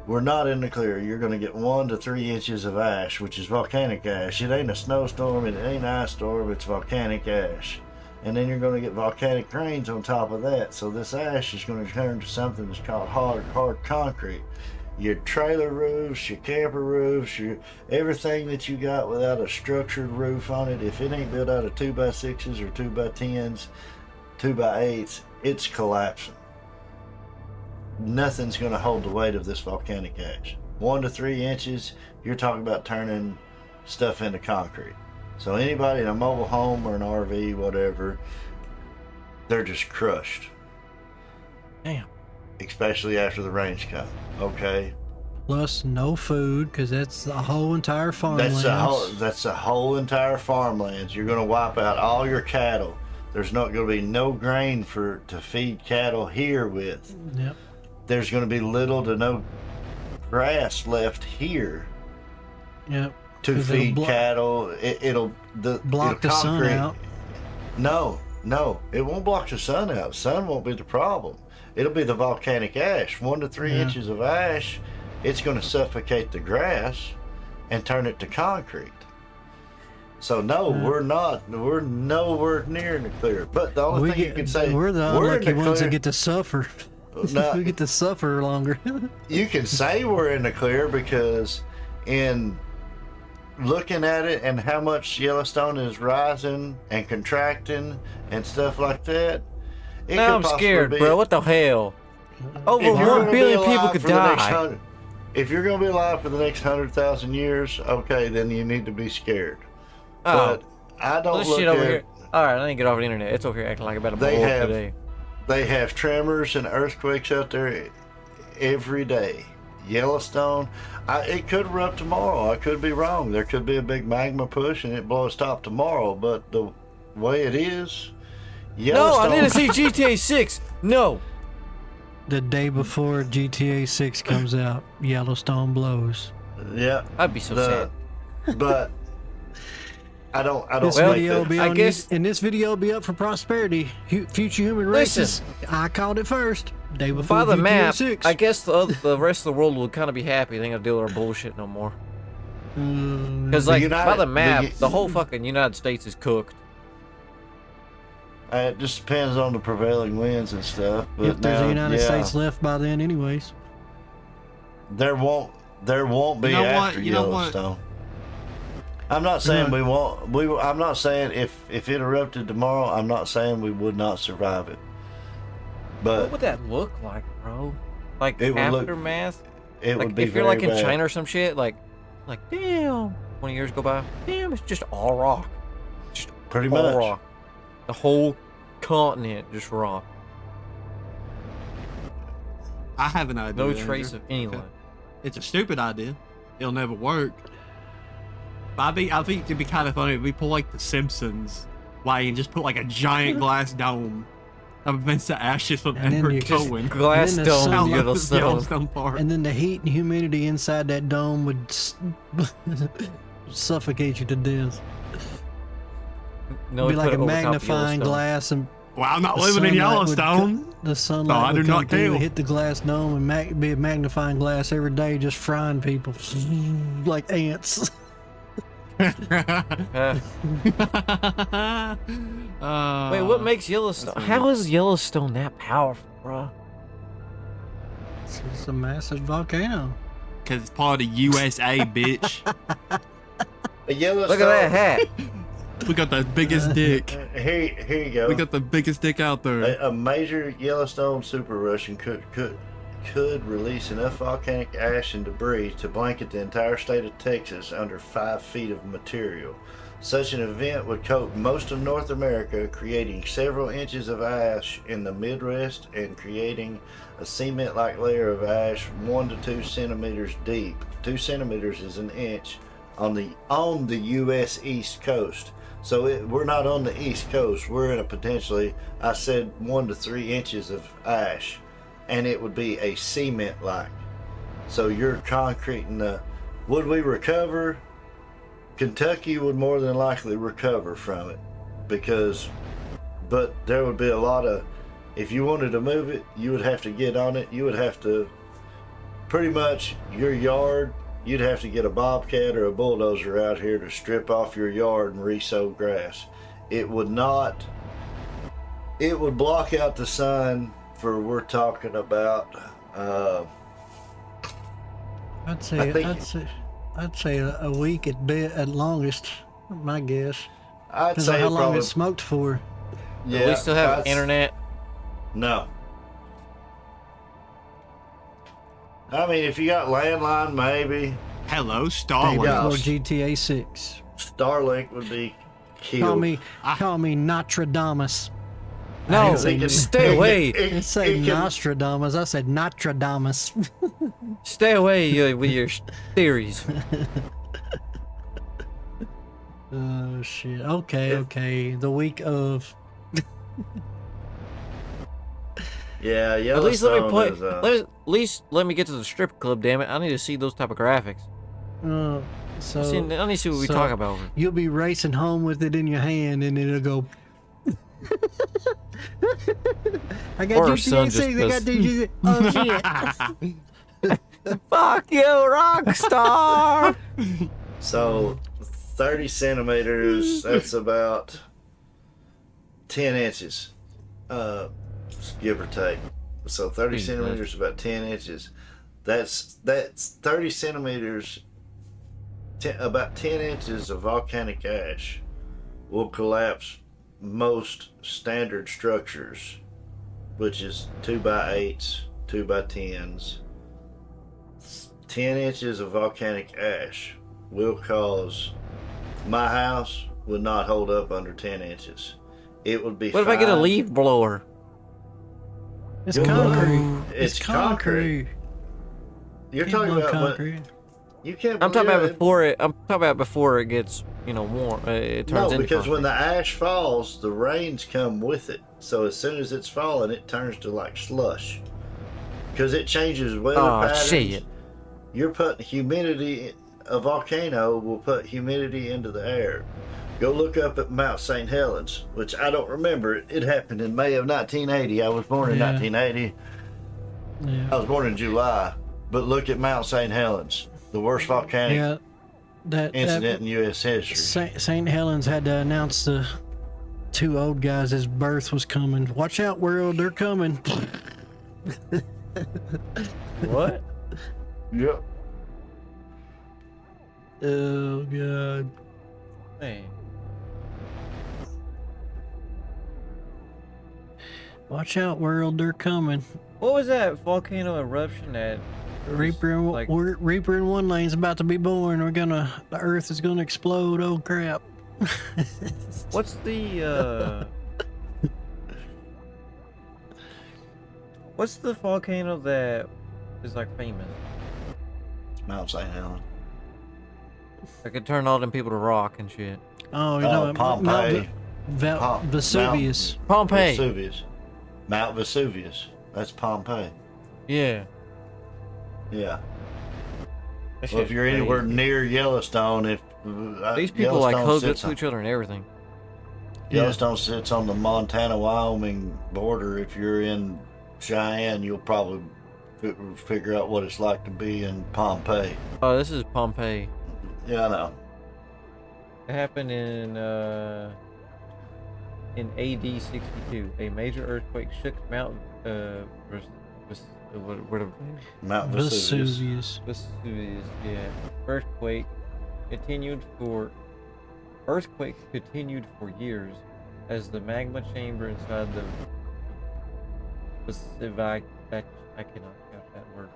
We're not in the clear. You're gonna get 1 to 3 inches of ash, which is volcanic ash. It ain't a snowstorm, it ain't an ice storm, it's volcanic ash. And then you're gonna get volcanic rains on top of that. So this ash is gonna turn to something that's called hard concrete. Your trailer roofs, your camper roofs, everything that you got without a structured roof on it, if it ain't built out of 2x6s or 2x10s, 2x8s, it's collapsing. Nothing's going to hold the weight of this volcanic ash. 1 to 3 inches, you're talking about turning stuff into concrete. So anybody in a mobile home or an RV, whatever, they're just crushed. Damn. Especially after the rains come. Okay. Plus no food, because that's the whole entire farmland. That's the whole entire farmlands. You're going to wipe out all your cattle. There's not going to be no grain to feed cattle here with. Yep. There's going to be little to no grass left here Yep. to feed cattle. It'll block the sun out. No, it won't block the sun out. Sun won't be the problem. It'll be the volcanic ash. 1 to 3 inches of ash. It's going to suffocate the grass and turn it to concrete. So no, we're not. We're nowhere near in the clear. But the only thing you can say, we're the unlucky ones that get to suffer. No, we get to suffer longer. you can say we're in the clear because in looking at it and how much Yellowstone is rising and contracting and stuff like that. Now I'm scared, bro. What the hell? Over 1 billion people could die. If you're going to be alive for the next 100,000 years, okay, then you need to be scared. Oh. But I don't This look shit over at here. All right, I need to get off the internet. It's over here acting like about a blow up today. They have tremors and earthquakes out there every day. Yellowstone, it could erupt tomorrow. I could be wrong. There could be a big magma push and it blows top tomorrow. But the way it is, Yellowstone. No, I need to see GTA 6. No. The day before GTA 6 comes out, Yellowstone blows. Yeah, I'd be so sad. But I don't. This like video will that. be I on guess- and this video will be up for prosperity. Future human races. I called it first. Day before By the GTA map, 6. I guess the rest of the world will kind of be happy. They ain't gonna deal with our bullshit no more. Because The like by the United- map, the- the whole fucking United States is cooked. It just depends on the prevailing winds and stuff. But if there's now, a United States left by then, anyways. there won't be You know what? after You know what? Yellowstone. I'm not saying we won't. I'm not saying if it erupted tomorrow. I'm not saying we would not survive it. What But would that look like, bro? Like It would look- aftermath? it Like would be if you're like in very bad. China or some shit, like damn, 20 years go by, damn, it's just all rock. Just Pretty all much. rock. The whole continent just rock. I have an idea. No Andrew. trace of any life. It's a stupid idea. It'll never work. But I think it'd be kind of funny if we pull like the Simpsons way and just put like a giant glass dome that prevents the ashes from And then ever you just- going. Glass And then the dome, sun- Out of Yellowstone. Yellowstone Park. And then the heat and humidity inside that dome would suffocate you to death. No, It'd be we like put a it over top of magnifying Yellowstone. glass, and Well, I'm not the living in sunlight would Yellowstone. The sunlight I do would not come through, kill. hit the glass dome, and be a magnifying glass every day, just frying people like ants. Wait, what makes Yellowstone? How is Yellowstone that powerful, bro? It's a massive volcano. Because it's part of the USA, bitch. A Yellowstone. Look at that hat. We got the biggest dick. Here you go. We got the biggest dick out there. A major Yellowstone super eruption could release enough volcanic ash and debris to blanket the entire state of Texas under 5 feet of material. Such an event would coat most of North America, creating several inches of ash in the Midwest and creating a cement-like layer of ash 1 to 2 centimeters deep. 2 centimeters is an inch on the U.S. East Coast. So we're not on the East Coast. We're in a potentially, I said 1 to 3 inches of ash, and it would be a cement-like. So you're concreting the. Would we recover? Kentucky would more than likely recover from it, but there would be a lot of, if you wanted to move it, you would have to get on it. You would have to, pretty much your yard, you'd have to get a bobcat or a bulldozer out here to strip off your yard and re-sow grass. It would not, it would block out the sun for, we're talking about, I'd say a week at longest, my guess. I'd Depends on say how long probably, it's smoked for. yeah. We still have internet. No. I mean, if you got landline, maybe. Hello, Day Starlink. Yeah. before GTA 6. Starlink would be killed. Call me Nostradamus. No, They stay away. I say Nostradamus. I said Nostradamus. Stay away with your theories. Oh shit. Okay. The week of. Yeah, At least let me Yellowstone play. is, At least let me get to the strip club. Damn it! I need to see those type of graphics. So I need to see what we so talk about. You'll be racing home with it in your hand, and it'll go. I got Or son GTA 6. I got just GTA. Oh shit. Fuck you, rockstar! so 30 centimeters, that's about 10 inches, give or take. So 30 Jesus. centimeters, about 10 inches. That's 30 centimeters, about 10 inches of volcanic ash will collapse most standard structures, which is 2x8s, 2x10s. 10 inches of volcanic ash will cause, my house would not hold up under 10 inches. It would be What if I get a leaf blower? It's Good concrete. luck. It's concrete. You're Can't talking blow about concrete. when, you can't. I'm talking believe about it. before it. I'm talking about before it gets, warm. It turns No, into because when concrete. the ash falls, the rains come with it. So as soon as it's falling, it turns to like slush. Because it changes weather patterns. Shit. You're putting humidity. A volcano will put humidity into the air. Go look up at Mount St. Helens, which I don't remember. It happened in May of 1980. I was born in Yeah. 1980. Yeah. I was born in July. But look at Mount St. Helens, the worst volcanic Yeah. That incident in U.S. history. St. Helens had to announce the two old guys' birth was coming. Watch out, world, they're coming. What? Yep. Oh god. Hey. Watch out, world, they're coming. What was that volcano eruption that? Reaper and like- Reaper and OneLane's about to be born. The Earth is gonna explode. Oh crap. What's the What's the volcano that is like famous? Mount St. Helens. I could turn all them people to rock and shit. Oh, you know, Pompeii. Vesuvius. Pompeii. Vesuvius. Mount Vesuvius. That's Pompeii. Yeah. Yeah. That Well, if shit's you're anywhere crazy. near Yellowstone, if These people like Yellowstone hooked up sits to on- each other and everything. Yellowstone sits on the Montana-Wyoming border. If you're in Cheyenne, you'll probably figure out what it's like to be in Pompeii. Oh, this is Pompeii. Yeah, I know. It happened in AD 62. A major earthquake shook Mount whatever. Mount Vesuvius. Vesuvius. Yeah. Earthquake continued for years as the magma chamber inside the Vesuvius, I cannot count that word,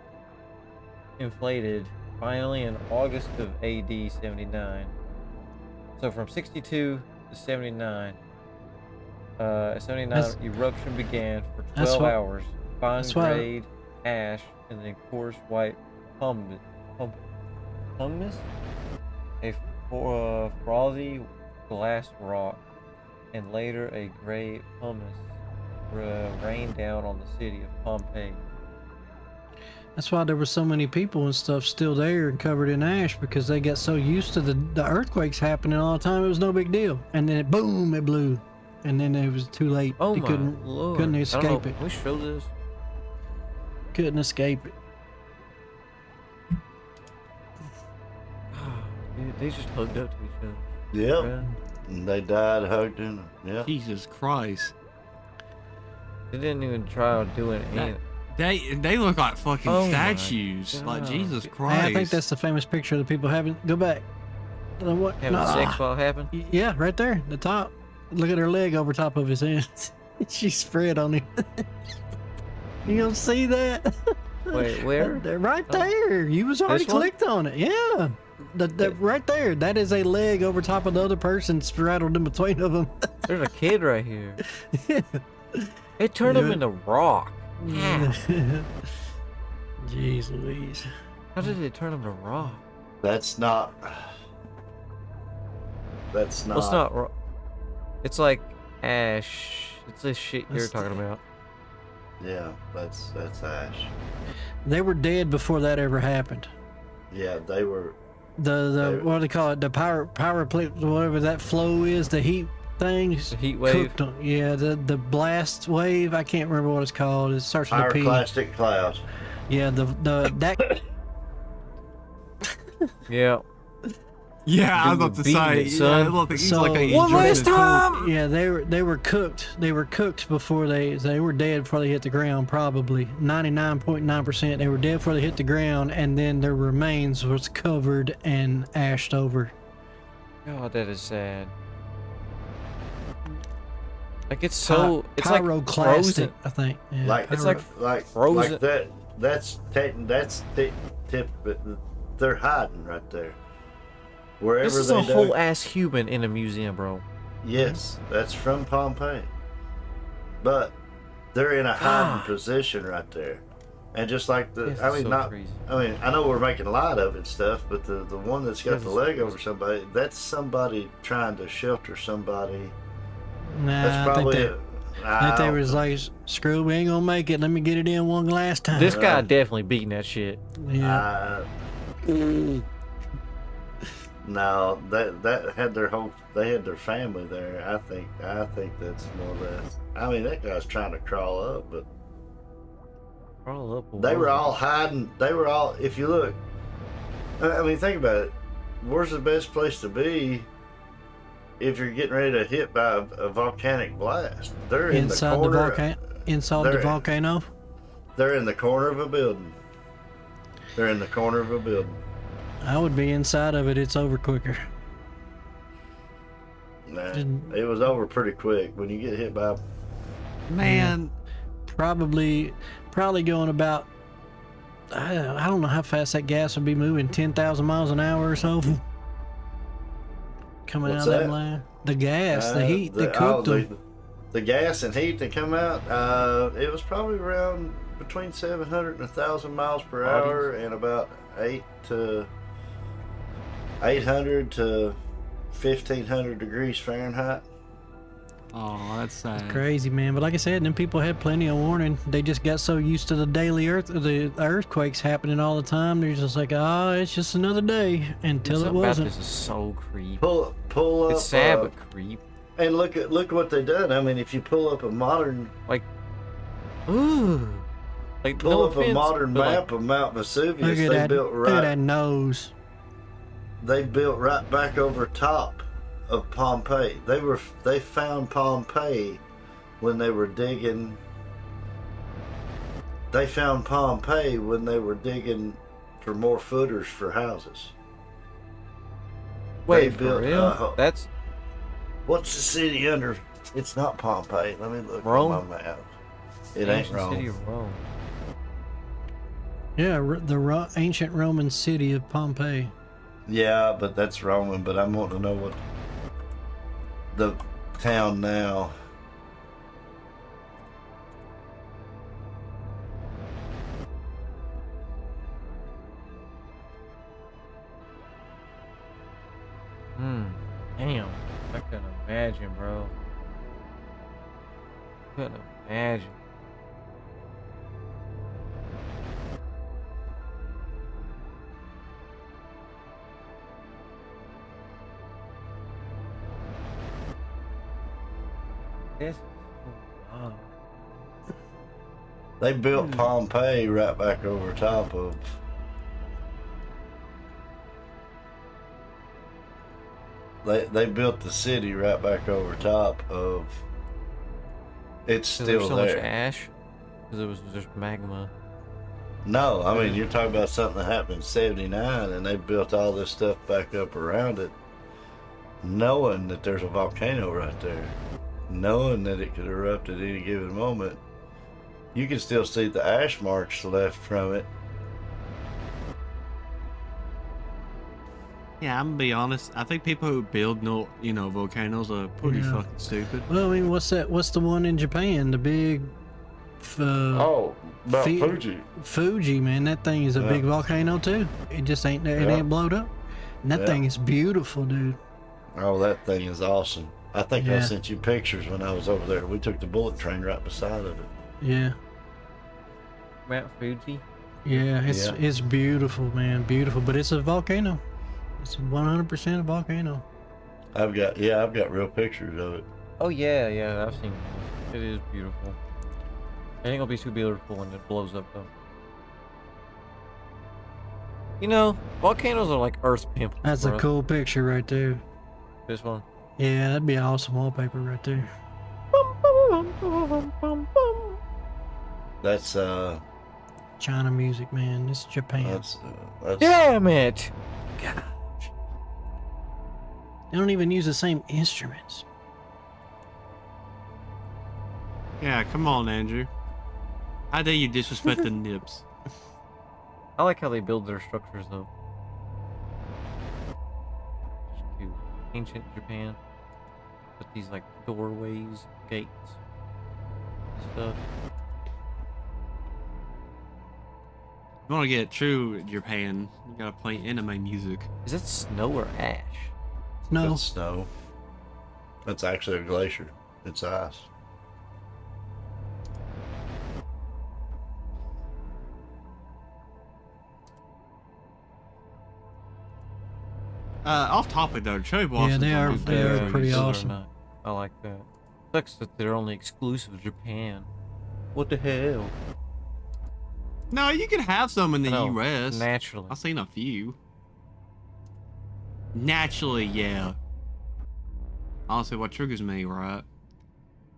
inflated. Finally, in August of AD 79, So from 62 to 79. 79 That's- eruption began for that's 12 why- hours. Fine that's why- grade ash and then coarse white pumice. A frothy glass rock, and later a gray pumice rained down on the city of Pompeii. That's why there were so many people and stuff still there and covered in ash, because they got so used to the earthquakes happening all the time. It was no big deal, and then boom, it blew, and then it was too late. Oh They my lord! couldn't I don't escape know, it. can we show this? Couldn't escape it. Dude, they just hugged up to each other. Yep. bruh. And they died hugged in. Yeah. Jesus Christ. They didn't even try doing anything. They look like fucking Oh my statues. Like God. Jesus Hey, Christ. I think that's the famous picture of the people having. Go back. What? Having Nah. sex while it happened. Yeah, right there, the top. Look at her leg over top of his hand. She's spread on him. You don't see that? Wait, where? Right Oh. there. You was already This one? clicked on it. Yeah. Right there. That is a leg over top of the other person straddled in between of them. There's a kid right here. It turned him Yeah. into rock. How? Jeez Louise. How did it turn him to rock? That's not. That's not. Well, it's not rock. It's like ash. It's this shit you're That's- talking about. Yeah, that's ash. They were dead before that ever happened. Yeah, they were. The what do they call it? The power plant, whatever that flow is, the heat things. The heat wave. Cooked on, yeah, the blast wave. I can't remember what it's called. It starts with a P. Pyroclastic cloud. Yeah, the that. Yeah. Yeah, I was Dude, about to beating say. it, son. Yeah, look, he's So- like a One last time! Yeah, they were cooked. They were cooked before they were dead before they hit the ground. Probably 99.9%. They were dead before they hit the ground, and then their remains was covered and ashed over. God, that is sad. Like it's so. It's like Pyroclastic, frozen. I think. Yeah, Like It's like like frozen. that. That's tip. They're hiding right there. Wherever This is they a dug- whole ass human in a museum, bro. Yes, that's from Pompeii. But they're in a hiding God. position right there. And just like the, This I is mean, so not, crazy. I mean, I know we're making light of it and stuff, but the one that's got This the is leg crazy. over somebody, that's somebody trying to shelter somebody. Nah, That's I probably think it. that they was like, screw, we ain't gonna make it. Let me get it in one last time. This guy definitely beating that shit. Yeah. No, that had their whole, they had their family there. I think that's more or less. I mean, that guy's trying to crawl up, but Crawl up. they were all hiding. They were all. If you look, I mean, think about it. Where's the best place to be if you're getting ready to hit by a volcanic blast? They're in Inside the corner. inside the they're- volcano. They're in the corner of a building. They're in the corner of a building. I would be inside of it. It's over quicker. Nah, Didn't- it was over pretty quick when you get hit by. Man, Probably going about. I don't know how fast that gas would be moving. 10,000 miles an hour or so. Coming What's out of that that? line. The gas, the heat that cooked them. The gas and heat that come out. It was probably around between 700 and 1,000 miles per hour, and about 800 to 1,500 degrees Fahrenheit. oh, that's sad. Crazy, man. But like I said, them people had plenty of warning. They just got so used to the earthquakes happening all the time. They're just like, it's just another day until it Something about wasn't. this is so creepy. Pull up. It's sad but creep. And look what they done. I mean, if you pull up a modern Ooh. Like pull no up offense, a modern but, map of Mount Vesuvius, Look at that nose. They built right back over top of Pompeii. They found Pompeii when they were digging. They found Pompeii when they were digging for more footers for houses. Wait, they for built, real? That's What's the city under? It's not Pompeii. Let me look Rome? on my map. It ain't ancient Rome. city of Rome. Yeah, the ancient Roman city of Pompeii. Yeah, but that's Roman. But I'm wanting to know the town now. Damn. I couldn't imagine, bro. Couldn't imagine. This is so wild. They built Pompeii right back over top of. They built the city right back over top of. It's So there's still so much there. ash because it was just magma. No, I mean you're talking about something that happened in '79, and they built all this stuff back up around it, knowing that there's a volcano right there, knowing that it could erupt at any given moment. You can still see the ash marks left from it. Yeah, I'm gonna be honest. I think people who build no, volcanoes are pretty Yeah. fucking stupid. Well, I mean, what's that? What's the one in Japan? The big. Oh, about Fi- Fuji. Fuji, man, that thing is a Yeah. big volcano too. It just ain't it Yeah. ain't blowed up. And that Yeah. thing is beautiful, dude. Oh, that thing is awesome. I think I Yeah. sent you pictures when I was over there. We took the bullet train right beside of it. Yeah. Mount Fuji. Yeah, Yeah. it's beautiful, man, beautiful. But it's a volcano. It's 100% a volcano. I've got real pictures of it. Oh yeah, I've seen it. It is beautiful. It ain't gonna be too beautiful when it blows up though. You know, volcanoes are like Earth's pimples. That's a bro. cool picture right there. This one. Yeah, that'd be awesome wallpaper right there. That's China music, man. This is Japan. that's Damn it! They don't even use the same instruments. Yeah, come on, Andrew. How dare you disrespect the nips? I like how they build their structures though. Just cute. Ancient Japan. With these like doorways, gates, stuff. If you want to get true Japan, you gotta play anime music. Is that snow or ash? No, that's snow. That's actually a glacier. It's ice. Off topic though, cherry Yeah, blossoms. they are good pretty trees. awesome. Not. I like that. Sucks that they're only exclusive to Japan. What the hell? No, you can have some in the No, U.S. naturally. I've seen a few. Naturally, yeah. Honestly, what triggers me, right,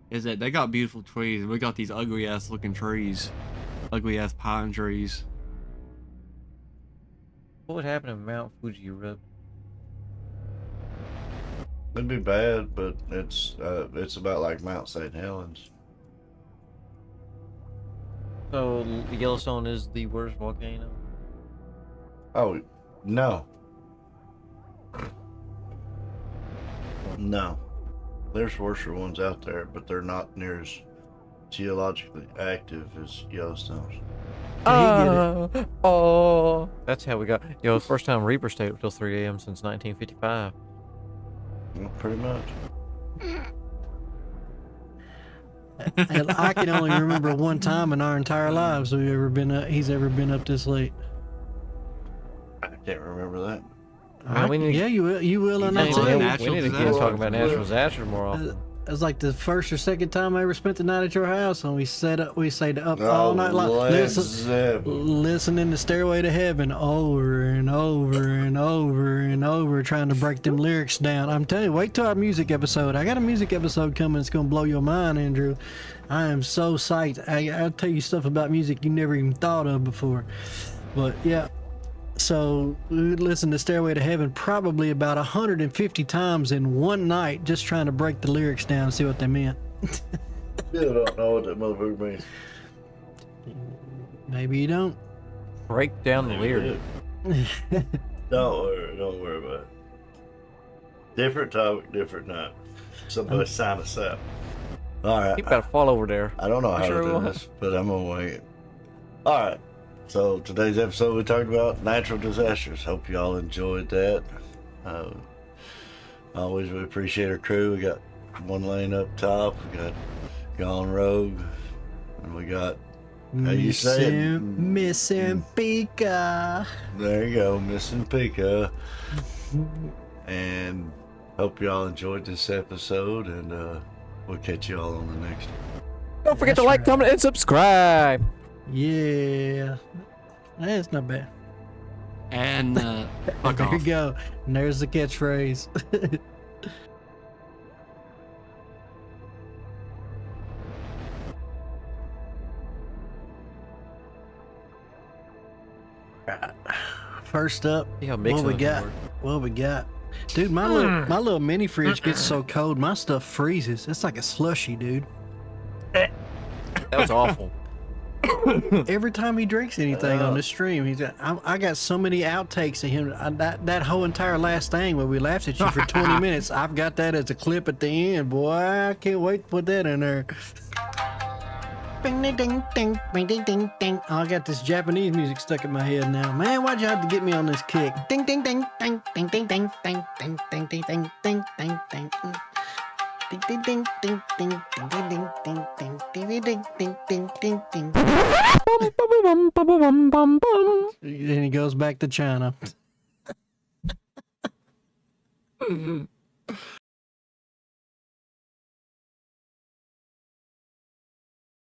is that they got beautiful trees, and we got these ugly ass looking trees, ugly ass pine trees. What would happen if Mount Fuji erupted? It'd be bad, but it's about like Mount St. Helens. So Yellowstone is the worst volcano. Oh no, no. There's worse ones out there, but they're not near as geologically active as Yellowstone's. Oh, that's how we got. Yo, first time Reaper stayed up till 3 a.m. since 1955. Well, pretty much. And I can only remember one time in our entire lives he's ever been up this late. I can't remember that. Man, we need to- Yeah, you will on You that can't too. do we that. need to get disasters. talking about natural disasters more often. It was like the first or second time I ever spent the night at your house, and we stayed up all night long, Led Zeppelin. listening to Stairway to Heaven over and over and over and over, trying to break them lyrics down. I'm telling you, wait till our music episode. I got a music episode coming. It's gonna blow your mind, Andrew. I am so psyched. I'll tell you stuff about music you never even thought of before. But yeah. So we listened to Stairway to Heaven probably about 150 times in one night, just trying to break the lyrics down and see what they meant. Still don't know what that motherfucker means. Maybe you don't. Break down the lyrics. Don't worry about it. Different topic, different night. Somebody sign us up. All right. You gotta fall over there. I don't know how sure to do will. this, but I'm gonna wait. All right. So today's episode, we talked about natural disasters. Hope y'all enjoyed that. Always we appreciate our crew. We got OneLane up top. We got GoneRogue, and we got how you say it? MissingPika. There you go, MissingPika. And hope y'all enjoyed this episode, and we'll catch you all on the next one. Don't forget to That's like, right. comment, and subscribe. Yeah. That's not bad. And fuck There you off. go. And there's the catchphrase. First up, See how what mixing we those got? work. What we got? Dude, my little mini fridge gets so cold, my stuff freezes. It's like a slushy, dude. That was awful. Every time he drinks anything on the stream, I got so many outtakes of him. That whole entire last thing where we laughed at you for 20 minutes, I've got that as a clip at the end, boy. I can't wait to put that in there. Bing, ding, ding, ding, bing, ding, ding, ding. Oh, I got this Japanese music stuck in my head now. Man, why'd you have to get me on this kick? Ding, ding, ding, ding, ding, ding, ding, ding, ding, ding, ding, ding, ding, ding, ding. Ding ding ding ding ding ding ding ding ding ding ding ding ding ding. Then he goes back to China.